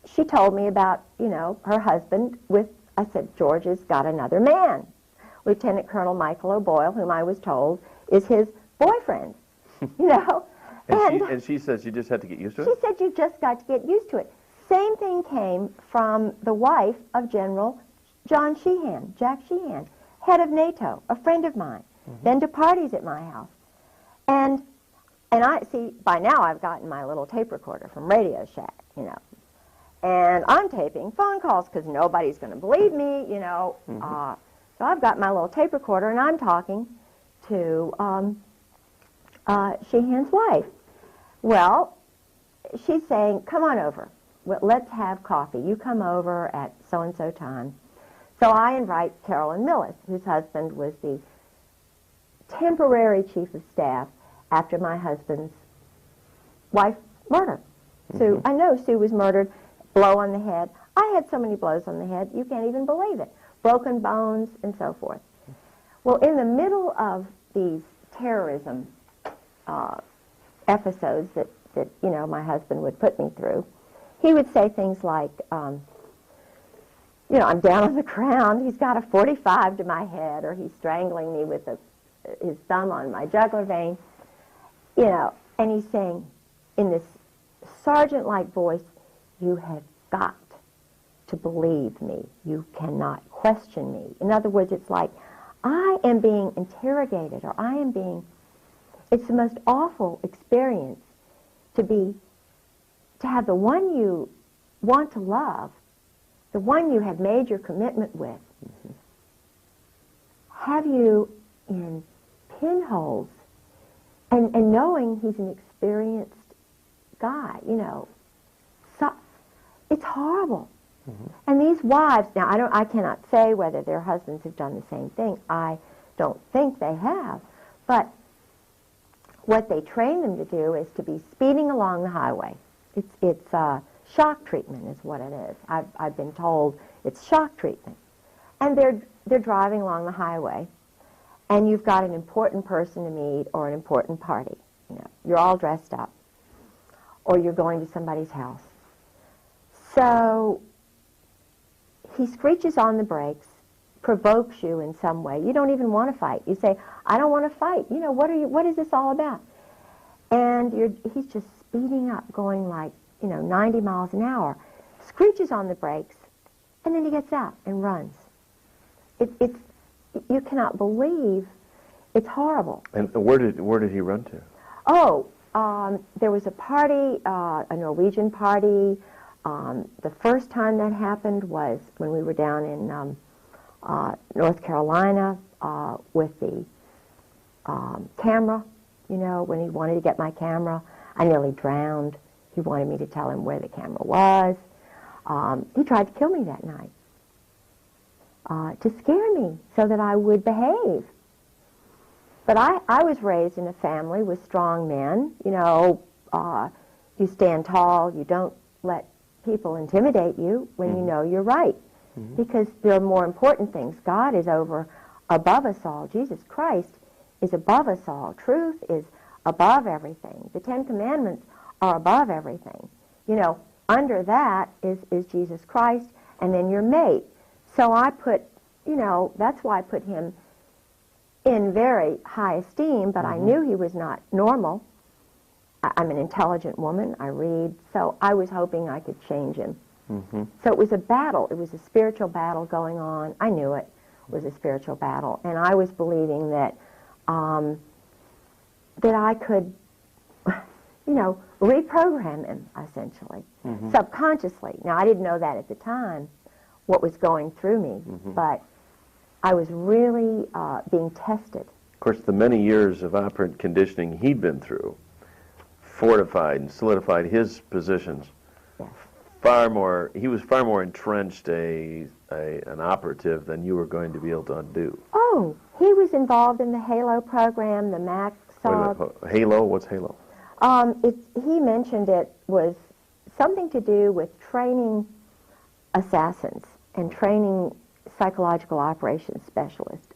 She told me about, you know, her husband I said, George has got another man. Lieutenant Colonel Michael O'Boyle, whom I was told is his boyfriend, you know. And she says you just have to get used to it? She said you just got to get used to it. Same thing came from the wife of General John Sheehan, Jack Sheehan, head of NATO, a friend of mine, been to parties at my house. And I see, by now I've gotten my little tape recorder from Radio Shack, you know. And I'm taping phone calls because nobody's going to believe me, you know. So I've got my little tape recorder and I'm talking to Sheehan's wife. Well, she's saying, come on over. Well, let's have coffee. You come over at so-and-so time. So I invite Carolyn Millis, whose husband was the temporary chief of staff after my husband's wife's murder. Sue, I know Sue was murdered, blow on the head. I had so many blows on the head, you can't even believe it. Broken bones and so forth. Well, in the middle of these terrorism episodes that you know, my husband would put me through, he would say things like, you know, I'm down on the ground, he's got a 45 to my head, or he's strangling me with his thumb on my jugular vein, you know, and he's saying in this sergeant-like voice, you have got to believe me. You cannot question me. In other words, it's like, I am being interrogated, or it's the most awful experience to have the one you want to love, the one you have made your commitment with, have you in pinholes, and knowing he's an experienced guy, you know. So it's horrible. And these wives, now I cannot say whether their husbands have done the same thing. I don't think they have. But what they train them to do is to be speeding along the highway. It's shock treatment is what it is. I've been told it's shock treatment. And they're driving along the highway, and you've got an important person to meet or an important party. You know, you're all dressed up, or you're going to somebody's house. So he screeches on the brakes, provokes you in some way. You don't even want to fight. You say, I don't want to fight. You know, what is this all about? And he's just speeding up, going like, you know, 90 miles an hour, screeches on the brakes, and then he gets out and runs. You cannot believe, it's horrible. And where did he run to? Oh, there was a party, a Norwegian party. The first time that happened was when we were down in North Carolina with the camera, you know, when he wanted to get my camera. I nearly drowned. He wanted me to tell him where the camera was. He tried to kill me that night to scare me so that I would behave. But I was raised in a family with strong men. You know, you stand tall. You don't let people intimidate you when you know you're right. Because there are more important things. God is over above us all. Jesus Christ is above us all. Truth is above everything. The Ten Commandments are above everything. You know, under that is Jesus Christ, and then your mate. So I put, you know, that's why I put him in very high esteem, but I knew he was not normal. I'm an intelligent woman. I read. So I was hoping I could change him. So it was a battle. It was a spiritual battle going on. I knew it was a spiritual battle. And I was believing that that I could, you know, reprogram him, essentially, subconsciously. Now, I didn't know that at the time, what was going through me, but I was really being tested. Of course, the many years of operant conditioning he'd been through fortified and solidified his positions. Yes. He was far more entrenched an operative than you were going to be able to undo. Oh, he was involved in the HALO program, the Max. HALO? What's HALO? He mentioned it was something to do with training assassins and training psychological operations specialists.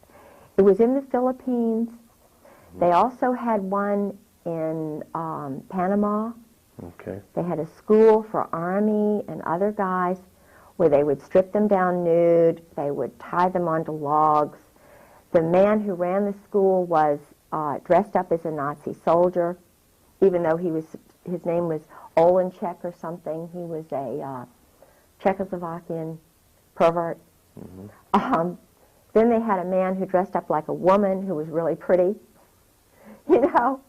It was in the Philippines. They also had one in Panama. Okay. They had a school for Army and other guys where they would strip them down nude. They would tie them onto logs. The man who ran the school was dressed up as a Nazi soldier, even though his name was Olenchek or something. He was a Czechoslovakian pervert. Then they had a man who dressed up like a woman who was really pretty, you know,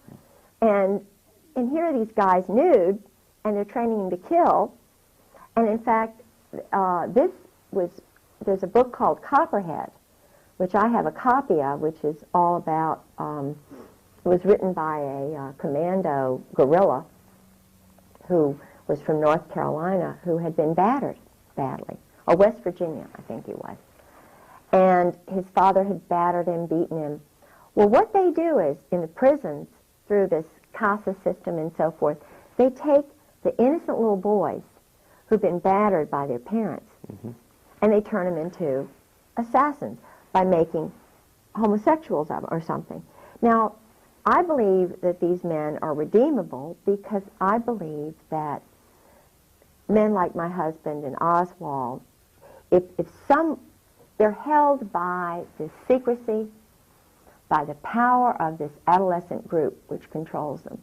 and here are these guys nude, and they're training them to kill. And in fact, there's a book called Copperhead, which I have a copy of, which is all about, it was written by a commando guerrilla who was from North Carolina, who had been battered badly, or West Virginia, I think he was. And his father had battered him, beaten him. Well, what they do is, in the prisons, through this CASA system and so forth, they take the innocent little boys who've been battered by their parents, and they turn them into assassins by making homosexuals of them or something. Now, I believe that these men are redeemable because I believe that men like my husband and Oswald, they're held by the secrecy, by the power of this adolescent group which controls them.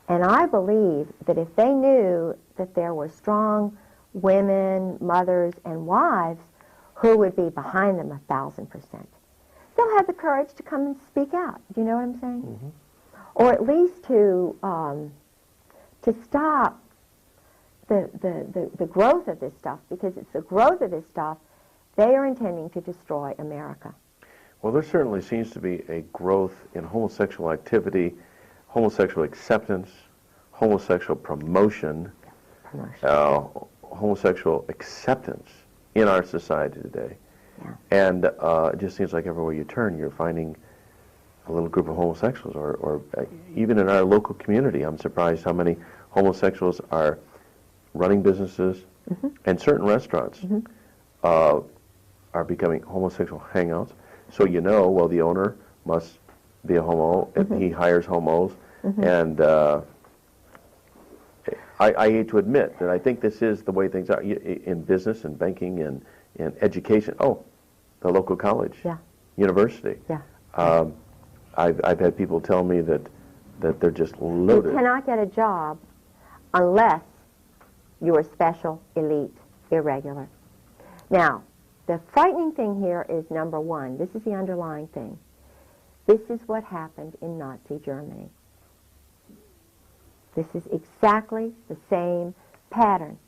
And I believe that if they knew that there were strong women, mothers, and wives who would be behind them 1,000%, they'll have the courage to come and speak out. Do you know what I'm saying? Or at least to stop the growth of this stuff, because it's the growth of this stuff they are intending to destroy America. Well, there certainly seems to be a growth in homosexual activity, homosexual acceptance, homosexual promotion, homosexual acceptance in our society today. Yeah. And it just seems like everywhere you turn, you're finding a little group of homosexuals, or even in our local community, I'm surprised how many homosexuals are running businesses, and certain restaurants are becoming homosexual hangouts. So you know, well, the owner must be a homo, if he hires homos, and I hate to admit that I think this is the way things are in business and banking and in education. Oh, the local college, university. Yeah. I've had people tell me that they're just loaded. You cannot get a job unless you are special, elite, irregular. Now, the frightening thing here is, number one, this is the underlying thing. This is what happened in Nazi Germany. This is exactly the same pattern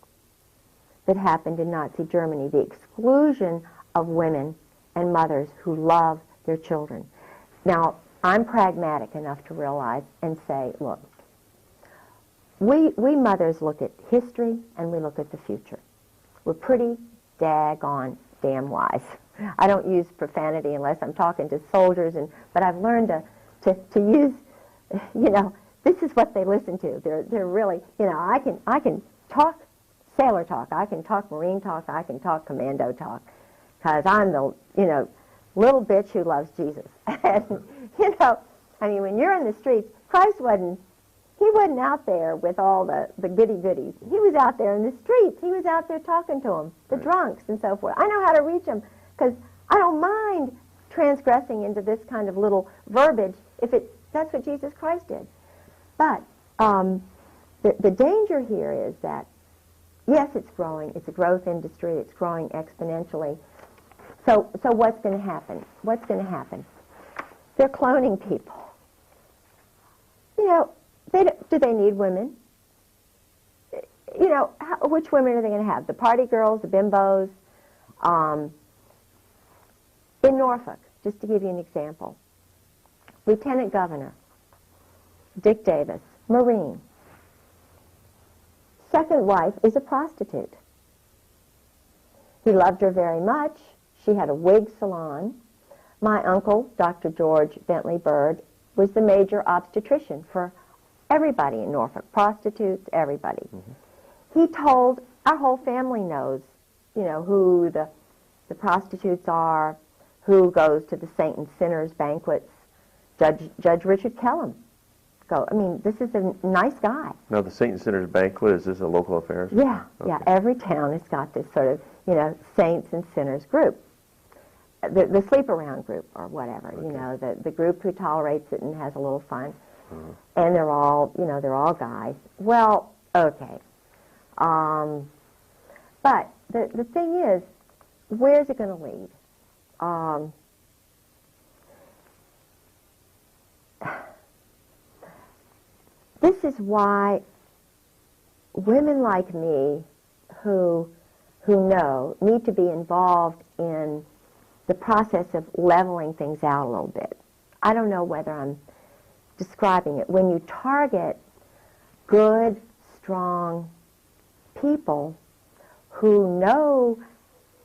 that happened in Nazi Germany, the exclusion of women and mothers who love their children. Now, I'm pragmatic enough to realize and say, look, we mothers look at history and we look at the future. We're pretty daggone damn wise. I don't use profanity unless I'm talking to soldiers, but I've learned to use, you know, this is what they listen to. They're really, you know, I can talk sailor talk, I can talk Marine talk, I can talk commando talk, because I'm the, you know, little bitch who loves Jesus. And, you know, I mean, when you're in the streets, Christ he wasn't out there with all the goody-goodies. He was out there in the streets. He was out there talking to them, the drunks and so forth. I know how to reach them because I don't mind transgressing into this kind of little verbiage if that's what Jesus Christ did. But the danger here is that, yes, it's growing. It's a growth industry. It's growing exponentially. So what's going to happen? What's going to happen? They're cloning people. You know, do they need women? You know, which women are they going to have? The party girls, the bimbos? In Norfolk, just to give you an example, Lieutenant Governor Dick Davis, Marine. Second wife is a prostitute. He loved her very much. She had a wig salon. My uncle, Dr. George Bentley Bird, was the major obstetrician for everybody in Norfolk, prostitutes, everybody. Mm-hmm. He told, our whole family knows, you know, who the prostitutes are, who goes to the Saint and Sinners banquets. Judge Richard Kellum. I mean, this is a nice guy. Now, the Saint and Sinners banquet, is this a local affair? Yeah, okay. Yeah. Every town has got this sort of, you know, Saints and Sinners group. The sleep around group or whatever, okay. You know, the group who tolerates it and has a little fun. Mm-hmm. And they're all, you know, they're all guys. Well, okay. But the thing is, where's it going to lead? This is why women like me who know need to be involved in the process of leveling things out a little bit. I don't know whether I'm describing it. When you target good, strong people who know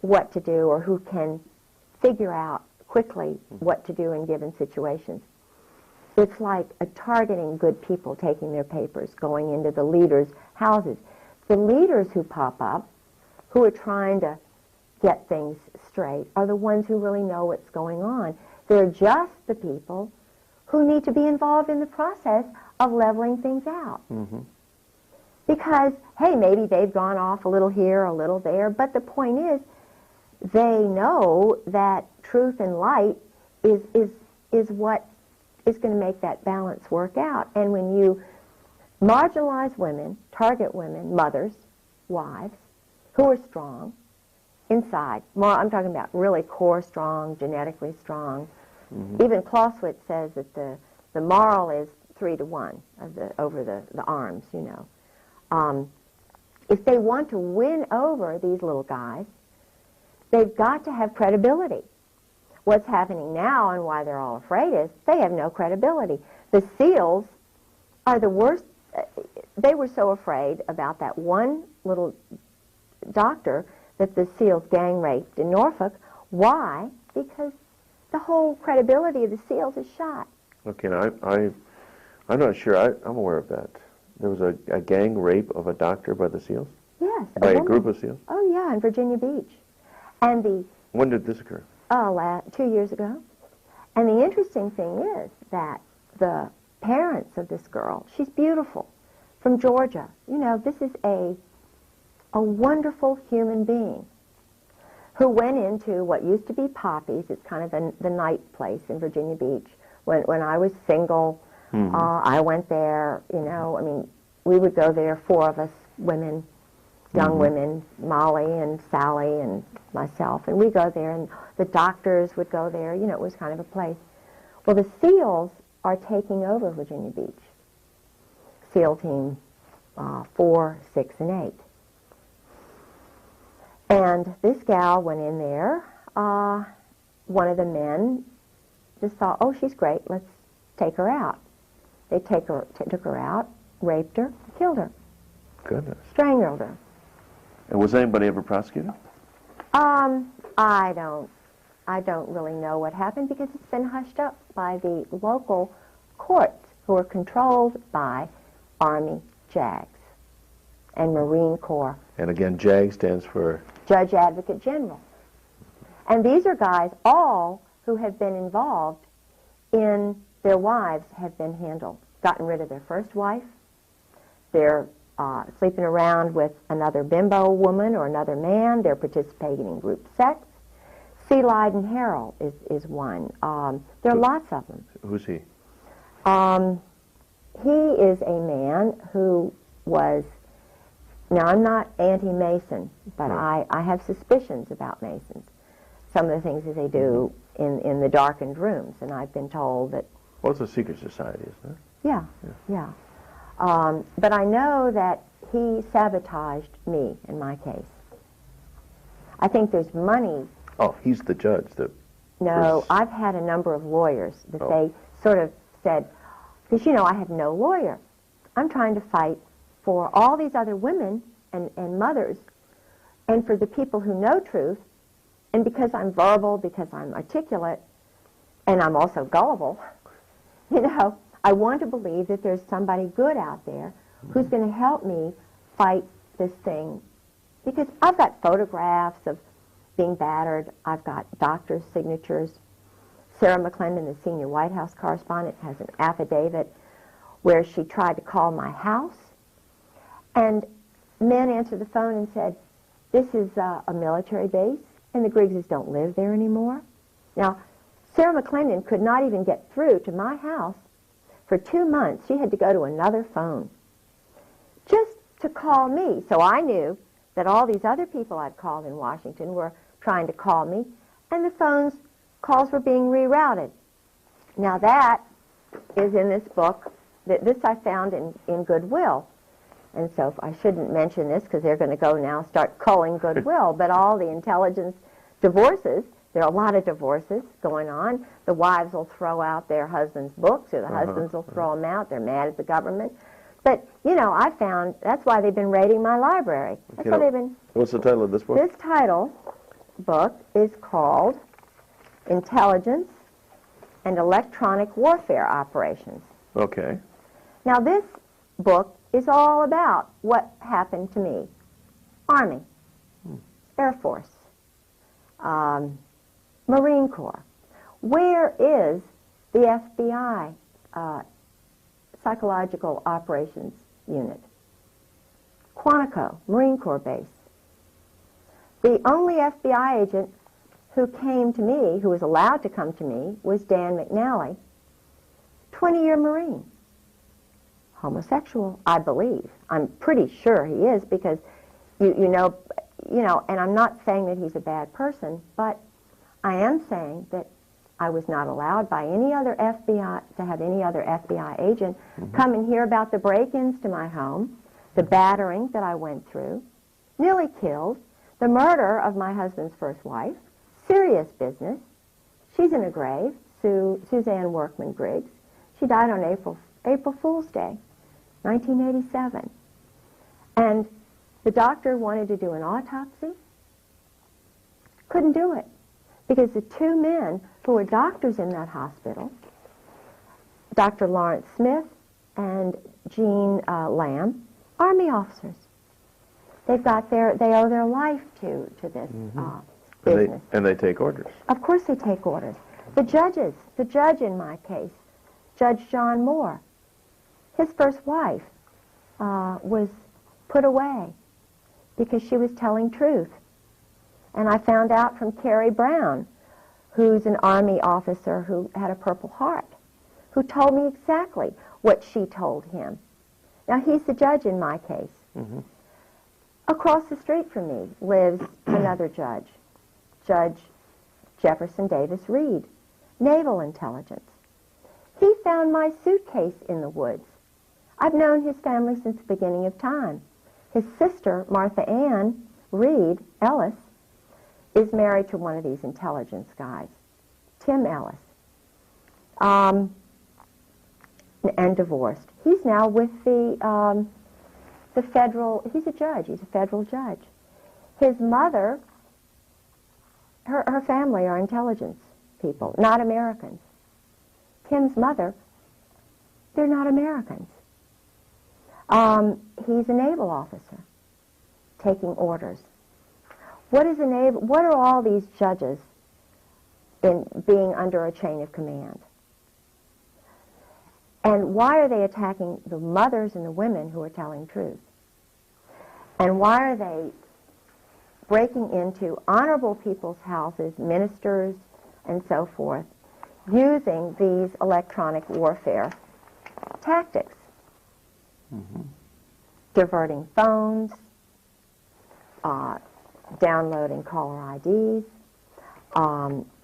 what to do or who can figure out quickly what to do in given situations, it's like targeting good people, taking their papers, going into the leaders' houses. The leaders who pop up, who are trying to get things straight, are the ones who really know what's going on. They're just the people who need to be involved in the process of leveling things out. Mm-hmm. Because, hey, maybe they've gone off a little here, a little there, but the point is, they know that truth and light is what is going to make that balance work out. And when you marginalize women, target women, mothers, wives, who are strong inside, I'm talking about really core strong, genetically strong. Mm-hmm. Even Clausewitz says that the moral is 3-to-1 over the arms, you know. If they want to win over these little guys, they've got to have credibility. What's happening now and why they're all afraid is they have no credibility. The SEALs are the worst. They were so afraid about that one little doctor that the SEALs gang raped in Norfolk. Why? Because the whole credibility of the SEALs is shot. Okay, now I'm not sure. I'm aware of that. There was a gang rape of a doctor by the SEALs? Yes. By a group of SEALs? Oh, yeah, in Virginia Beach. And when did this occur? 2 years ago. And the interesting thing is that the parents of this girl, she's beautiful, from Georgia. You know, this is a wonderful human being who went into what used to be Poppy's. It's kind of the night place in Virginia Beach. When I was single, mm-hmm. I went there, you know. I mean, we would go there, 4 of us women, young mm-hmm. women, Molly and Sally and myself, and we go there, and the doctors would go there. You know, it was kind of a place. Well, the SEALs are taking over Virginia Beach. SEAL Team 4, 6, and 8. And this gal went in there. One of the men just thought, oh, she's great, let's take her out. They took her out, raped her, killed her. Goodness. Strangled her. And was anybody ever prosecuted? I don't really know what happened because it's been hushed up by the local courts who are controlled by Army JAGs and Marine Corps. And again, JAG stands for? Judge Advocate General. And these are guys all who have been involved in their wives have been handled, gotten rid of their first wife. They're sleeping around with another bimbo woman or another man. They're participating in group sex. C. Lyden Harrell is one. There are lots of them. Who's he? He is a man who was, now I'm not anti-Mason, but I have suspicions about Masons. Some of the things that they do in the darkened rooms, and I've been told that... Well, it's a secret society, isn't it? Yeah. But I know that he sabotaged me in my case. I think there's money. Oh, he's the judge. No, I've had a number of lawyers that they sort of said, because, you know, I have no lawyer. I'm trying to fight for all these other women and mothers and for the people who know truth. And because I'm verbal, because I'm articulate, and I'm also gullible, you know, I want to believe that there's somebody good out there who's going to help me fight this thing. Because I've got photographs of being battered. I've got doctors' signatures. Sarah McClendon, the senior White House correspondent, has an affidavit where she tried to call my house. And men answered the phone and said, this is a military base, and the Griggses don't live there anymore. Now, Sarah McClendon could not even get through to my house. For 2 months, she had to go to another phone just to call me. So I knew that all these other people I'd called in Washington were trying to call me, and the calls were being rerouted. Now that is in this book. This I found in Goodwill. And so I shouldn't mention this because they're going to go now start culling Goodwill, but all the intelligence divorces, there are a lot of divorces going on. The wives will throw out their husbands' books, or the husbands will throw them out. They're mad at the government. But, you know, I found that's why they've been raiding my library. That's why they've been... What's the title of this book? This book is called Intelligence and Electronic Warfare Operations. Okay. Now, this book is all about what happened to me. Army, Air Force, Marine Corps. Where is the FBI Psychological Operations Unit? Quantico, Marine Corps base. The only FBI agent who came to me, who was allowed to come to me, was Dan McNally, 20-year Marine. Homosexual, I believe. I'm pretty sure he is because, you know, and I'm not saying that he's a bad person, but I am saying that I was not allowed by any other FBI to have any other FBI agent come and hear about the break-ins to my home, the battering that I went through, nearly killed, the murder of my husband's first wife, serious business. She's in a grave, Suzanne Workman Griggs. She died on April Fool's Day, 1987. And the doctor wanted to do an autopsy. Couldn't do it because the 2 men who were doctors in that hospital, Dr. Lawrence Smith and Jean Lamb, Army officers. They owe their life to this business. And they take orders. Of course they take orders. The judge in my case, Judge John Moore, his first wife was put away because she was telling truth. And I found out from Carrie Brown, who's an Army officer who had a Purple Heart, who told me exactly what she told him. Now, he's the judge in my case. Across the street from me lives another judge, Judge Jefferson Davis Reed, Naval Intelligence. He found my suitcase in the woods. I've known his family since the beginning of time. His sister, Martha Ann Reed Ellis, is married to one of these intelligence guys, Tim Ellis, and divorced. He's now with the federal, he's a judge, he's a federal judge. His mother, her family are intelligence people, not Americans. Tim's mother, they're not Americans. He's a naval officer taking orders. What are all these judges in being under a chain of command. And why are they attacking the mothers and the women who are telling truth? And why are they breaking into honorable people's houses, ministers, and so forth, using these electronic warfare tactics? Diverting phones, downloading caller IDs,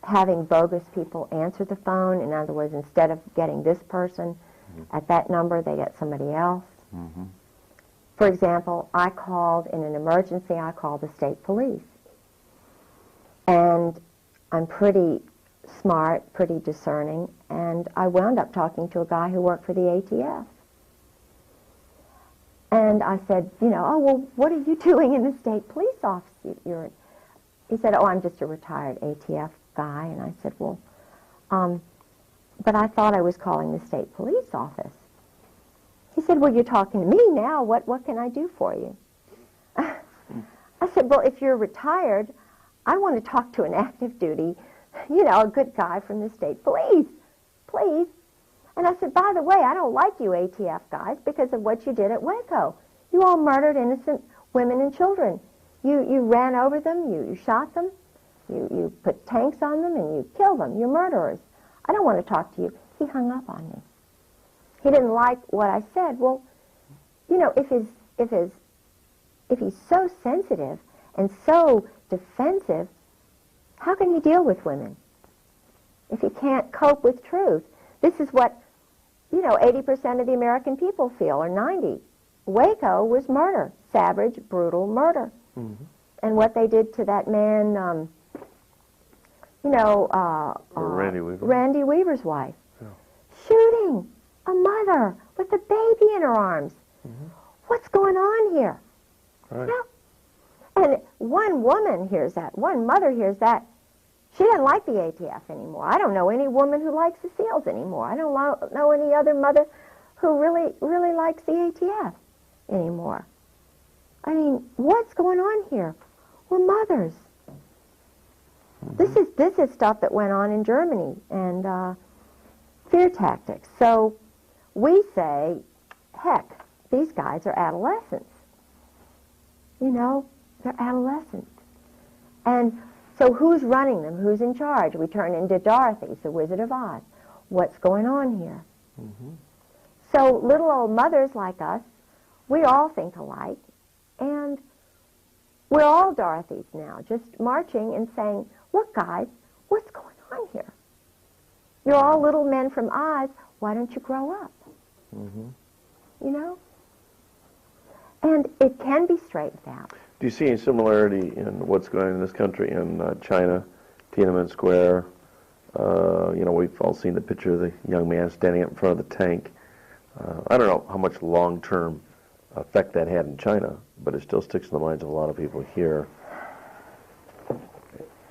having bogus people answer the phone. In other words, instead of getting this person at that number, they get somebody else. For example, I called in an emergency, I called the state police. And I'm pretty smart, pretty discerning, and I wound up talking to a guy who worked for the ATF. And I said, you know, oh, well, what are you doing in the state police office? He said, oh, I'm just a retired ATF guy. And I said, well, but I thought I was calling the state police office. He said, well, you're talking to me now. What can I do for you? I said, well, if you're retired, I want to talk to an active duty, you know, a good guy from the state police, please. And I said, by the way, I don't like you ATF guys because of what you did at Waco. You all murdered innocent women and children. You ran over them, you shot them, you put tanks on them, and you killed them. You're murderers. I don't want to talk to you. He hung up on me. He didn't like what I said. Well, you know, if he's so sensitive and so defensive, how can he deal with women if he can't cope with truth? This is what, you know, 80% of the American people feel, or 90. Waco was murder, savage, brutal murder. And what they did to that man, you know, Randy Weaver's wife. Shooting a mother with a baby in her arms. What's going on here? Right. You know? And one woman hears that, one mother hears that. She doesn't like the ATF anymore. I don't know any woman who likes the SEALs anymore. I don't know any other mother who really likes the ATF anymore. I mean, what's going on here? We're mothers. This is stuff that went on in Germany, and fear tactics. So we say, heck, these guys are adolescents. You know, they're adolescents. And so who's running them? Who's in charge? We turn into Dorothy, the Wizard of Oz. What's going on here? So little old mothers like us, we all think alike, and we're all Dorothys now, just marching and saying, look guys, what's going on here? You're all little men from Oz, why don't you grow up? You know? And it can be straightened out. Do you see any similarity in what's going on in this country, in China, Tiananmen Square? You know, we've all seen the picture of the young man standing up in front of the tank. I don't know how much long-term effect that had in China, but it still sticks in the minds of a lot of people here.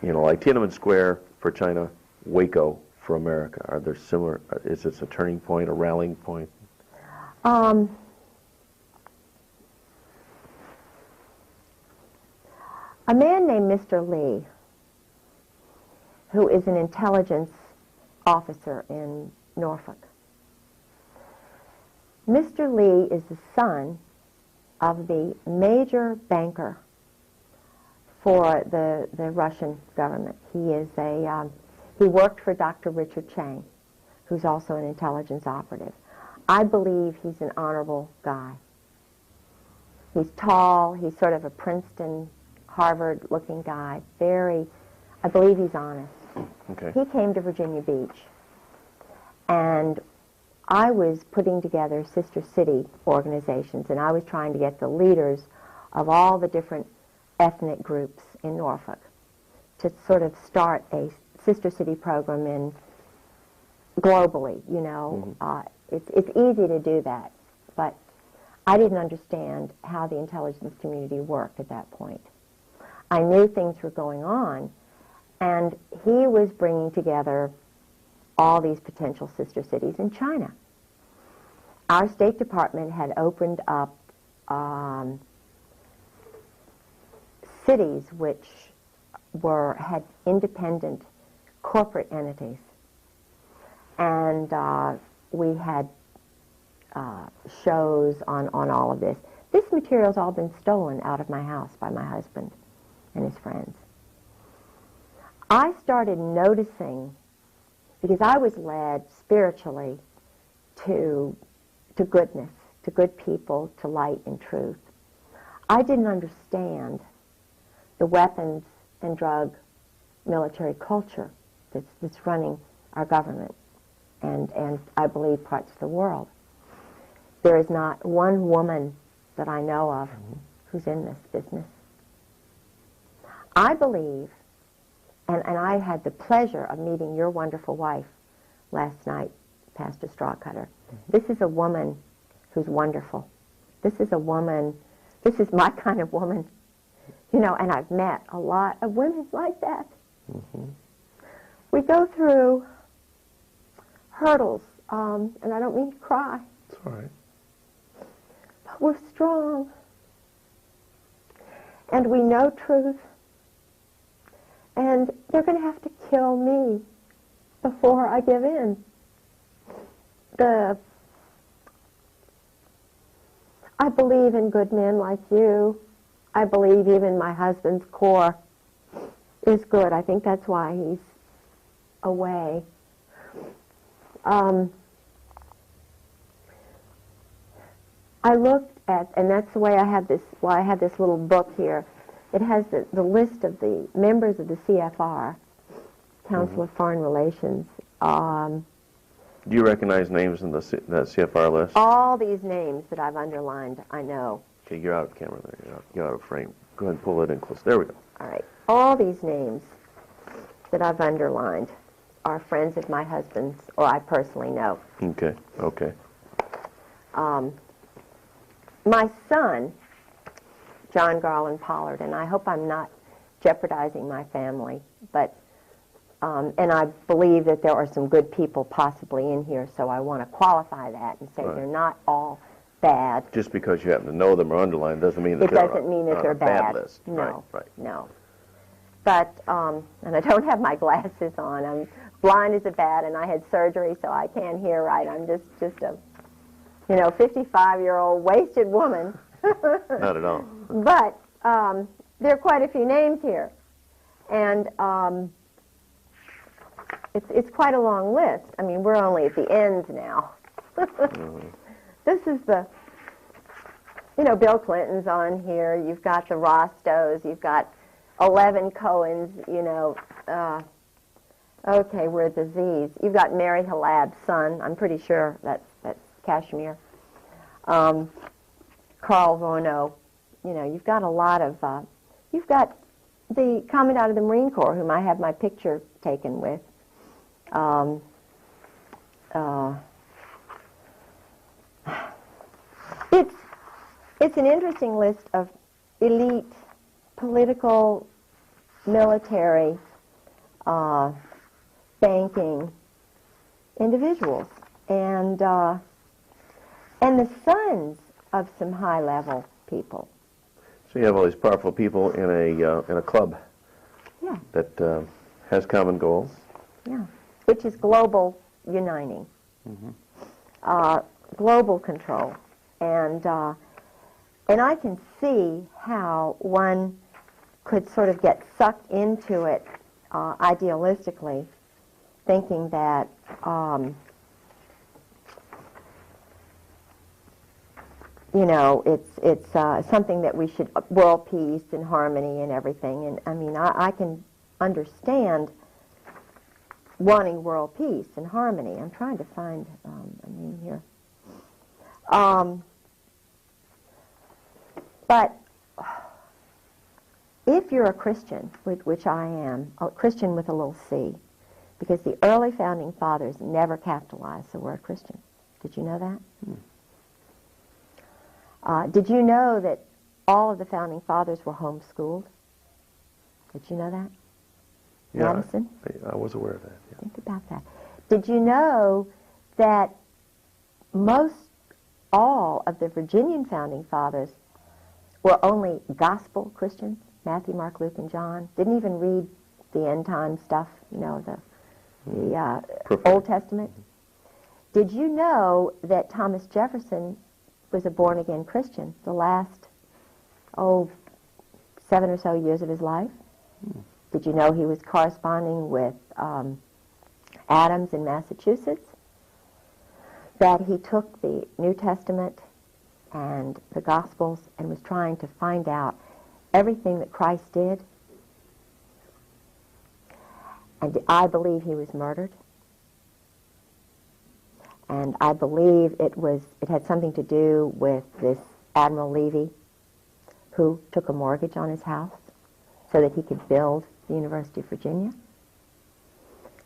You know, like Tiananmen Square for China, Waco for America. Are there similar, is this a turning point, a rallying point? A man named Mr. Lee, who is an intelligence officer in Norfolk. Mr. Lee is the son of the major banker for the Russian government. He worked for Dr. Richard Chang, who's also an intelligence operative. I believe he's an honorable guy. He's tall, he's sort of a Princeton, Harvard-looking guy, I believe he's honest. Okay. He came to Virginia Beach, and I was putting together sister city organizations, and I was trying to get the leaders of all the different ethnic groups in Norfolk to sort of start a sister city program globally, you know. It's easy to do that, but I didn't understand how the intelligence community worked at that point. I knew things were going on, and he was bringing together all these potential sister cities in China. Our State Department had opened up cities which had independent corporate entities. And we had shows on all of this. This material's all been stolen out of my house by my husband and his friends. I started noticing, because I was led spiritually to goodness, to good people, to light and truth. I didn't understand the weapons and drug military culture that's running our government and I believe parts of the world. There is not one woman that I know of who's in this business. I believe, and I had the pleasure of meeting your wonderful wife last night, Pastor Strawcutter. This is a woman who's wonderful. This is a woman, this is my kind of woman, you know, and I've met a lot of women like that. We go through hurdles, and I don't mean to cry. It's all right. But we're strong. And we know truth. And they're going to have to kill me before I give in. I believe in good men like you. I believe even my husband's core is good. I think that's why he's away. I looked at, and that's the way I have this, why I have this little book here. It has the list of the members of the CFR, Council of Foreign Relations. Do you recognize names in that CFR list? All these names that I've underlined, I know. Okay, you're out of camera there. You're out of frame. Go ahead and pull it in close. There we go. All right. All these names that I've underlined are friends of my husband's, or I personally know. Okay, okay. My son, John Garland Pollard, and I hope I'm not jeopardizing my family, but and I believe that there are some good people possibly in here, so I want to qualify that and say they're not all bad. Just because you happen to know them or underline doesn't mean that they're bad. List. No, right. No. But, and I don't have my glasses on. I'm blind as a bat, and I had surgery, so I can't hear right. I'm just a, 55-year-old wasted woman. Not at all. But there are quite a few names here, and it's quite a long list. I mean, we're only at the ends now. This is the, Bill Clinton's on here. You've got the Rostos. You've got 11 Cohens. Okay, we're at the Z's. You've got Mary Halab's son. I'm pretty sure that's Kashmir. Carl Vono. You've got a lot of. You've got the Commandant of the Marine Corps, whom I have my picture taken with. It's an interesting list of elite political, military, banking individuals, and the sons of some high-level people. So you have all these powerful people in a club. Yeah. That has common goals. Yeah, which is global uniting, global control, and I can see how one could sort of get sucked into it idealistically, thinking that it's something that we should, world peace and harmony and everything. And I mean, I can understand wanting world peace and harmony. I'm trying to find a name here. But if you're a Christian, which I am, a Christian with a little c, because the early founding fathers never capitalized the word Christian. Did you know that? Did you know that all of the founding fathers were homeschooled? Did you know that? Yeah, Madison? I was aware of that. Yeah. Think about that. Did you know that all of the Virginian founding fathers were only gospel Christians? Matthew, Mark, Luke, and John. Didn't even read the end time stuff, the the Perfect. Old Testament. Did you know that Thomas Jefferson was a born-again Christian the last, 7 or so years of his life? Did you know he was corresponding with Adams in Massachusetts? That he took the New Testament and the Gospels and was trying to find out everything that Christ did? And I believe he was murdered. And I believe it had something to do with this Admiral Levy, who took a mortgage on his house so that he could build the University of Virginia,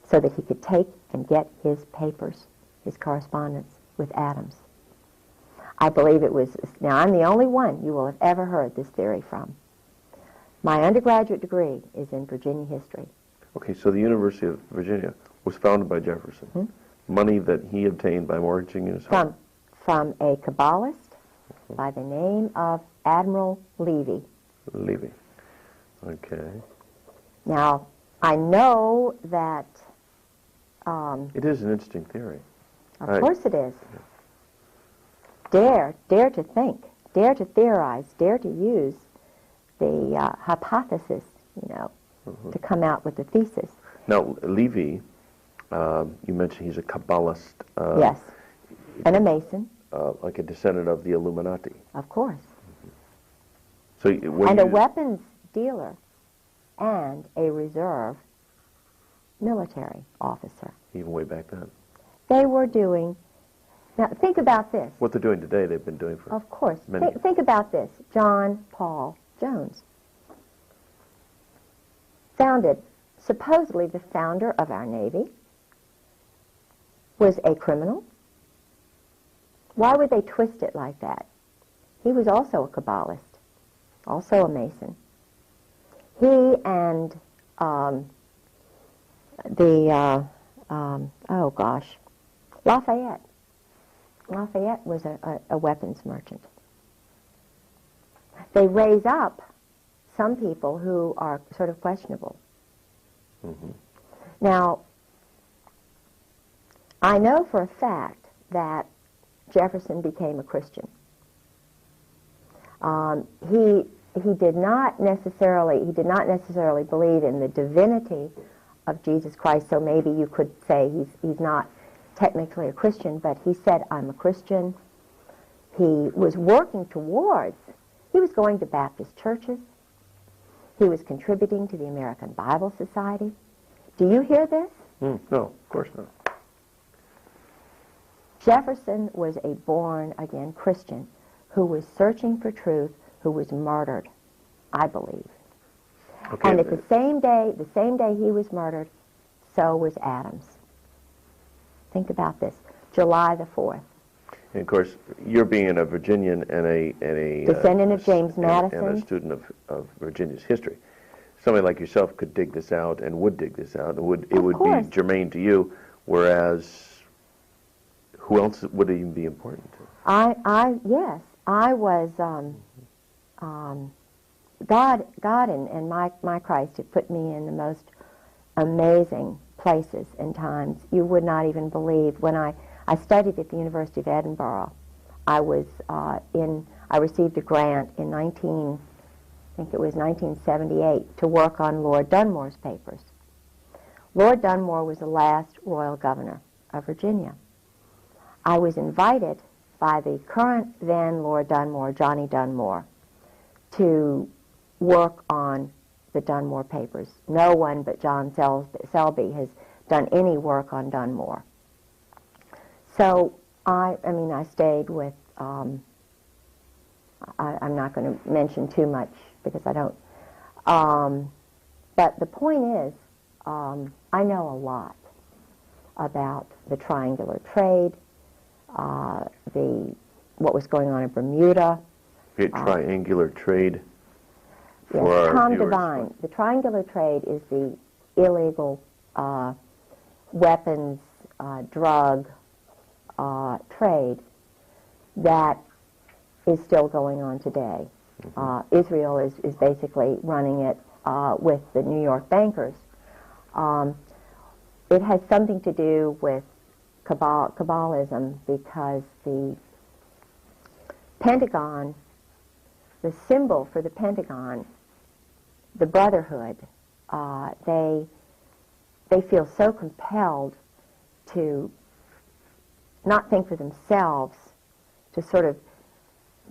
so that he could take and get his papers, his correspondence with Adams. I believe it was, now I'm the only one you will have ever heard this theory from. My undergraduate degree is in Virginia history. Okay, so the University of Virginia was founded by Jefferson. Money that he obtained by mortgaging his home. From a Kabbalist by the name of Admiral Levy. Levy. Okay. Now, I know that... it is an interesting theory. Of course it is. Dare to think, dare to theorize, dare to use the hypothesis, to come out with a thesis. Now, Levy, you mentioned he's a Kabbalist. Yes, and a Mason. Like a descendant of the Illuminati. Of course. So and a weapons dealer and a reserve military officer. Even way back then. They were doing... Now, think about this. What they're doing today, they've been doing for Of course. many years. Think about this. John Paul Jones. Supposedly the founder of our Navy, was a criminal. Why would they twist it like that? He was also a Kabbalist, also a Mason. He and Lafayette. Lafayette was a weapons merchant. They raise up some people who are sort of questionable. Now, I know for a fact that Jefferson became a Christian. He did not necessarily believe in the divinity of Jesus Christ, so maybe you could say he's not technically a Christian, but he said, I'm a Christian. He was working towards, he was going to Baptist churches. He was contributing to the American Bible Society. Do you hear this? No, of course not. Jefferson was a born-again Christian who was searching for truth, who was murdered, I believe. Okay. And at the same day he was murdered, so was Adams. Think about this. July the 4th. And of course, you're being a Virginian and a descendant of James Madison. And a student of Virginia's history. Somebody like yourself could dig this out and would dig this out. It would be germane to you, whereas who else would it even be important to? Yes, I was, God and my Christ had put me in the most amazing places and times. You would not even believe. When I studied at the University of Edinburgh, I received a grant in 1978 to work on Lord Dunmore's papers. Lord Dunmore was the last royal governor of Virginia. I was invited by the current then Lord Dunmore, Johnny Dunmore, to work on the Dunmore papers. No one but John Selby has done any work on Dunmore. So I stayed with, I'm not going to mention too much because I don't, but the point is, I know a lot about the triangular trade, what was going on in Bermuda. Triangular trade. Yes, Tom Devine. The triangular trade is the illegal weapons, drug trade that is still going on today. Israel is basically running it with the New York bankers. it has something to do with Kabbalism, because the Pentagon, the symbol for the Pentagon, the Brotherhood, they feel so compelled to not think for themselves, to sort of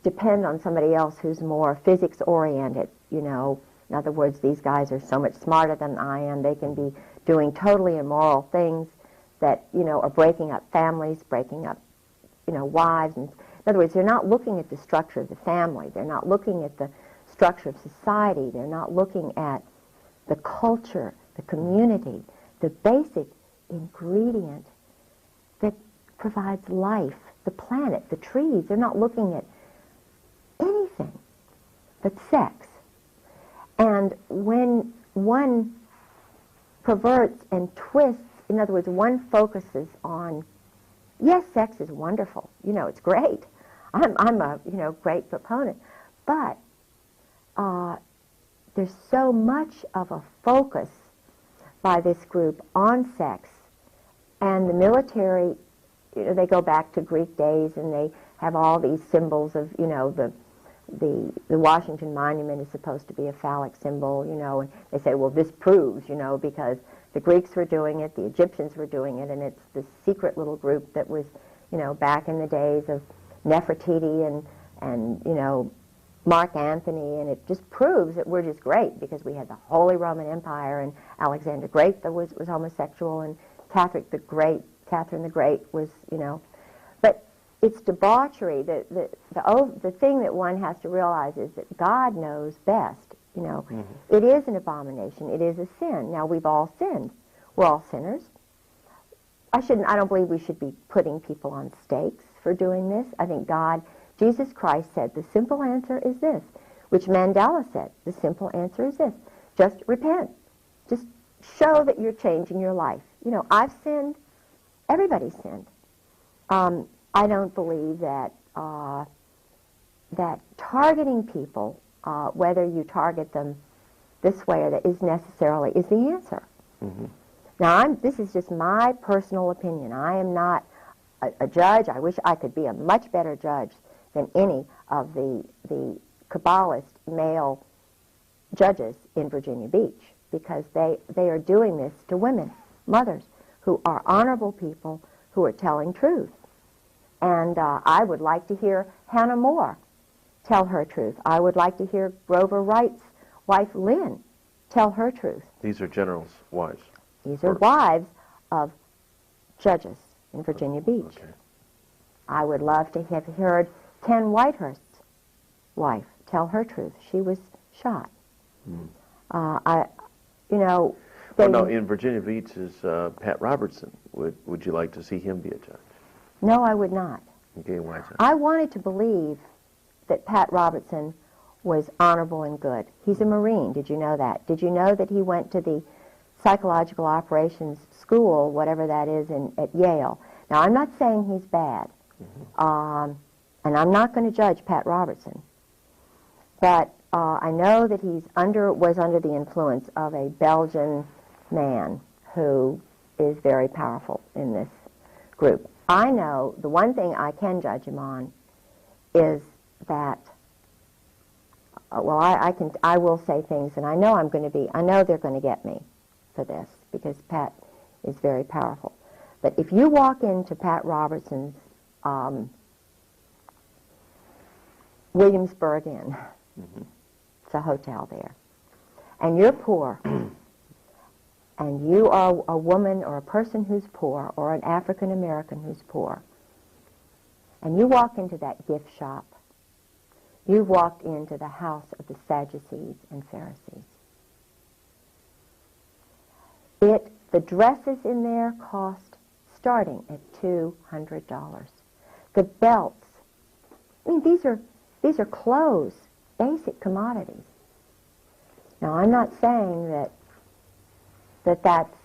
depend on somebody else who's more physics-oriented, you know. In other words, these guys are so much smarter than I am. They can be doing totally immoral things that, you know, are breaking up families, breaking up, you know, wives. And, in other words, they're not looking at the structure of the family. They're not looking at the structure of society. They're not looking at the culture, the community, the basic ingredient that provides life, the planet, the trees. They're not looking at anything but sex. And when one perverts and twists, in other words, one focuses on, yes, sex is wonderful, you know, it's great. I'm a, you know, great proponent. But there's so much of a focus by this group on sex, and the military, you know, they go back to Greek days, and they have all these symbols of, you know, the Washington Monument is supposed to be a phallic symbol, you know, and they say, well, this proves, you know, because the Greeks were doing it, the Egyptians were doing it, and it's this secret little group that was, you know, back in the days of Nefertiti and you know, Mark Antony, and it just proves that we're just great because we had the Holy Roman Empire, and Alexander the Great that was homosexual, and Catherine the Great was, you know. But it's debauchery. The thing that one has to realize is that God knows best. You know, It is an abomination. It is a sin. Now, we've all sinned. We're all sinners. I don't believe we should be putting people on stakes for doing this. I think Jesus Christ said, the simple answer is this, which Mandela said, the simple answer is this. Just repent. Just show that you're changing your life. You know, I've sinned. Everybody's sinned. I don't believe that that targeting people, whether you target them this way or that, is necessarily the answer. Now, this is just my personal opinion. I am not a judge. I wish I could be a much better judge than any of the Kabbalist male judges in Virginia Beach, because they are doing this to women, mothers, who are honorable people who are telling truth. And I would like to hear Hannah More tell her truth. I would like to hear Grover Wright's wife, Lynn, tell her truth. These are generals' wives? These are wives of judges in Virginia Beach. Okay. I would love to have heard Ken Whitehurst's wife tell her truth. She was shot. You know... Well, no, in Virginia Beach is Pat Robertson. Would you like to see him be a judge? No, I would not. Okay, why is that? I wanted to believe that Pat Robertson was honorable and good. He's a Marine. Did you know that? Did you know that he went to the psychological operations school, whatever that is, at Yale? Now, I'm not saying he's bad, and I'm not going to judge Pat Robertson, but I know that he was under the influence of a Belgian man who is very powerful in this group. I know the one thing I can judge him on is that, well, I will say things, and I know they're going to get me for this, because Pat is very powerful. But if you walk into Pat Robertson's Williamsburg Inn, it's a hotel there, and you're poor, and you are a woman or a person who's poor, or an African American who's poor, and you walk into that gift shop, you've walked into the house of the Sadducees and Pharisees. The dresses in there cost starting at $200. The belts, I mean, these are clothes, basic commodities. Now, I'm not saying that's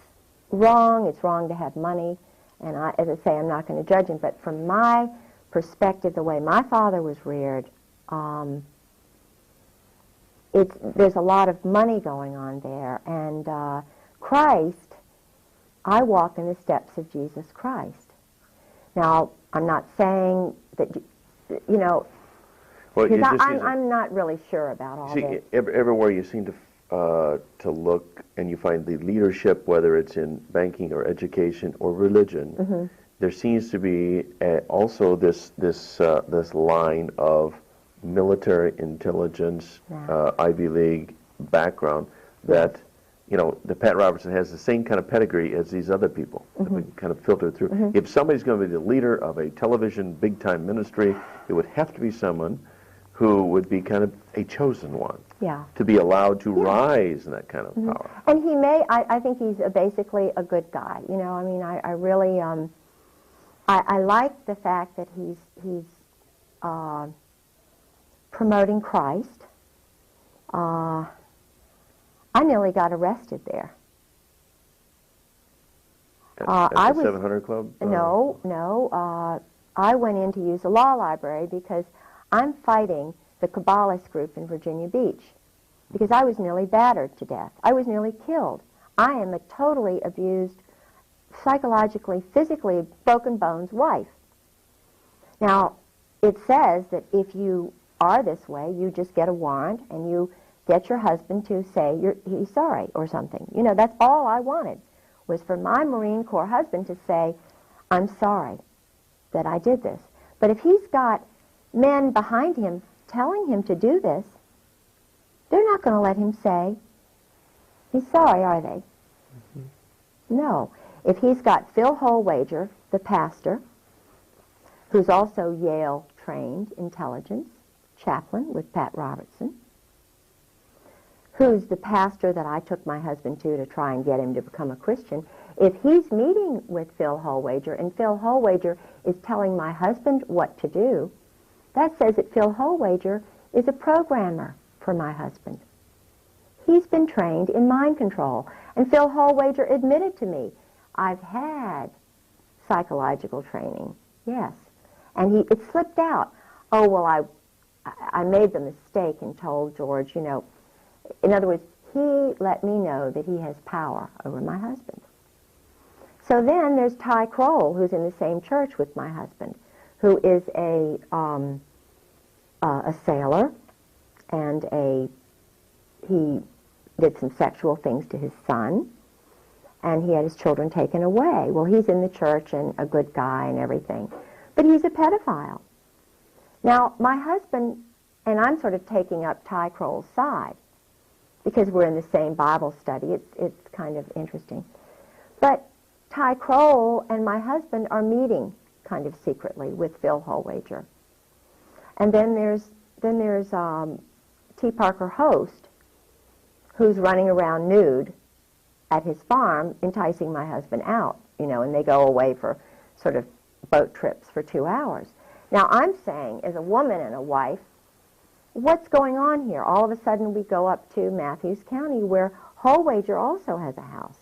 wrong. It's wrong to have money, and as I say, I'm not going to judge him. But from my perspective, the way my father was reared, there's a lot of money going on there, and Christ I walk in the steps of Jesus Christ. Now, I'm not saying that, you know, Well, because I'm not really sure about all this. Everywhere you seem to look, and you find the leadership, whether it's in banking or education or religion, there seems to be also this line of military intelligence, Ivy League background that, you know, the Pat Robertson has the same kind of pedigree as these other people that we kind of filter through. If somebody's going to be the leader of a television big-time ministry, it would have to be someone who would be kind of a chosen one to be allowed to rise in that kind of power. And he may, I think he's basically a good guy. You know, I mean, I really, I like the fact that he's promoting Christ. I nearly got arrested there. At the 700 Club? No. I went in to use the law library because I'm fighting the Kabbalist group in Virginia Beach because I was nearly battered to death. I was nearly killed. I am a totally abused, psychologically, physically broken bones wife. Now, it says that if you are this way, you just get a warrant and you get your husband to say he's sorry or something. You know, that's all I wanted, was for my Marine Corps husband to say, I'm sorry that I did this. But if he's got men behind him telling him to do this, they're not going to let him say he's sorry, are they? No. If he's got Phil Holwager, the pastor, who's also Yale-trained intelligence chaplain with Pat Robertson, who's the pastor that I took my husband to try and get him to become a Christian, if he's meeting with Phil Holwager and Phil Holwager is telling my husband what to do, that says that Phil Holwager is a programmer for my husband. He's been trained in mind control. And Phil Holwager admitted to me, I've had psychological training, yes. And it slipped out. Oh, well, I made the mistake and told George, you know, in other words, he let me know that he has power over my husband. So then there's Ty Kroll, who's in the same church with my husband, who is a sailor, and he did some sexual things to his son, and he had his children taken away. Well, he's in the church and a good guy and everything, but he's a pedophile. Now, my husband, and I'm sort of taking up Ty Kroll's side, because we're in the same Bible study. It's kind of interesting. But Ty Kroll and my husband are meeting kind of secretly with Phil Holwager. And then there's T. Parker Host, who's running around nude at his farm, enticing my husband out, you know, and they go away for sort of boat trips for 2 hours. Now, I'm saying, as a woman and a wife, what's going on here? All of a sudden, we go up to Matthews County, where Holwager also has a house.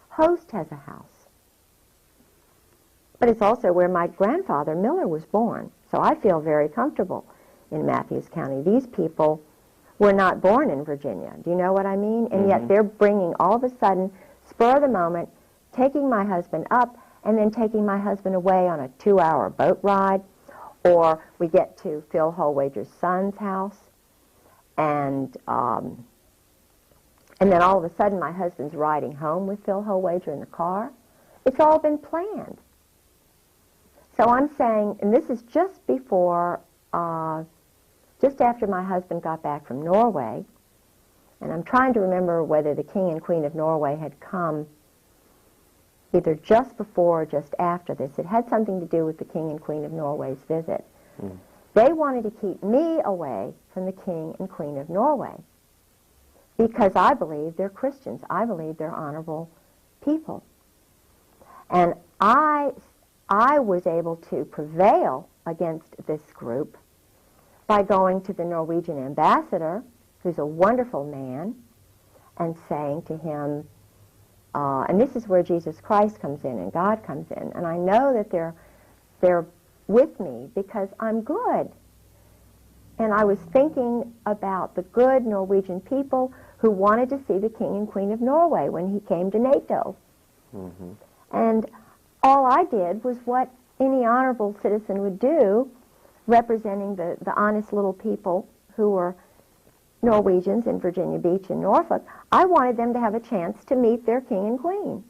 Host has a house. But it's also where my grandfather, Miller, was born. So I feel very comfortable in Matthews County. These people were not born in Virginia. Do you know what I mean? And yet they're bringing, all of a sudden, spur of the moment, taking my husband up and then taking my husband away on a 2-hour boat ride. Or we get to Phil Holwager's son's house, and then all of a sudden my husband's riding home with Phil Holwager in the car. It's all been planned. So I'm saying, and this is just before, just after my husband got back from Norway, and I'm trying to remember whether the King and Queen of Norway had come either just before or just after this. It had something to do with the King and Queen of Norway's visit. They wanted to keep me away from the King and Queen of Norway because I believe they're Christians. I believe they're honorable people. And I was able to prevail against this group by going to the Norwegian ambassador, who's a wonderful man, and saying to him, and this is where Jesus Christ comes in and God comes in. And I know that they're with me because I'm good. And I was thinking about the good Norwegian people who wanted to see the King and Queen of Norway when he came to NATO. And all I did was what any honorable citizen would do, representing the honest little people who were Norwegians in Virginia Beach and Norfolk. I wanted them to have a chance to meet their king and queen.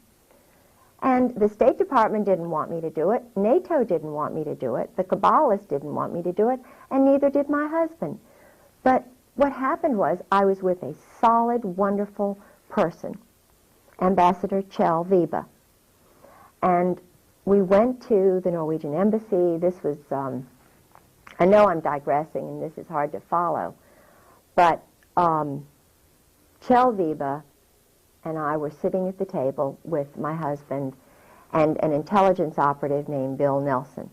And the State Department didn't want me to do it. NATO didn't want me to do it. The Kabbalists didn't want me to do it. And neither did my husband. But what happened was I was with a solid, wonderful person, Ambassador Kjell Vibe. And we went to the Norwegian embassy. This was, I know I'm digressing and this is hard to follow, but Kjell Vibe and I were sitting at the table with my husband and an intelligence operative named Bill Nelson,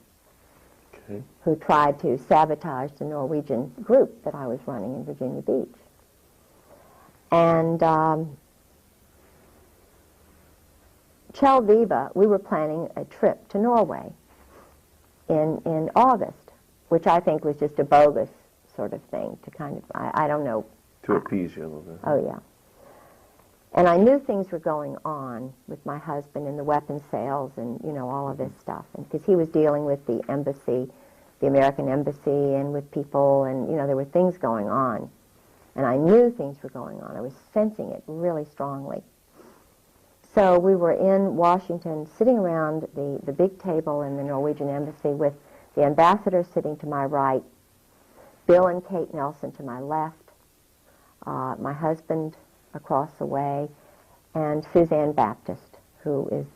who tried to sabotage the Norwegian group that I was running in Virginia Beach. And Kjell Vibe, we were planning a trip to Norway in August, which I think was just a bogus sort of thing to kind of, I don't know. To appease you a little bit. Oh, yeah. And I knew things were going on with my husband and the weapons sales and, you know, all of this stuff. And because he was dealing with the embassy, the American embassy, and with people, and, you know, there were things going on. And I knew things were going on. I was sensing it really strongly. So we were in Washington, sitting around the big table in the Norwegian embassy with the ambassador sitting to my right, Bill and Kate Nelson to my left, my husband across the way, and Suzanne Baptist, who is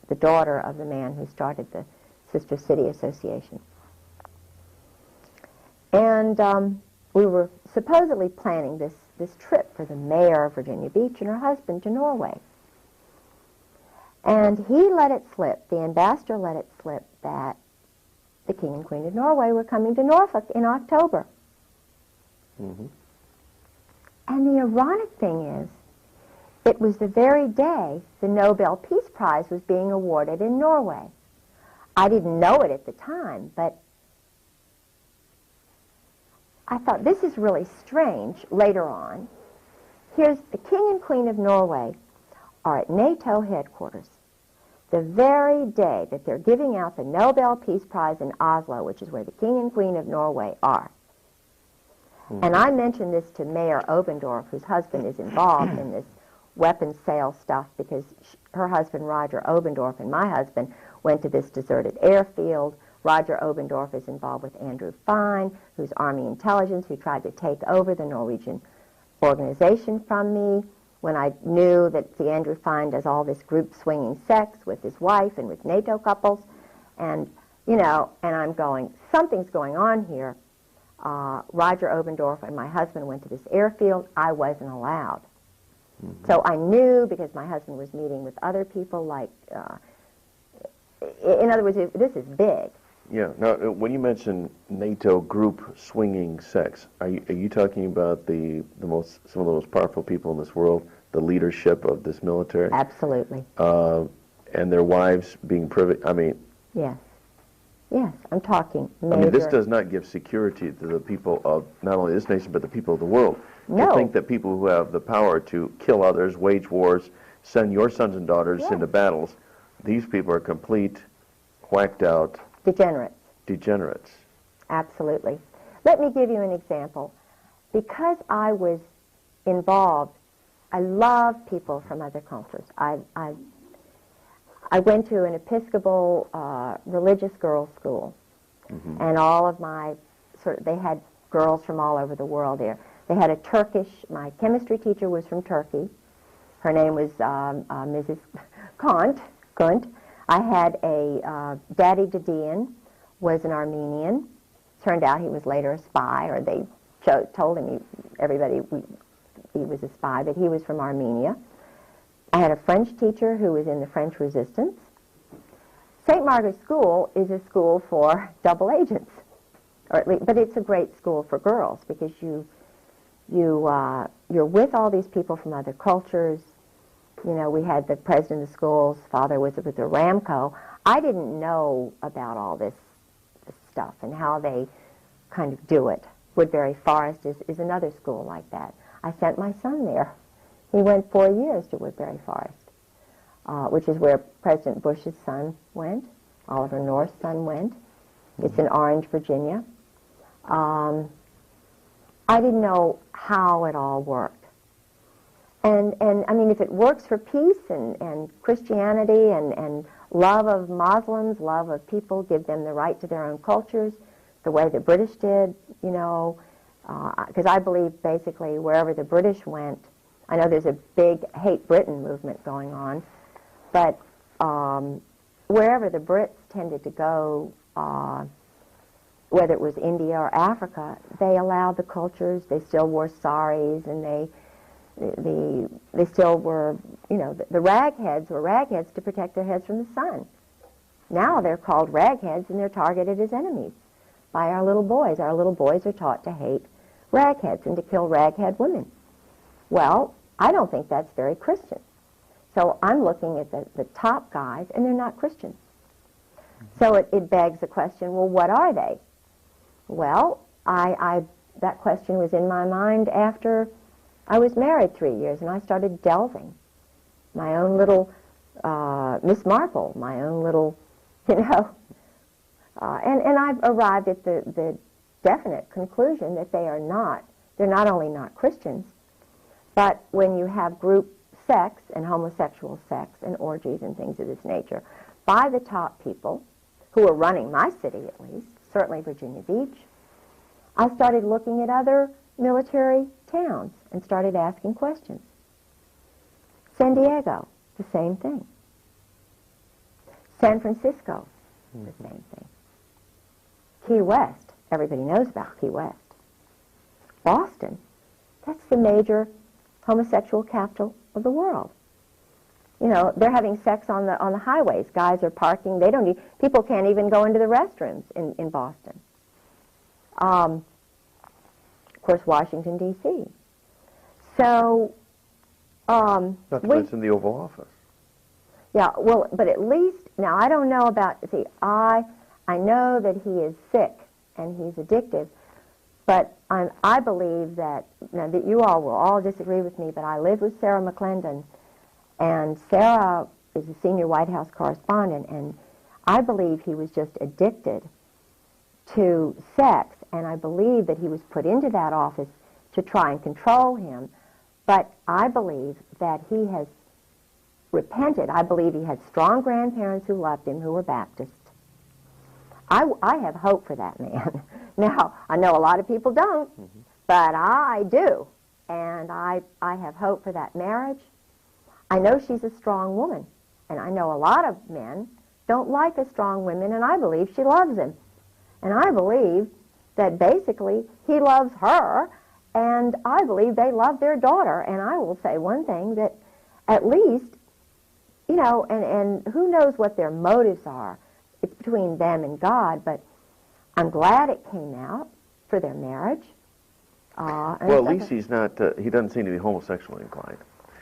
the daughter of the man who started the Sister City Association. And we were supposedly planning this trip for the mayor of Virginia Beach and her husband to Norway. And he let it slip, the ambassador let it slip, that the King and Queen of Norway were coming to Norfolk in October. And the ironic thing is, it was the very day the Nobel Peace Prize was being awarded in Norway. I didn't know it at the time, but I thought, this is really strange later on. Here's the King and Queen of Norway are at NATO headquarters the very day that they're giving out the Nobel Peace Prize in Oslo, which is where the King and Queen of Norway are. And I mentioned this to Mayor Obendorf, whose husband is involved in this weapons sales stuff, because her husband, Roger Obendorf, and my husband went to this deserted airfield. Roger Obendorf is involved with Andrew Fine, who's Army intelligence, who tried to take over the Norwegian organization from me when I knew that the Andrew Fine does all this group swinging sex with his wife and with NATO couples. And, you know, and I'm going, something's going on here. Roger Obendorf and my husband went to this airfield. I wasn't allowed. So I knew, because my husband was meeting with other people, like, in other words, this is big. Yeah. Now, when you mention NATO group swinging sex, are you talking about some of the most powerful people in this world, the leadership of this military? Absolutely. And their wives being privy? I mean. Yes. Yes, I'm talking major. I mean, this does not give security to the people of not only this nation, but the people of the world. No. To think that people who have the power to kill others, wage wars, send your sons and daughters into battles, these people are complete, whacked out degenerates. Absolutely. Let me give you an example. Because I was involved, I love people from other cultures. I went to an Episcopal religious girls' school, and all of my they had girls from all over the world there. They had a Turkish, my chemistry teacher was from Turkey. Her name was Mrs. Kunt. I had a Daddy Didion was an Armenian. Turned out he was later a spy, or they told him, he was a spy, but he was from Armenia. I had a French teacher who was in the French Resistance. St. Margaret's School is a school for double agents, or at least, but it's a great school for girls, because you're with all these people from other cultures. You know, we had the president of the school's father was with the Ramco. I didn't know about all this stuff and how they kind of do it. Woodbury Forest is another school like that. I sent my son there. He went 4 years to Woodbury Forest. which is where President Bush's son went, Oliver North's son went. It's in Orange, Virginia. I didn't know how it all worked. And I mean, if it works for peace and Christianity and love of Muslims, love of people, give them the right to their own cultures, the way the British did, you know, because I believe basically wherever the British went, I know there's a big hate Britain movement going on, but wherever the Brits tended to go, whether it was India or Africa, they allowed the cultures. They still wore saris, and they still were, you know, the ragheads were ragheads to protect their heads from the sun. Now they're called ragheads, and they're targeted as enemies by our little boys. Our little boys are taught to hate ragheads and to kill raghead women. Well, I don't think that's very Christian. So I'm looking at the top guys, and they're not Christians. So it begs the question, well, what are they? Well, that question was in my mind after I was married 3 years, and I started delving. My own little Miss Marple, my own little, you know. And I've arrived at the definite conclusion that they're not only not Christians, but when you have group sex and homosexual sex and orgies and things of this nature by the top people who are running my city, at least, certainly Virginia Beach, I started looking at other military towns and started asking questions. San Diego, the same thing. San Francisco, the same thing. Key West, everybody knows about Key West. Boston, that's the major homosexual capital of the world. You know, they're having sex on the highways. Guys are parking. People can't even go into the restrooms in Boston. Of course, Washington, D.C. So, not to mention the Oval Office. Yeah, well, but at least, now I don't know about, I know that he is sick and he's addictive, but I believe that, now that you all will all disagree with me, but I lived with Sarah McClendon, and Sarah is a senior White House correspondent, and I believe he was just addicted to sex, and I believe that he was put into that office to try and control him, but I believe that he has repented. I believe he had strong grandparents who loved him, who were Baptists. I have hope for that man. Now, I know a lot of people don't, but I do, and I have hope for that marriage. I know she's a strong woman, and I know a lot of men don't like a strong woman, and I believe she loves him. And I believe that basically he loves her, and I believe they love their daughter. And I will say one thing, that at least, you know, and who knows what their motives are. It's between them and God, but I'm glad it came out for their marriage. Well, at least he's not, he doesn't seem to be homosexually inclined.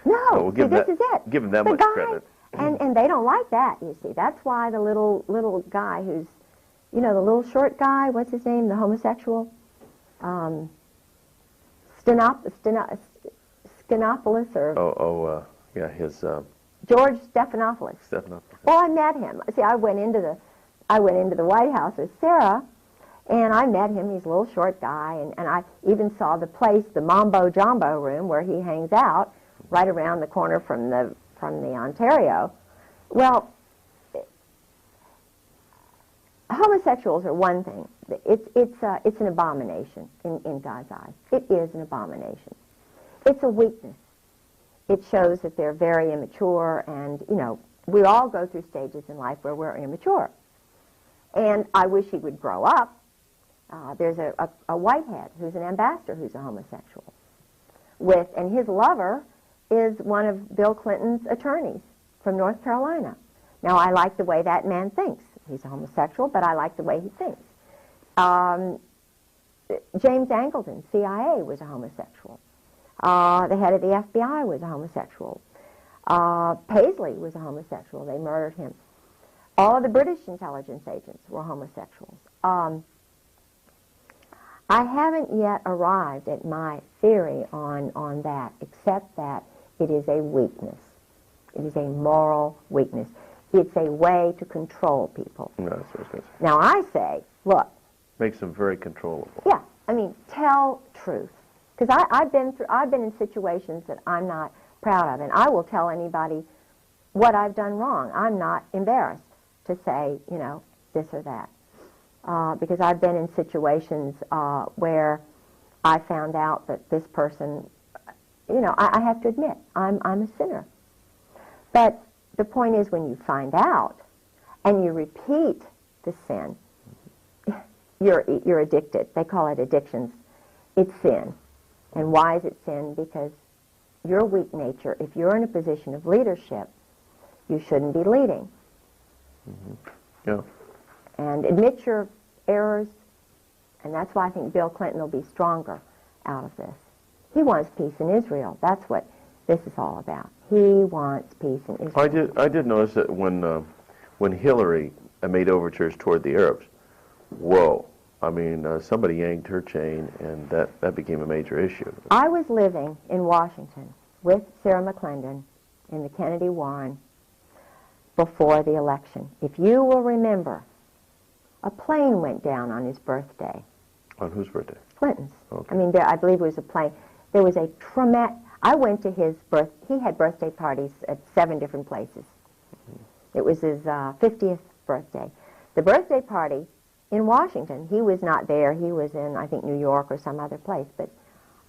No, So we'll give this is it. Give him that The much guy, credit. And they don't like that, you see. That's why the little guy who's, you know, the little short guy, what's his name, the homosexual? Stephanopoulos, or... yeah, his... George Stephanopoulos. Stephanopoulos. Well, I met him. See, I went into the White House with Sarah, and I met him. He's a little short guy, and I even saw the place, the Mambo Jumbo room, where he hangs out, right around the corner from the Ontario. Well, homosexuals are one thing. It's an abomination in God's eyes. It is an abomination. It's a weakness. It shows that they're very immature, and, you know, we all go through stages in life where we're immature. And I wish he would grow up. There's a whitehead who's an ambassador who's a homosexual. And his lover is one of Bill Clinton's attorneys from North Carolina. Now, I like the way that man thinks. He's a homosexual, but I like the way he thinks. James Angleton, CIA, was a homosexual. The head of the FBI was a homosexual. Paisley was a homosexual. They murdered him. All of the British intelligence agents were homosexuals. I haven't yet arrived at my theory on that, except that it is a weakness. It is a moral weakness. It's a way to control people. No, that's what I was going to say. Now I say, look. Makes them very controllable. Yeah, I mean, tell truth. Because I've been in situations that I'm not proud of, and I will tell anybody what I've done wrong. I'm not embarrassed to say, you know, this or that. Because I've been in situations where I found out that this person, you know, I have to admit, I'm a sinner. But the point is, when you find out and you repeat the sin, you're addicted. They call it addictions. It's sin. And why is it sin? Because your weak nature, if you're in a position of leadership, you shouldn't be leading. Yeah. And admit your errors, and that's why I think Bill Clinton will be stronger out of this. He wants peace in Israel. That's what this is all about. He wants peace in Israel. I did notice that when Hillary made overtures toward the Arabs, whoa. I mean, somebody yanked her chain, and that became a major issue. I was living in Washington with Sarah McClendon in the Kennedy-Warren before the election. If you will remember, a plane went down on his birthday. On whose birthday? Clinton's. Okay. I mean, I believe it was a plane. There was a traumatic... I went to his he had birthday parties at 7 different places. It was his 50th birthday. The birthday party in Washington, he was not there. He was in, I think, New York or some other place. But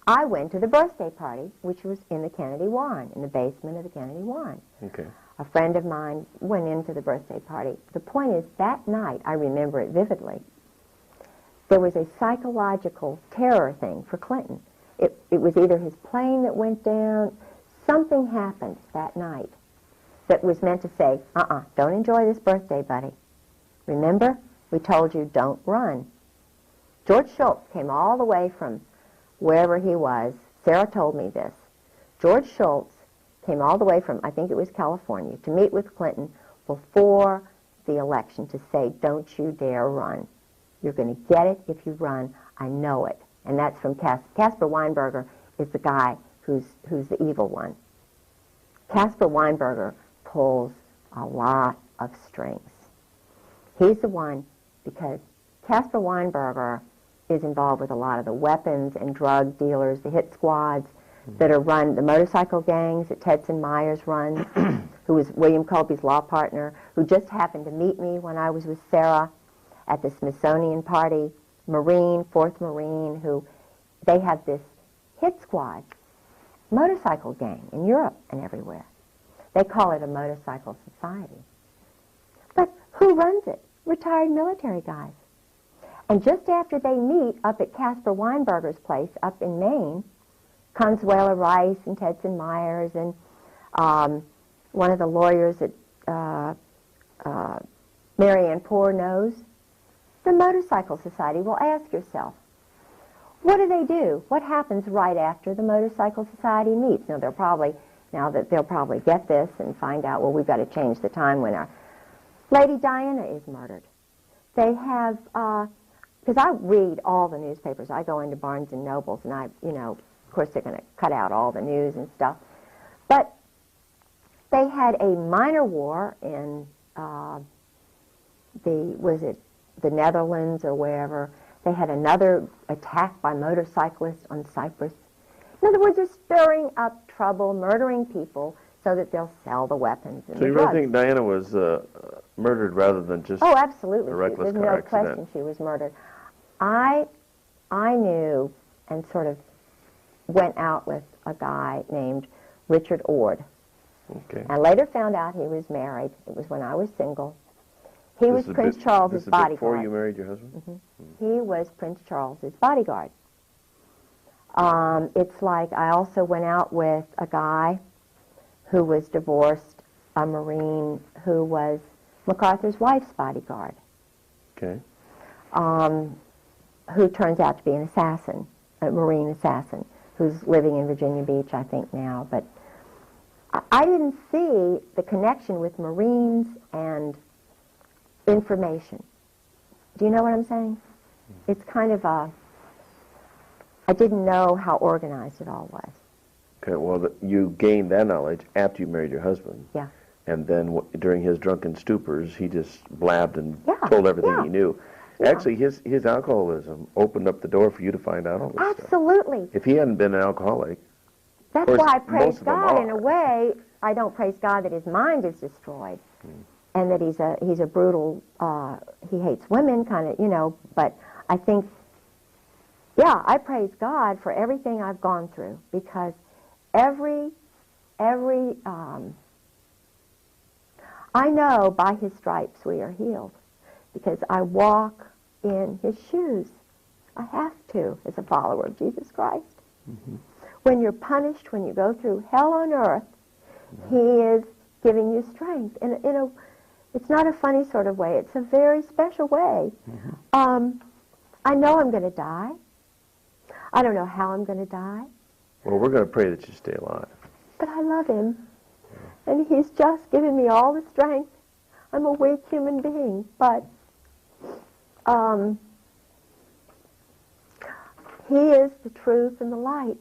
I went to the birthday party, which was in the Kennedy-Warren, in the basement of the Kennedy-Warren. Okay. A friend of mine went into the birthday party. The point is, that night, I remember it vividly, there was a psychological terror thing for Clinton. It was either his plane that went down, something happened that night that was meant to say, don't enjoy this birthday, buddy. Remember, we told you don't run. George Shultz came all the way from wherever he was. Sarah told me this. George Shultz came all the way from, I think it was California, to meet with Clinton before the election to say, don't you dare run. You're going to get it if you run. I know it. And that's from Caspar Weinberger is the guy who's the evil one. Caspar Weinberger pulls a lot of strings. He's the one because Caspar Weinberger is involved with a lot of the weapons and drug dealers, the hit squads that are run, the motorcycle gangs that Tedson Myers runs, who was William Colby's law partner, who just happened to meet me when I was with Sarah at the Smithsonian party, Marine, 4th Marine, who they have this hit squad, motorcycle gang in Europe and everywhere. They call it a motorcycle society. But who runs it? Retired military guys. And just after they meet up at Caspar Weinberger's place up in Maine, Consuela Rice and Tedson Myers and one of the lawyers that Marianne Poore knows, the Motorcycle Society will ask yourself, what do? What happens right after the Motorcycle Society meets? Now they'll probably get this and find out, well, we've got to change the time when our Lady Diana is murdered. They have, because I read all the newspapers. I go into Barnes and Nobles, and of course they're going to cut out all the news and stuff. But they had a minor war in the Netherlands or wherever. They had another attack by motorcyclists on Cyprus. In other words, they're stirring up trouble, murdering people so that they'll sell the weapons and So you drugs. really think Diana was murdered rather than just absolutely. a reckless There's car no question accident? she was murdered. I knew and sort of went out with a guy named Richard Ord. Okay. I later found out he was married. It was when I was single. He was Prince Charles's bodyguard. Before you married your husband? Mm-hmm. He was Prince Charles's bodyguard. It's like I also went out with a guy who was divorced, a Marine who was MacArthur's wife's bodyguard. Okay. Who turns out to be an assassin, a Marine assassin, who's living in Virginia Beach, I think now. But I didn't see the connection with Marines and information. Do you know what I'm saying? It's kind of I didn't know how organized it all was. Okay, well, you gained that knowledge after you married your husband. Yeah. And then during his drunken stupors, he just blabbed and Yeah, told everything yeah. he knew. Yeah. Actually, his alcoholism opened up the door for you to find out all this stuff. Absolutely. If he hadn't been an alcoholic, That's course, why I praise most of them God in are. a way. I don't praise God that his mind is destroyed, and that he's a brutal. He hates women, kind of, you know. But I think, yeah, I praise God for everything I've gone through, because every I know by his stripes we are healed, because I walk in his shoes. I have to, as a follower of Jesus Christ. Mm-hmm. When you're punished, when you go through hell on earth, he is giving you strength. And it's not a funny sort of way. It's a very special way. Mm-hmm. I know I'm going to die. I don't know how I'm going to die. well, we're going to pray that you stay alive. But I love him. And he's just given me all the strength. I'm a weak human being, but he is the truth and the light.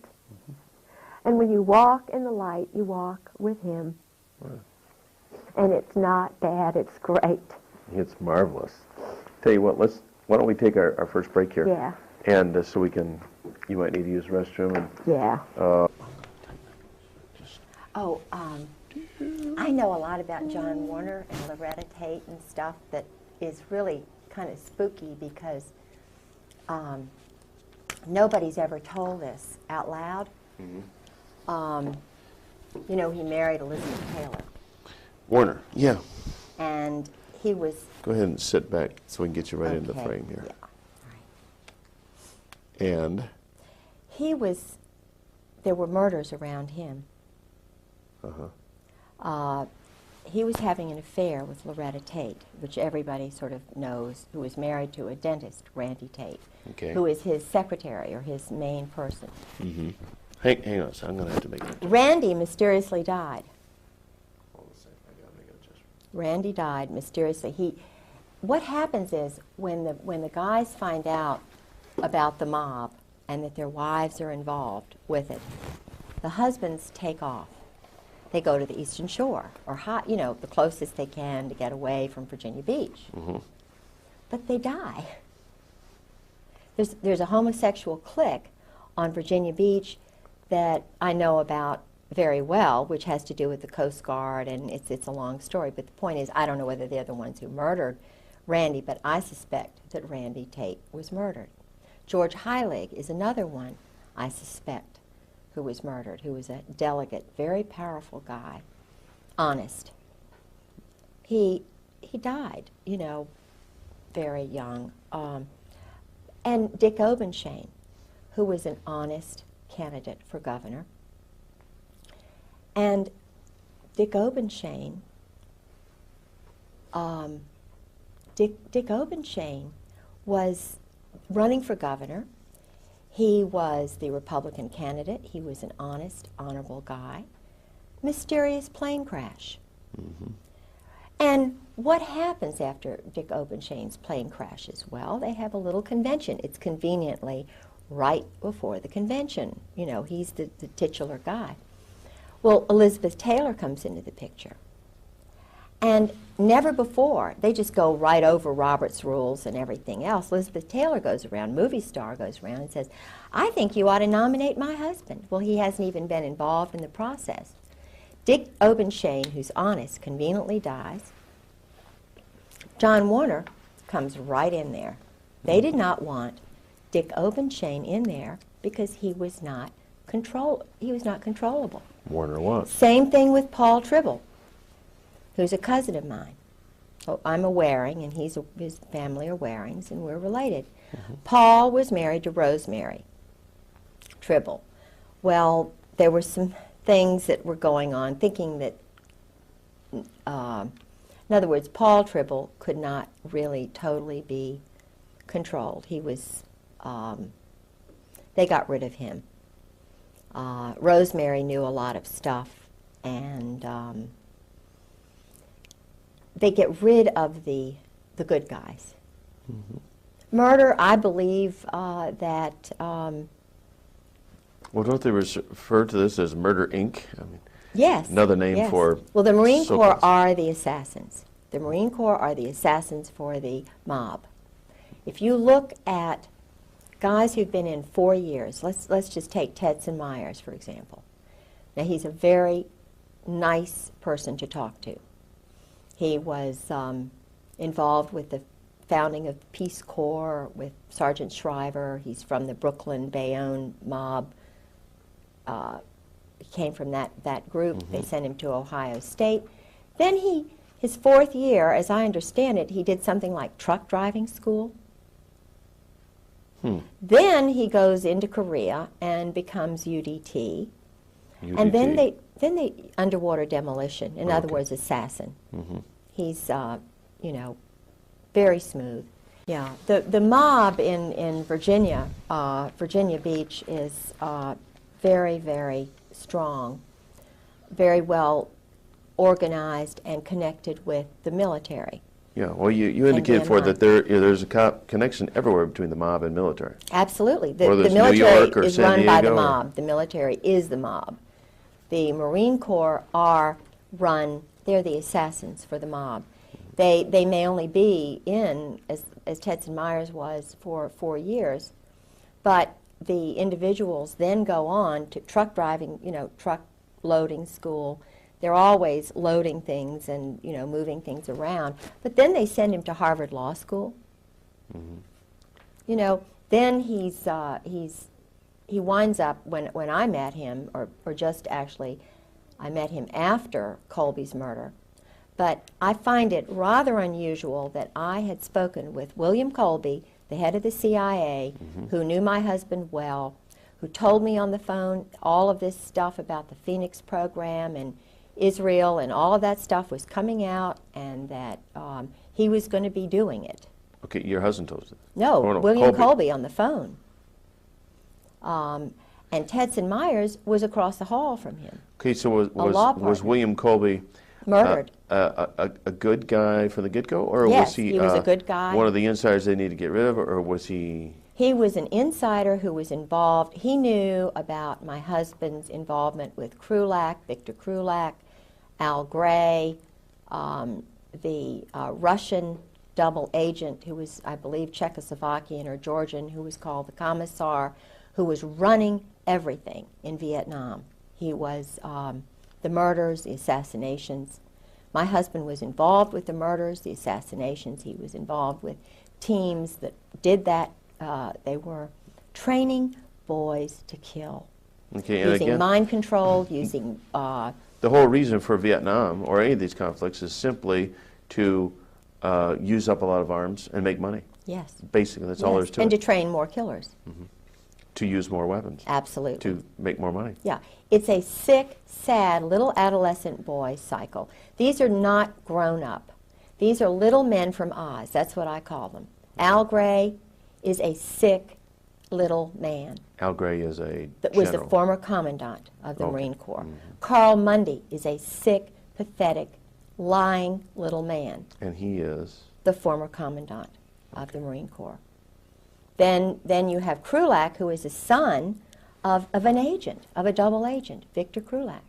And when you walk in the light, you walk with him. Right. And it's not bad, it's great. It's marvelous. Tell you what, why don't we take our first break here? Yeah. And so you might need to use the restroom. And, Yeah. Oh, I know a lot about John Warner and Loretta Tate and stuff that is really kind of spooky, because nobody's ever told this out loud. Mm-hmm. You know, he married Elizabeth Taylor. Warner, yeah. And he was... Go ahead and sit back so we can get you right into the frame here. Yeah. Right. And? There were murders around him. He was having an affair with Loretta Tate, which everybody sort of knows, who was married to a dentist, Randy Tate, who is his secretary or his main person. Mm-hmm. Hang on, so I'm going to have to make an adjustment. Randy mysteriously died. Hold on a second, I got to make an adjustment. Randy died mysteriously. What happens is when the guys find out about the mob and that their wives are involved with it, the husbands take off. They go to the Eastern Shore, or the closest they can to get away from Virginia Beach. Mm-hmm. But they die. There's a homosexual clique on Virginia Beach that I know about very well, which has to do with the Coast Guard, and it's a long story. But the point is, I don't know whether they're the ones who murdered Randy, but I suspect that Randy Tate was murdered. George Heilig is another one I suspect who was murdered, who was a delegate, very powerful guy, honest. He died, very young. And Dick Obenshain, who was an honest candidate for governor. And Dick Obenshain, Dick Obenshain was running for governor. He was the Republican candidate. He was an honest, honorable guy. Mysterious plane crash. Mm-hmm. And what happens after Dick Obenshain's plane crashes? Well, they have a little convention. It's conveniently right before the convention. He's the titular guy. Well, Elizabeth Taylor comes into the picture. And never before, they just go right over Robert's rules and everything else. Elizabeth Taylor goes around, movie star goes around and says, I think you ought to nominate my husband. Well, he hasn't even been involved in the process. Dick Obenshain, who's honest, conveniently dies. John Warner comes right in there. They did not want Dick Obenshain in there because he was not controllable. Warner was. Same thing with Paul Tribble, who's a cousin of mine. Oh, I'm a Waring, and his family are Warings, and we're related. Mm-hmm. Paul was married to Rosemary Tribble. Well, there were some things that were going on, thinking that, in other words, Paul Tribble could not really totally be controlled. He was, they got rid of him. Rosemary knew a lot of stuff, and they get rid of the good guys. Mm-hmm. Murder, I believe that Well, don't they refer to this as Murder, Inc.? I mean, Yes. another name yes. for... Well, the Marine Corps so-called- are the assassins. The Marine Corps are the assassins for the mob. If you look at guys who've been in 4 years, let's just take Tedson Myers, for example. Now, he's a very nice person to talk to. He was involved with the founding of Peace Corps with Sergeant Shriver. He's from the Brooklyn Bayonne mob. He came from that group. They sent him to Ohio State. Then his 4th year, as I understand it, he did something like truck driving school. Then he goes into Korea and becomes UDT. And then they underwater demolition. In other words, assassin. He's, you know, very smooth. Yeah, the mob in Virginia, Virginia Beach, is very, very strong, very well organized and connected with the military. Yeah, well, you indicated for that there's a connection everywhere between the mob and military. Absolutely. The Whether it's New military York or is San run by the Diego or- mob. The military is the mob. The Marine Corps are run, they're the assassins for the mob. They may only be in, as Tedson Myers was, for 4 years, but the individuals then go on to truck driving, you know, truck loading school. They're always loading things and, you know, moving things around. But then they send him to Harvard Law School. You know, then he winds up, when I met him, or just actually, I met him after Colby's murder. But I find it rather unusual that I had spoken with William Colby, the head of the CIA, who knew my husband well, who told me on the phone all of this stuff about the Phoenix program and Israel, and all of that stuff was coming out, and that he was going to be doing it. Okay, your husband told you. No, Oh, no, William Colby. Colby on the phone. And Tedson Myers was across the hall from him. Okay, so law was partner. William Colby Murdered. a good guy from the get-go, or Yes, was he, he was a good guy. one of the insiders they need to get rid of, or was he... He was an insider who was involved. He knew about my husband's involvement with Krulak, Victor Krulak, Al Gray, the Russian double agent who was, I believe, Czechoslovakian or Georgian, who was called the Commissar, who was running everything in Vietnam. He was the murders, the assassinations. My husband was involved with the murders, the assassinations. He was involved with teams that did that. They were training boys to kill, Okay, and using again, mind control, using... the whole reason for Vietnam, or any of these conflicts, is simply to use up a lot of arms and make money. yes. Basically, that's all there is to And it. to train more killers. To use more weapons. Absolutely. To make more money. Yeah. It's a sick, sad little adolescent boy cycle. These are not grown up. These are little men from Oz. That's what I call them. Al Gray is a sick little man. Al Gray is a That was the general. former commandant of the Okay. Marine Corps. Carl Mundy is a sick, pathetic, lying little man. And he is... The former commandant of the Marine Corps. Then you have Krulak, who is a son of an agent, of a double agent, Victor Krulak.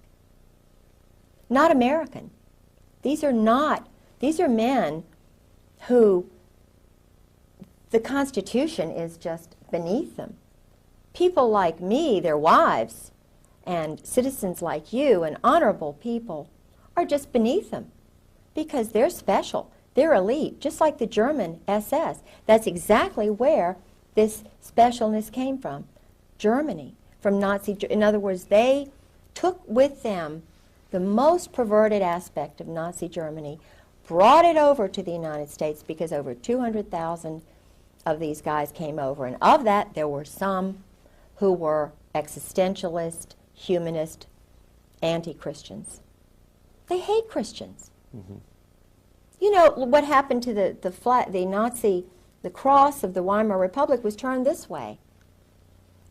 Not American. These are men who the Constitution is just beneath them. People like me, their wives, and citizens like you and honorable people are just beneath them because they're special. They're elite, just like the German SS. That's exactly where this specialness came from. Germany, from Nazi. In other words, they took with them the most perverted aspect of Nazi Germany, brought it over to the United States because over 200,000 of these guys came over. And of that, there were some who were existentialist, humanist, anti-Christians. They hate Christians. You know, what happened to the Nazi, the cross of the Weimar Republic was turned this way.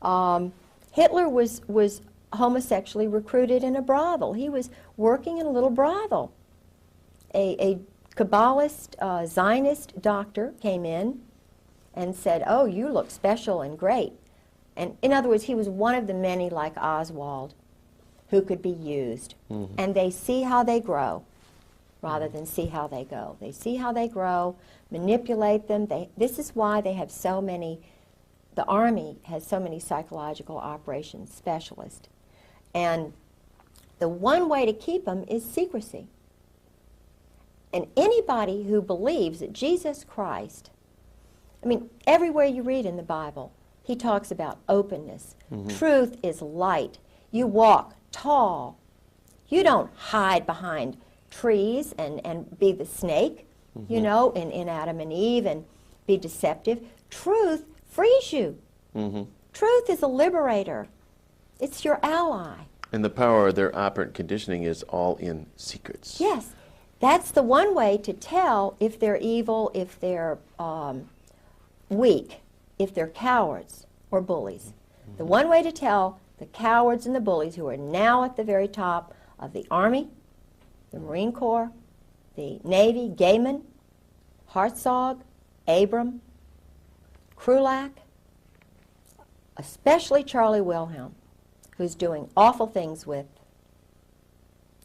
Hitler was homosexually recruited in a brothel. He was working in a little brothel. A Kabbalist, Zionist doctor came in and said, "Oh, you look special and great." And in other words, he was one of the many like Oswald who could be used. And they see how they grow rather than see how they go. They see how they grow, manipulate them. This is why they have so many, the Army has so many psychological operations specialists. And the one way to keep them is secrecy. And anybody who believes that Jesus Christ, I mean, everywhere you read in the Bible, he talks about openness. Truth is light. You walk tall. You don't hide behind trees and be the snake, you know, in Adam and Eve and be deceptive. Truth frees you. Truth is a liberator. It's your ally. And the power of their operant conditioning is all in secrets. Yes. That's the one way to tell if they're evil, if they're weak, if they're cowards or bullies. The one way to tell the cowards and the bullies who are now at the very top of the Army, the Marine Corps, the Navy, Gaiman, Hartzog, Abram, Krulak, especially Charlie Wilhelm, who's doing awful things with,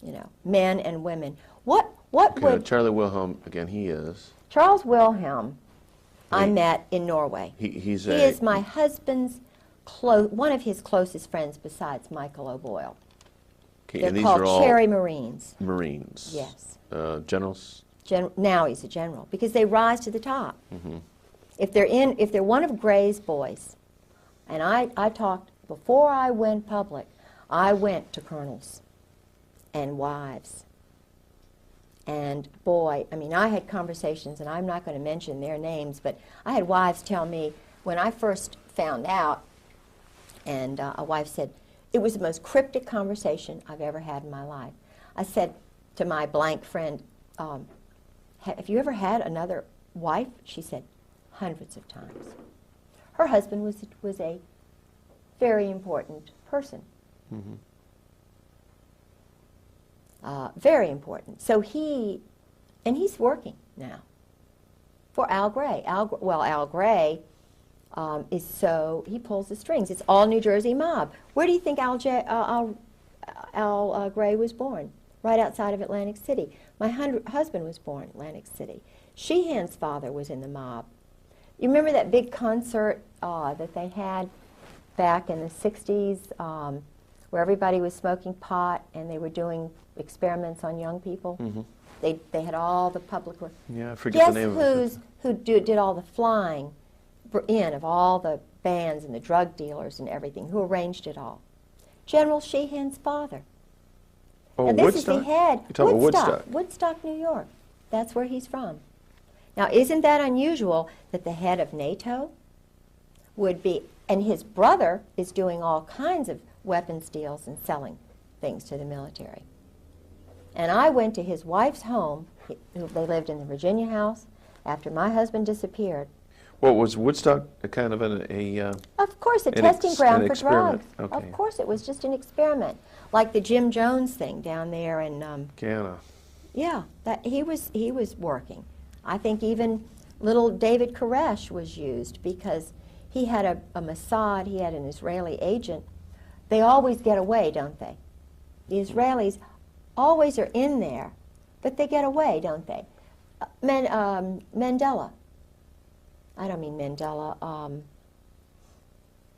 you know, men and women. What would Charlie Wilhelm, again, he is? Charles Wilhelm, I met in Norway. He is my husband's one of his closest friends besides Michael O'Boyle. Okay, They're and these called are all Cherry Marines. Marines. Yes. Generals? Now he's a general because they rise to the top. If they're one of Gray's boys, and I talked before I went public, I went to colonels and wives. And boy, I mean, I had conversations, and I'm not going to mention their names, but I had wives tell me when I first found out, and a wife said, it was the most cryptic conversation I've ever had in my life. I said to my blank friend, have you ever had another wife? She said, hundreds of times. Her husband was a very important person. Very important. So he's working now for Al Gray. Al Gray he pulls the strings. It's all New Jersey mob. Where do you think Al Gray was born? Right outside of Atlantic City. My husband was born in Atlantic City. Sheehan's father was in the mob. You remember that big concert that they had back in the 60s where everybody was smoking pot and they were doing experiments on young people? They had all the public... Yeah, I forget the name of it. Guess who did all the flying in of all the bands and the drug dealers and everything? Who arranged it all? General Sheehan's father. Oh, now, this Woodstock? is the head. You're talking about Woodstock, New York. That's where he's from. Now, isn't that unusual that the head of NATO would be... And his brother is doing all kinds of weapons deals and selling things to the military. And I went to his wife's home. They lived in the Virginia house after my husband disappeared. Well, was Woodstock a kind of Of course, a testing ground for experiment. drugs. Okay. Of course, it was just an experiment, like the Jim Jones thing down there in Guyana? Yeah, that he was working. I think even little David Koresh was used because he had a Mossad. He had an Israeli agent. They always get away, don't they? The Israelis always are in there, but they get away, don't they? Mandela. I don't mean Mandela.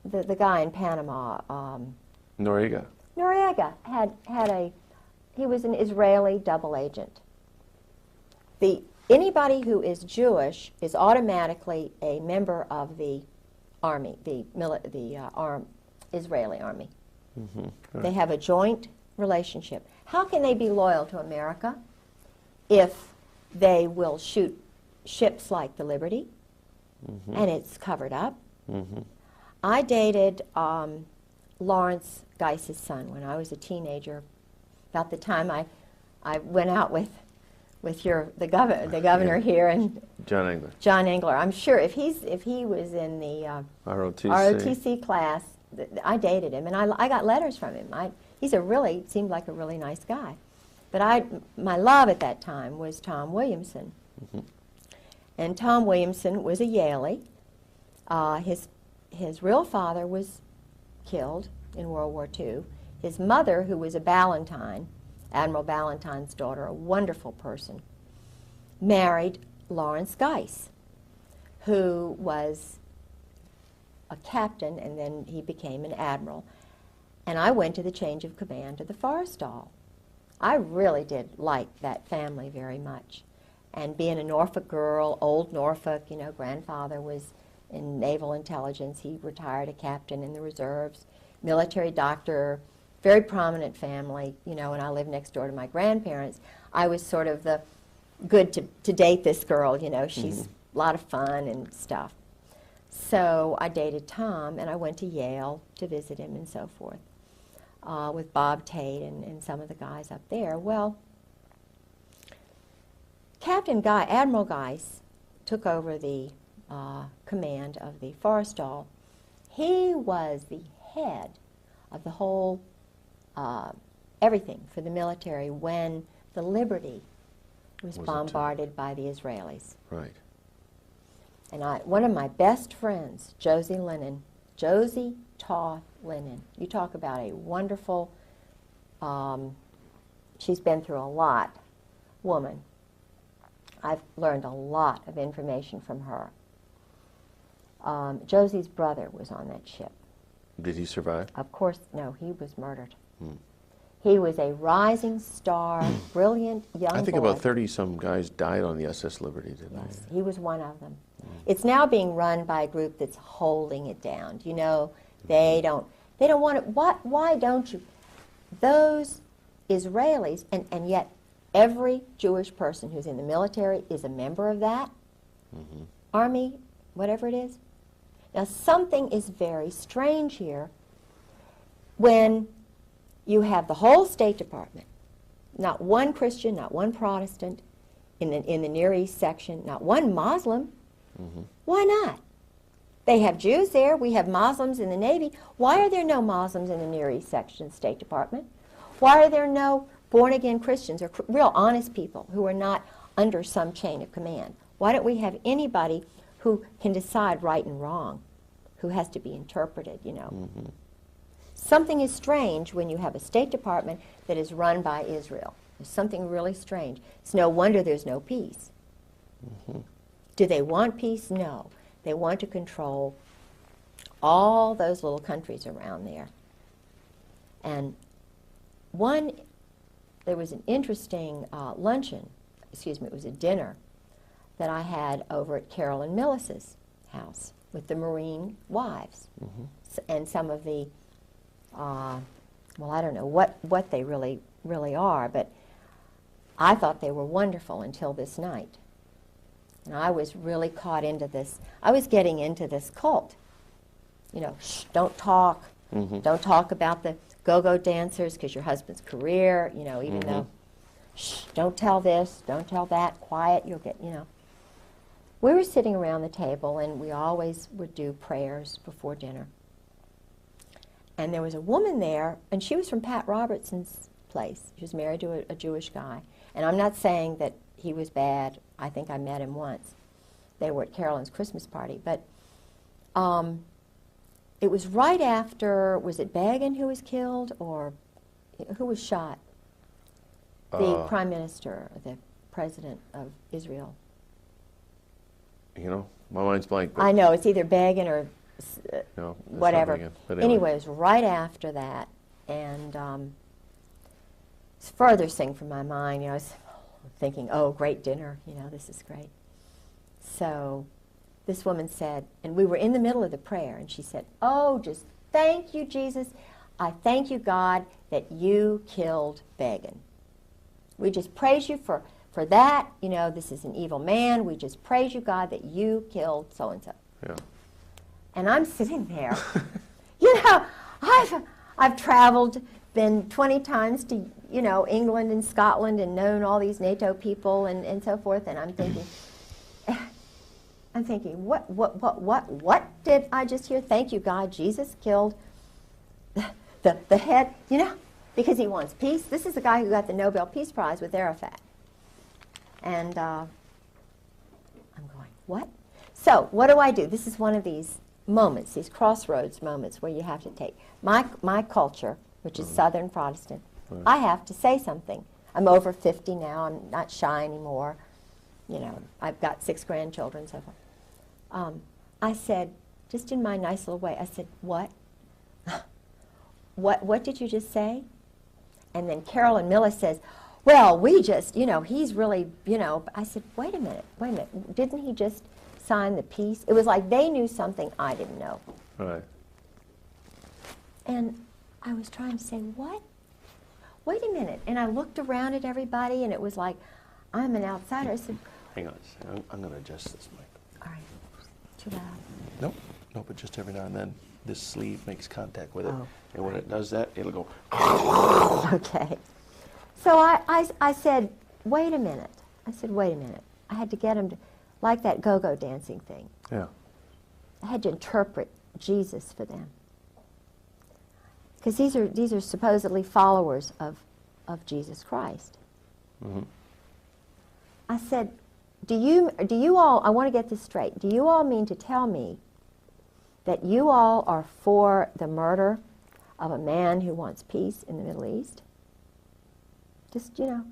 The guy in Panama. Noriega. Noriega he was an Israeli double agent. Anybody who is Jewish is automatically a member of the army, the Israeli army. Right. They have a joint relationship. How can they be loyal to America if they will shoot ships like the Liberty and it's covered up? I dated Lawrence Geiss's son when I was a teenager. About the time I went out with the governor here and John Engler. I'm sure if he was in the ROTC class, I dated him and I got letters from him. Seemed like a really nice guy. But my love at that time was Tom Williamson. And Tom Williamson was a Yalie. His his real father was killed in World War II. His mother, who was a Ballantyne, Admiral Ballantyne's daughter, a wonderful person, married Lawrence Geiss, who was a captain, and then he became an admiral. And I went to the change of command to the Forrestal. I really did like that family very much. And being a Norfolk girl, old Norfolk, you know, grandfather was in naval intelligence. He retired a captain in the reserves, military doctor, very prominent family, you know, and I lived next door to my grandparents. I was sort of the good to date this girl, you know, she's a lot of fun and stuff. So I dated Tom, and I went to Yale to visit him and so forth, with Bob Tate and some of the guys up there. Well, Admiral Geiss took over the command of the Forrestal. He was the head of the whole everything for the military when the Liberty was bombarded by the Israelis. Right. And one of my best friends, Josie Toth Lennon, you talk about a wonderful, she's been through a lot, woman. I've learned a lot of information from her. Josie's brother was on that ship. Did he survive? Of course, no, he was murdered. He was a rising star, brilliant young boy. I think about 30-some guys died on the SS Liberty, didn't Yes, they? he was one of them. It's now being run by a group that's holding it down. You know, they don't want it. Why don't you? Those Israelis, and yet every Jewish person who's in the military is a member of that army, whatever it is. Now, something is very strange here when you have the whole State Department, not one Christian, not one Protestant in the Near East section, not one Muslim. Why not? They have Jews there. We have Muslims in the Navy. Why are there no Muslims in the Near East section of the State Department? Why are there no born-again Christians or real honest people who are not under some chain of command? Why don't we have anybody who can decide right and wrong, who has to be interpreted, you know? Something is strange when you have a State Department that is run by Israel. There's something really strange. It's no wonder there's no peace. Do they want peace? No. They want to control all those little countries around there. And there was an interesting luncheon, it was a dinner that I had over at Carolyn Millis's house with the Marine wives and some of the, well, I don't know what they really are, but I thought they were wonderful until this night. And I was really caught into this. I was getting into this cult. You know, shh, don't talk. Don't talk about the go-go dancers because your husband's career, you know, even though, shh, don't tell this, don't tell that, quiet, you'll get, you know. We were sitting around the table, and we always would do prayers before dinner. And there was a woman there, and she was from Pat Robertson's place. She was married to a Jewish guy. And I'm not saying that he was bad. I think I met him once. They were at Carolyn's Christmas party. But it was right after, was it Begin who was killed, or who was shot? The prime minister, the president of Israel. You know, my mind's blank. I know, it's either Begin or no, whatever. But anyway, it was right after that. And it's the furthest thing from my mind. You know, I was thinking, oh, great dinner. You know, this is great. So this woman said, and we were in the middle of the prayer, and she said, oh, just thank you, Jesus. I thank you, God, that you killed Begin. We just praise you for that. You know, this is an evil man. We just praise you, God, that you killed so-and-so. Yeah. And I'm sitting there. You know, I've traveled, been 20 times to, you know, England and Scotland and known all these NATO people and so forth, and I'm thinking, what did I just hear? Thank you, God, Jesus killed the head, you know, because he wants peace. This is the guy who got the Nobel Peace Prize with Arafat. And I'm going, what? So what do? This is one of these moments, these crossroads moments where you have to take. My culture, which is Southern Protestant, I have to say something. I'm over 50 now. I'm not shy anymore. You know, I've got 6 grandchildren, so forth. I said, just in my nice little way, I said, what? What did you just say? And then Carolyn Miller says, well, we just, you know, he's really, you know. I said, wait a minute. Didn't he just sign the peace? It was like they knew something I didn't know. Right. And I was trying to say, what? Wait a minute. And I looked around at everybody, and it was like, I'm an outsider. I said, hang on a second. I'm going to adjust this mic. all right, too loud. Nope. Nope, but just every now and then this sleeve makes contact with it. Oh. And when it does that, it'll go. Okay. So I said, wait a minute. I said, wait a minute. I had to get him to, like that go-go dancing thing. Yeah. I had to interpret Jesus for them. Because these are supposedly followers of Jesus Christ. Mm-hmm. I said, do you all, I want to get this straight, do you all mean to tell me that you all are for the murder of a man who wants peace in the Middle East? Just, you know.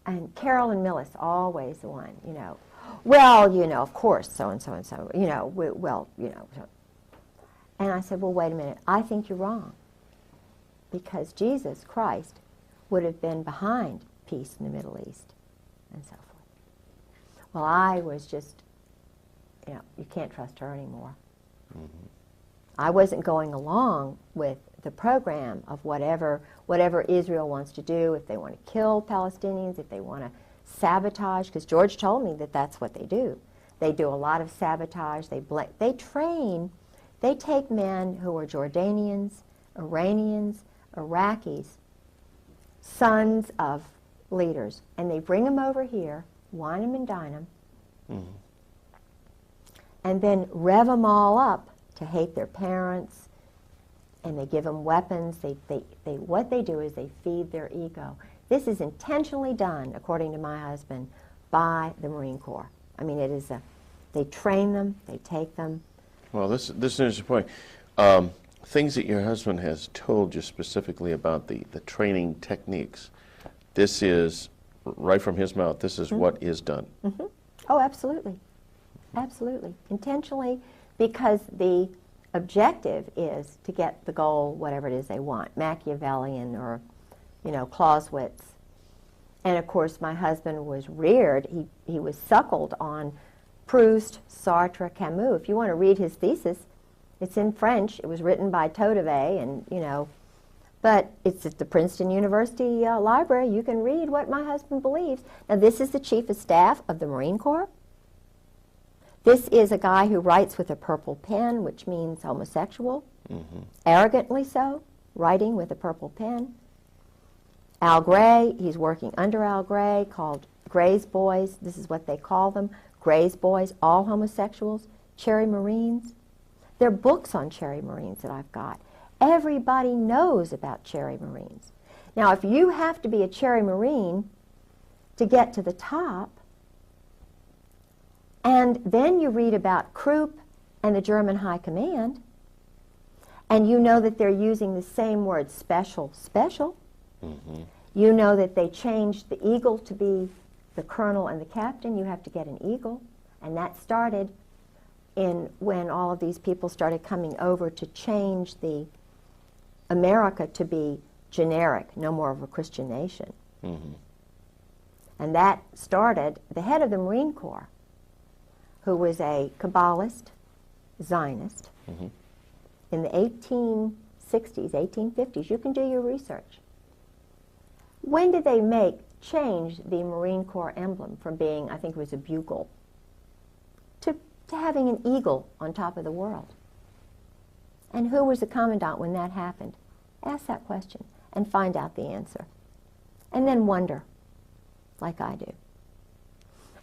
And Carolyn Millis, always the one, you know. Well, you know, of course, so-and-so and so, you know, well, you know. And I said, well, wait a minute, I think you're wrong. Because Jesus Christ would have been behind peace in the Middle East, and so forth. Well, I was just, you know, you can't trust her anymore. Mm-hmm. I wasn't going along with the program of whatever Israel wants to do, if they want to kill Palestinians, if they want to sabotage, because George told me that that's what they do. They do a lot of sabotage. They train, they take men who are Jordanians, Iranians, Iraqis, sons of leaders, and they bring them over here, wine them and dine them, mm-hmm. and then rev them all up to hate their parents, and they give them weapons. What they do is they feed their ego. This is intentionally done, according to my husband, by the Marine Corps. I mean, it is they train them, they take them. Well, this is an interesting point. Things that your husband has told you specifically about the training techniques. This is, right from his mouth, this is mm-hmm. what is done. Mm-hmm. Oh, absolutely. Absolutely. Intentionally, because the objective is to get the goal, whatever it is they want, Machiavellian or, you know, Clausewitz. And of course, my husband was reared, he was suckled on Proust, Sartre, Camus. If you want to read his thesis, it's in French. It was written by Todevay, and, you know, but it's at the Princeton University library. You can read what my husband believes. Now, this is the Chief of Staff of the Marine Corps. This is a guy who writes with a purple pen, which means homosexual, mm-hmm. arrogantly so, writing with a purple pen. Al Gray, he's working under Al Gray, called Gray's Boys. This is what they call them, Gray's Boys, all homosexuals, Cherry Marines. There are books on Cherry Marines that I've got. Everybody knows about Cherry Marines. Now, if you have to be a Cherry Marine to get to the top, and then you read about Krupp and the German High Command, and you know that they're using the same word, special. Mm-hmm. You know that they changed the eagle to be the colonel and the captain. You have to get an eagle. And that started when all of these people started coming over to change the America to be generic, no more of a Christian nation. Mm-hmm. And that started, the head of the Marine Corps, who was a Kabbalist, Zionist, mm-hmm. in the 1860s, 1850s. You can do your research. When did they change the Marine Corps emblem from being, I think it was a bugle, to having an eagle on top of the world? And who was the commandant when that happened? Ask that question and find out the answer. And then wonder, like I do.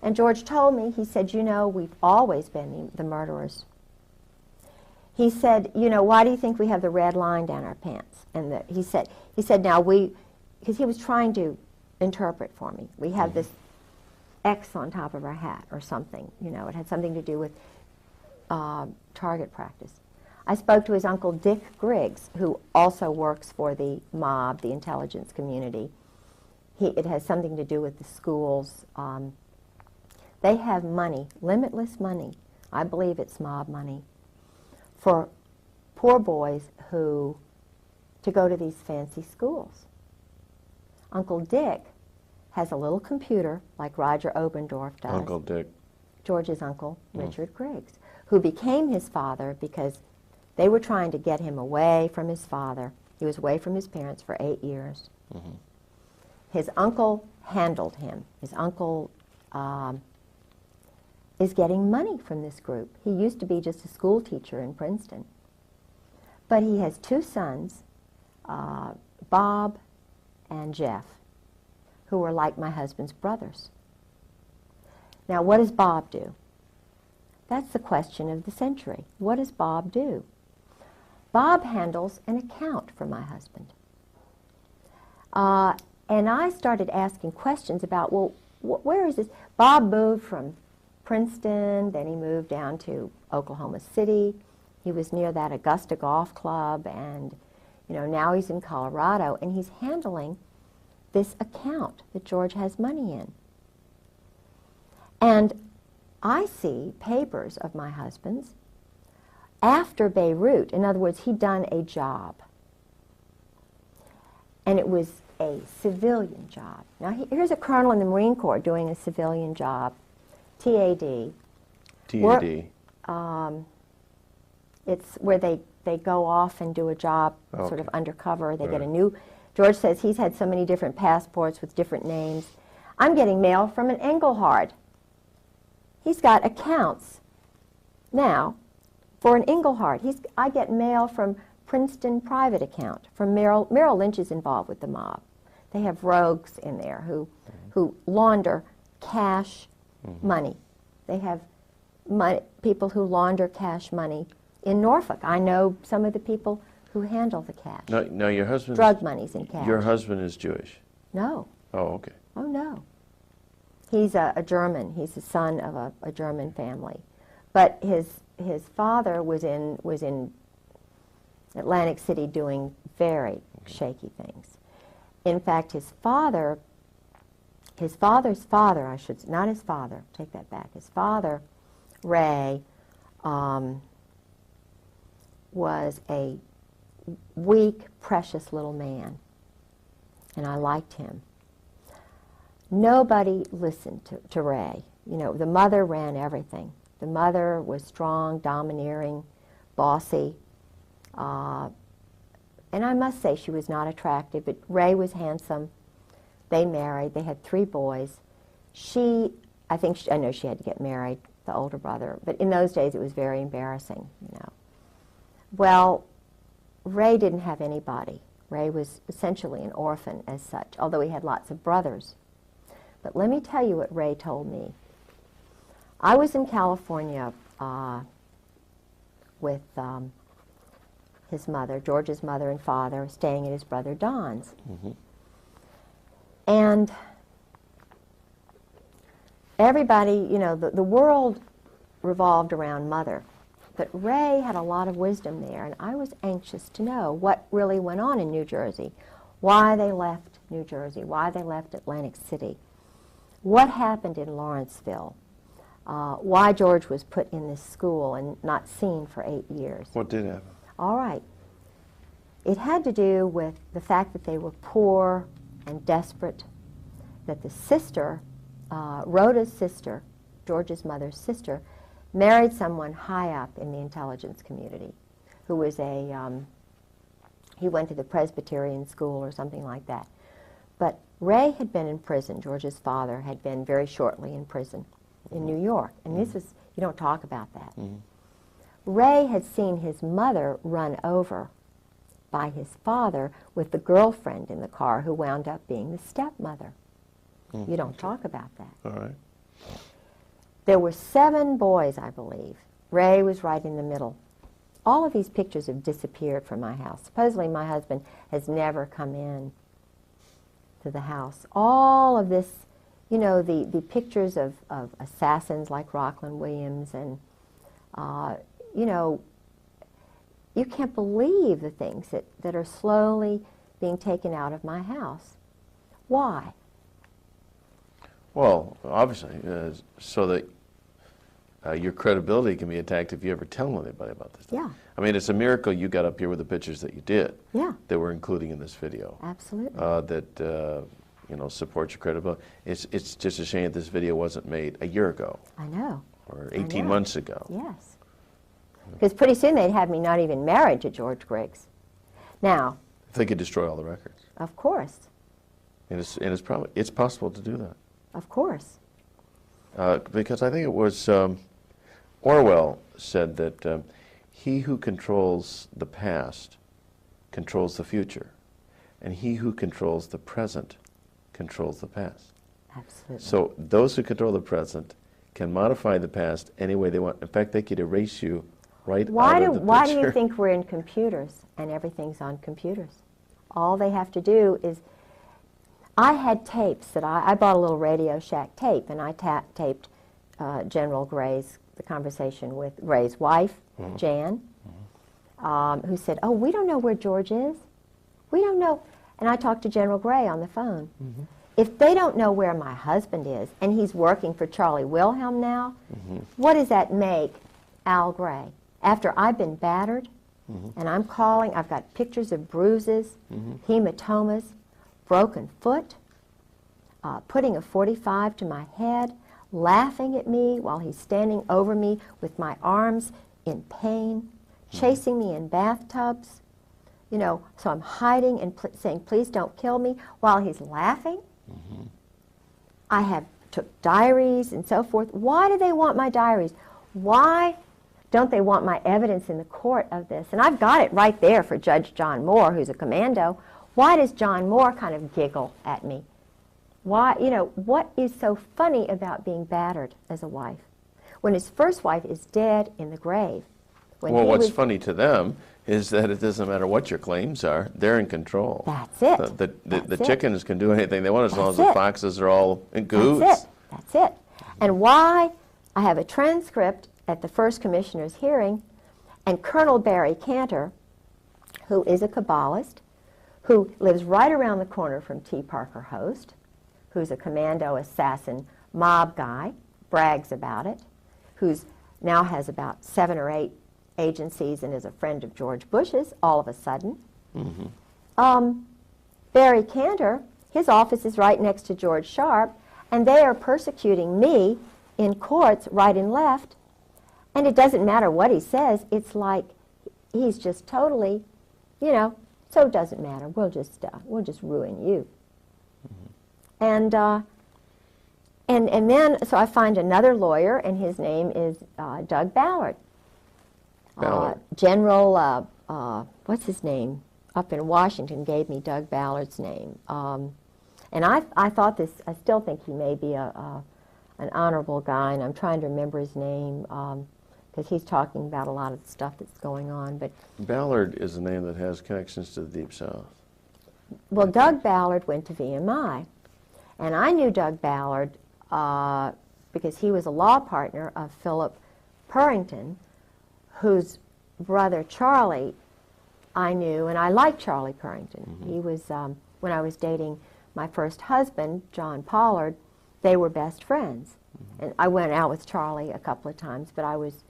And George told me, he said, you know, we've always been the murderers. He said, you know, why do you think we have the red line down our pants? And he said, now because he was trying to interpret for me. We have this X on top of our hat or something, you know, it had something to do with target practice. I spoke to his uncle Dick Griggs, who also works for the mob, the intelligence community. It has something to do with the schools. They have money, limitless money. I believe it's mob money for poor boys to go to these fancy schools. Uncle Dick has a little computer like Roger Obendorf does. Uncle Dick. George's uncle, Richard Griggs, who became his father because they were trying to get him away from his father. He was away from his parents for 8 years. Mm-hmm. His uncle handled him. His uncle is getting money from this group. He used to be just a school teacher in Princeton. But he has 2 sons, Bob and Jeff, who are like my husband's brothers. Now, what does Bob do? That's the question of the century. What does Bob do? Bob handles an account for my husband. And I started asking questions about, well, where is this? Bob moved from Princeton, then he moved down to Oklahoma City. He was near that Augusta Golf Club, and now he's in Colorado, and he's handling this account that George has money in. And I see papers of my husband's after Beirut. In other words, he'd done a job. And it was a civilian job. Now, here's a colonel in the Marine Corps doing a civilian job, TAD. TAD. It's where they go off and do a job sort of undercover. They get a new... George says he's had so many different passports with different names. I'm getting mail from an Engelhard. He's got accounts now for an Engelhard. I get mail from Princeton private account, from Merrill Lynch is involved with the mob. They have rogues in there who launder cash money. They have people who launder cash money in Norfolk. I know some of the people who handle the cash. No, your husband... Drug money's in cash. Your husband is Jewish? No. Oh, okay. Oh, no. He's a German. He's the son of a German family. But his father was in Atlantic City doing very shaky things. In fact, his father's father, I should say, not his father, take that back. His father, Ray, was a weak, precious little man, and I liked him. Nobody listened to Ray. The mother ran everything. The mother was strong, domineering, bossy, and I must say she was not attractive, but Ray was handsome. They married. They had 3 boys. I know she had to get married, the older brother, but in those days it was very embarrassing, Well, Ray didn't have anybody. Ray was essentially an orphan as such, although he had lots of brothers. But let me tell you what Ray told me. I was in California with his mother, George's mother and father, staying at his brother Don's. Mm-hmm. And everybody, the world revolved around Mother. But Ray had a lot of wisdom there, and I was anxious to know what really went on in New Jersey, why they left New Jersey, why they left Atlantic City, what happened in Lawrenceville, why George was put in this school and not seen for 8 years. What did happen? All right. It had to do with the fact that they were poor and desperate, that the sister, Rhoda's sister, George's mother's sister, married someone high up in the intelligence community who was he went to the Presbyterian school or something like that. But Ray had been in prison. George's father had been very shortly in prison in New York. And this is, you don't talk about that. Mm-hmm. Ray had seen his mother run over by his father with the girlfriend in the car who wound up being the stepmother. Mm-hmm. You don't talk about that. All right. There were 7 boys, I believe. Ray was right in the middle. All of these pictures have disappeared from my house. Supposedly my husband has never come in to the house. All of this, the pictures of assassins like Rockland Williams and You know, you can't believe the things that are slowly being taken out of my house. Why? Well, obviously, so that your credibility can be attacked if you ever tell anybody about this stuff. Yeah. I mean, it's a miracle you got up here with the pictures that you did. Yeah. That we're including in this video. Absolutely. That you know, support your credibility. It's just a shame that this video wasn't made a year ago. I know. Or 18 months ago. Yes. Because pretty soon they'd have me not even married to George Griggs. Now. If they could destroy all the records. Of course. And it's possible to do that. Of course. Because I think it was Orwell said that he who controls the past controls the future, and he who controls the present controls the past. Absolutely. So those who control the present can modify the past any way they want. In fact, they could erase you right out of the Why do picture. you think we're in computers and everything's on computers? All they have to do is, I had tapes that I bought a little Radio Shack tape, and I taped General Gray's, the conversation with Gray's wife, Jan, who said, "Oh, we don't know where George is. We don't know." And I talked to General Gray on the phone. If they don't know where my husband is, and he's working for Charlie Wilhelm now, what does that make Al Gray? After I've been battered, and I'm calling, I've got pictures of bruises, hematomas, broken foot, putting a 45 to my head, laughing at me while he's standing over me with my arms in pain, chasing me in bathtubs. You know, so I'm hiding and saying, "Please don't kill me," while he's laughing. I have took diaries and so forth. Why do they want my diaries? Why don't they want my evidence in the court of this? And I've got it right there for Judge John Moore, who's a commando. Why does John Moore kind of giggle at me? Why, you know, what is so funny about being battered as a wife? When his first wife is dead in the grave. When Well, what's funny to them is that it doesn't matter what your claims are, they're in control. That's it. The chickens can do anything they want as long as the foxes are all in cahoots. That's it. That's it. And why I have a transcript at the first commissioner's hearing, and Colonel Barry Cantor, who is a Kabbalist, who lives right around the corner from T. Parker Host, who's a commando assassin mob guy, brags about it, who's now has about 7 or 8 agencies and is a friend of George Bush's all of a sudden. Barry Cantor, his office is right next to George Sharp, and they are persecuting me in courts right and left, and it doesn't matter what he says. It's like he's just totally, you know, so it doesn't matter. We'll just ruin you. And then, so I find another lawyer, and his name is Doug Ballard. General, what's his name, up in Washington gave me Doug Ballard's name. And I thought this, I still think he may be an honorable guy, and I'm trying to remember his name, because he's talking about a lot of the stuff that's going on. But Ballard is a name that has connections to the Deep South. Well, Doug Ballard went to VMI, and I knew Doug Ballard because he was a law partner of Philip Purrington, whose brother Charlie I knew, and I liked Charlie Purrington. He was, when I was dating my first husband, John Pollard, they were best friends. And I went out with Charlie a couple of times, but I was,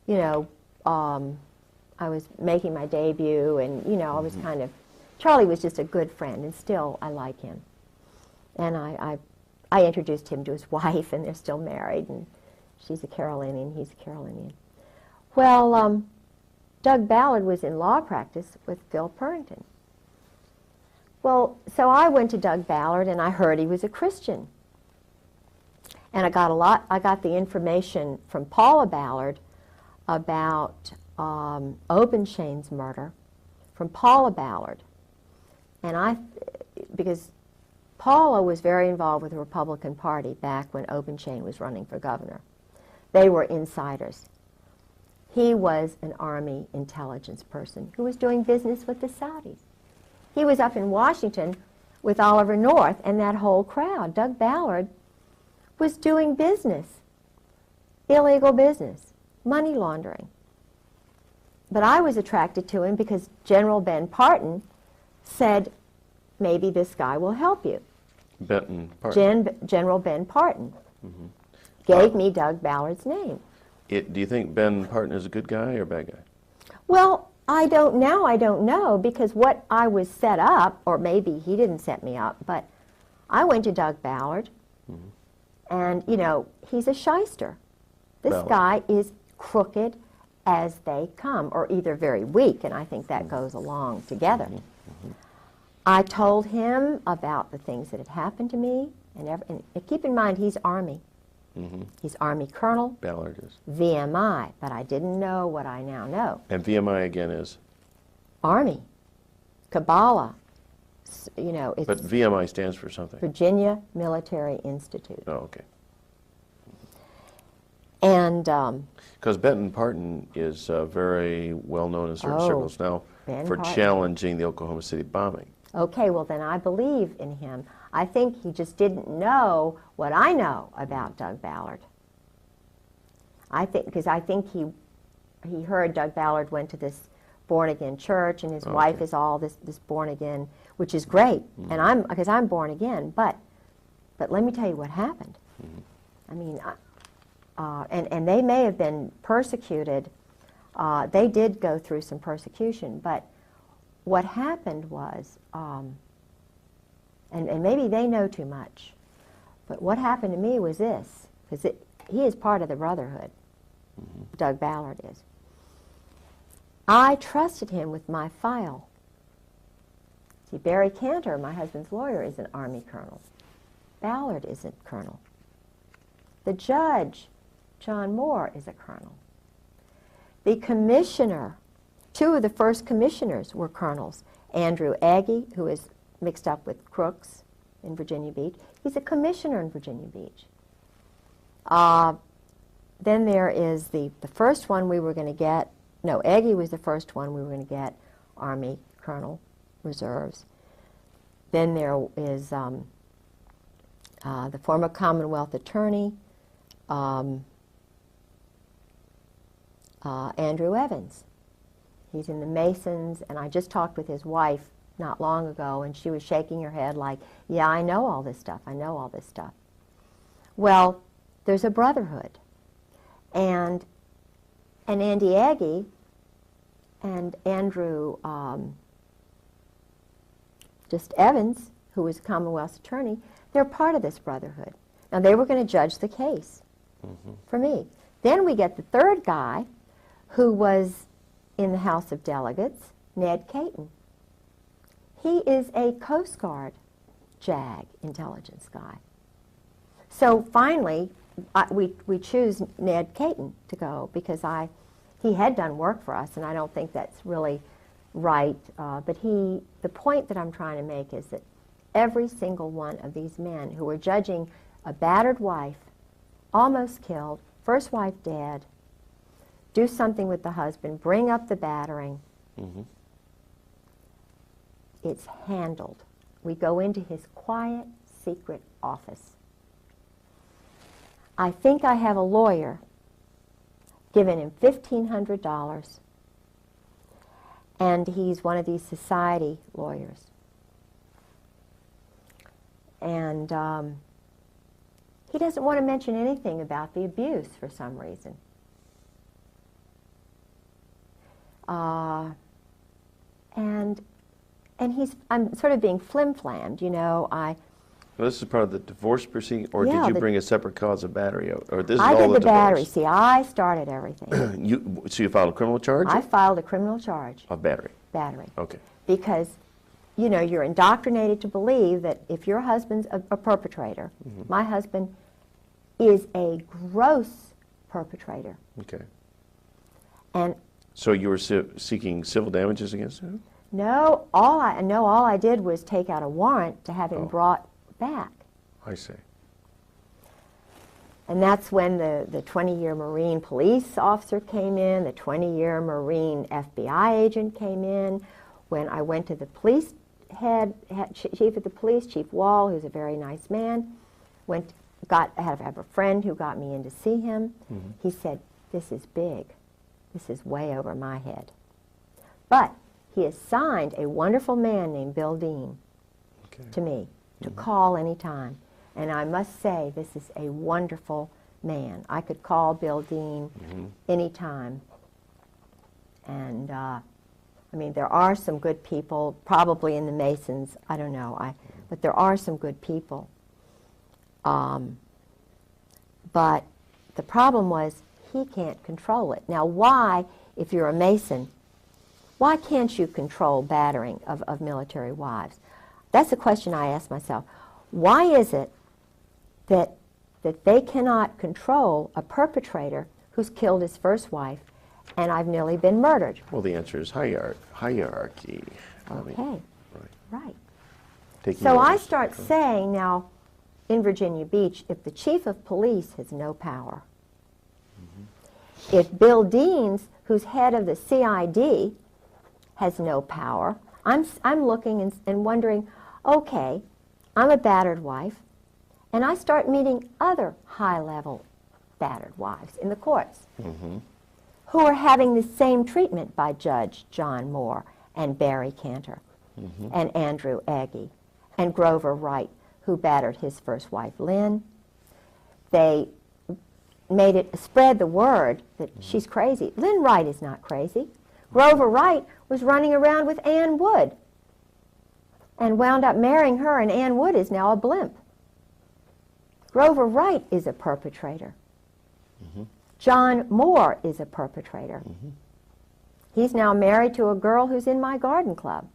you know, I was making my debut, and, you know, I was kind of, Charlie was just a good friend, and still I like him. And I introduced him to his wife, and they're still married, and she's a Carolinian, he's a Carolinian. Well, Doug Ballard was in law practice with Phil Purrington. Well, so I went to Doug Ballard, and I heard he was a Christian. And I got the information from Paula Ballard about Obenshain's murder from Paula Ballard. And because Paula was very involved with the Republican Party back when Obenshain was running for governor. They were insiders. He was an Army intelligence person who was doing business with the Saudis. He was up in Washington with Oliver North and that whole crowd. Doug Ballard was doing business, illegal business, money laundering. But I was attracted to him because General Ben Parton said, maybe this guy will help you. Benton Parton. General Ben Parton gave me Doug Ballard's name. Do you think Ben Parton is a good guy or a bad guy? Well, I don't know, because what I was set up, or maybe he didn't set me up, but I went to Doug Ballard, and, you know, he's a shyster. This Ballard. guy is crooked as they come, or either very weak, and I think that goes along together. I told him about the things that had happened to me, and keep in mind, he's Army. He's Army Colonel. Ballard is. VMI, but I didn't know what I now know. And VMI again is? Army, Kabbalah, you know, it's But VMI stands for something. Virginia Military Institute. Oh, okay. And Because Benton Parton is very well known in certain circles now Ben for Parton. challenging the Oklahoma City bombing. okay, well then I believe in him. I think he just didn't know what I know about Doug Ballard. I think he heard Doug Ballard went to this born-again church, and his wife is all this born-again, which is great, and because I'm born again, but let me tell you what happened. I mean, and they may have been persecuted. They did go through some persecution, but what happened was, and maybe they know too much, but what happened to me was this, because he is part of the Brotherhood. Doug Ballard is. I trusted him with my file. See, Barry Cantor, my husband's lawyer, is an Army colonel. Ballard isn't colonel. The judge, John Moore, is a colonel. The commissioner, two of the first commissioners were colonels. Andrew Agee, who is mixed up with Crooks in Virginia Beach, he's a commissioner in Virginia Beach. Then there is the first one we were going to get. No, Agee was the first one we were going to get, Army Colonel Reserves. Then there is the former Commonwealth Attorney, Andrew Evans. He's in the Masons, and I just talked with his wife not long ago, and she was shaking her head like, yeah, I know all this stuff, I know all this stuff. Well, there's a brotherhood. And Andy Agee and Andrew just Evans, who was Commonwealth's attorney, they're part of this brotherhood. Now, they were going to judge the case for me. Then we get the third guy, who was in the House of Delegates, Ned Caton. He is a Coast Guard JAG intelligence guy. So finally, we choose Ned Caton to go because he had done work for us, and I don't think that's really right. But the point that I'm trying to make is that every single one of these men who were judging a battered wife, almost killed, first wife dead, do something with the husband, bring up the battering, it's handled. We go into his quiet, secret office. I think I have a lawyer giving him $1,500, and he's one of these society lawyers. And he doesn't want to mention anything about the abuse for some reason. And I'm sort of being flim-flammed, you know. Well, this is part of the divorce proceeding, or Yeah, did you bring a separate cause of battery? Or this is I all did the the divorce? battery. See, I started everything. So you filed a criminal charge? I filed a criminal charge. Of battery? Battery. Okay. Because, you know, you're indoctrinated to believe that if your husband's a perpetrator, my husband is a gross perpetrator. Okay. And So you were seeking civil damages against him? no, all I did was take out a warrant to have him brought back. I see. And that's when the 20-year Marine police officer came in, the 20-year Marine FBI agent came in. When I went to the police chief of the police, Chief Wall, who's a very nice man, I have a friend who got me in to see him. He said, this is big. This is way over my head. But he assigned a wonderful man named Bill Dean to me to call any time. And I must say, this is a wonderful man. I could call Bill Dean any time. And, I mean, there are some good people, probably in the Masons, I don't know, but there are some good people. But the problem was, he can't control it. Now, why, if you're a Mason, why can't you control battering of military wives? That's a question I ask myself. Why is it that they cannot control a perpetrator who's killed his first wife, and I've nearly been murdered? Well, the answer is hierarchy. Okay, right. Taking So I orders. start saying now, in Virginia Beach, if the chief of police has no power, if Bill Deans, who's head of the CID, has no power, I'm looking and wondering, okay, I'm a battered wife, and I start meeting other high-level battered wives in the courts who are having the same treatment by Judge John Moore and Barry Cantor and Andrew Agee and Grover Wright, who battered his first wife, Lynn. They spread the word that she's crazy. Lynn Wright is not crazy. Grover Wright was running around with Ann Wood and wound up marrying her, and Ann Wood is now a blimp. Grover Wright is a perpetrator. John Moore is a perpetrator. He's now married to a girl who's in my garden club.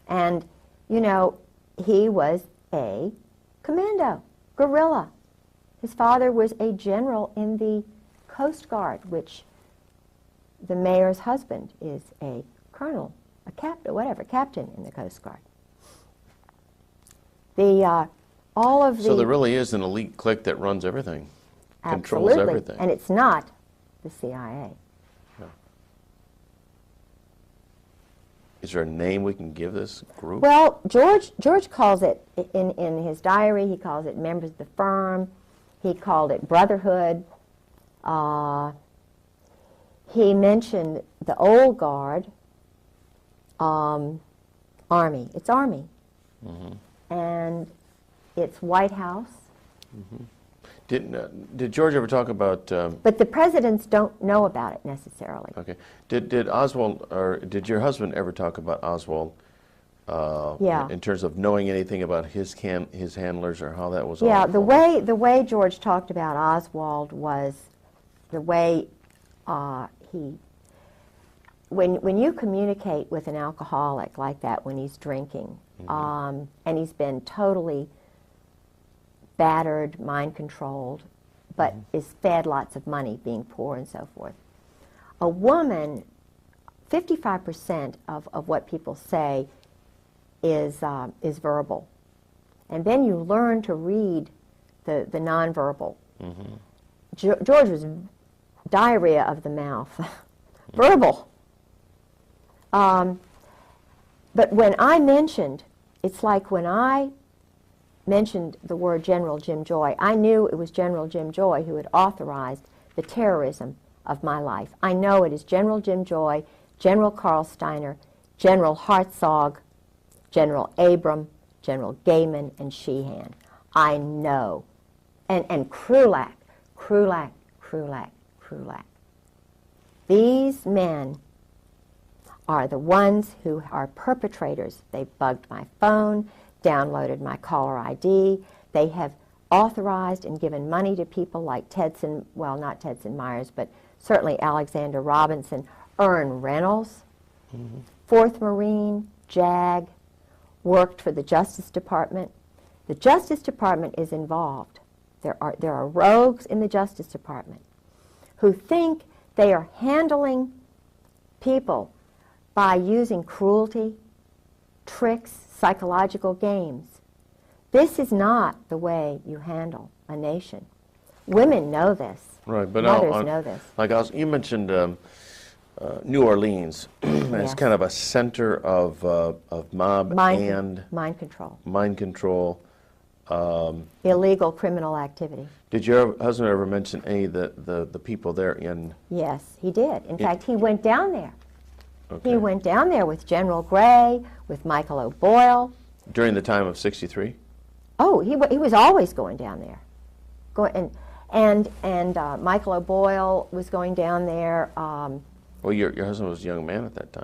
And, you know, he was a commando, guerrilla. His father was a general in the Coast Guard, which the mayor's husband is a colonel, a captain, whatever, captain in the Coast Guard. So there really is an elite clique that runs everything, controls absolutely, everything. and it's not the CIA. Is there a name we can give this group? Well, George calls it, in his diary, he calls it members of the firm. He called it brotherhood. He mentioned the old guard, Army. It's Army. And it's White House. Did George ever talk about... But the presidents don't know about it necessarily. Okay. Did Oswald, or did your husband ever talk about Oswald in terms of knowing anything about his handlers or how that was all? Yeah, the way George talked about Oswald was the way when you communicate with an alcoholic like that when he's drinking, and he's been totally battered, mind-controlled, but is fed lots of money, being poor and so forth. A woman, 55% of what people say is verbal. And then you learn to read the nonverbal. George was diarrhea of the mouth, verbal. But when I mentioned, it's like when I mentioned the word General Jim Joy, I knew it was General Jim Joy who had authorized the terrorism of my life. I know it is General Jim Joy, General Carl Steiner, General Hartzog, General Abram, General Gaiman, and Sheehan. I know. And Krulak. These men are the ones who are perpetrators. They bugged my phone, downloaded my caller ID. They have authorized and given money to people like Tedson, well, not Tedson Myers, but certainly Alexander Robinson, Ern Reynolds, 4th Marine, JAG, worked for the Justice Department. The Justice Department is involved. There are rogues in the Justice Department who think they are handling people by using cruelty, tricks, psychological games. This is not the way you handle a nation. Women know this. Right, but mothers know this. Like you mentioned New Orleans as kind of a center of mob and mind control. Mind control. illegal criminal activity. Did your husband ever mention any of the people there in? Yes, he did. In fact, he went down there. Okay. He went down there with General Gray, with Michael O'Boyle. During the time of '63? Oh, he was always going down there. And Michael O'Boyle was going down there. Well, your husband was a young man at that time.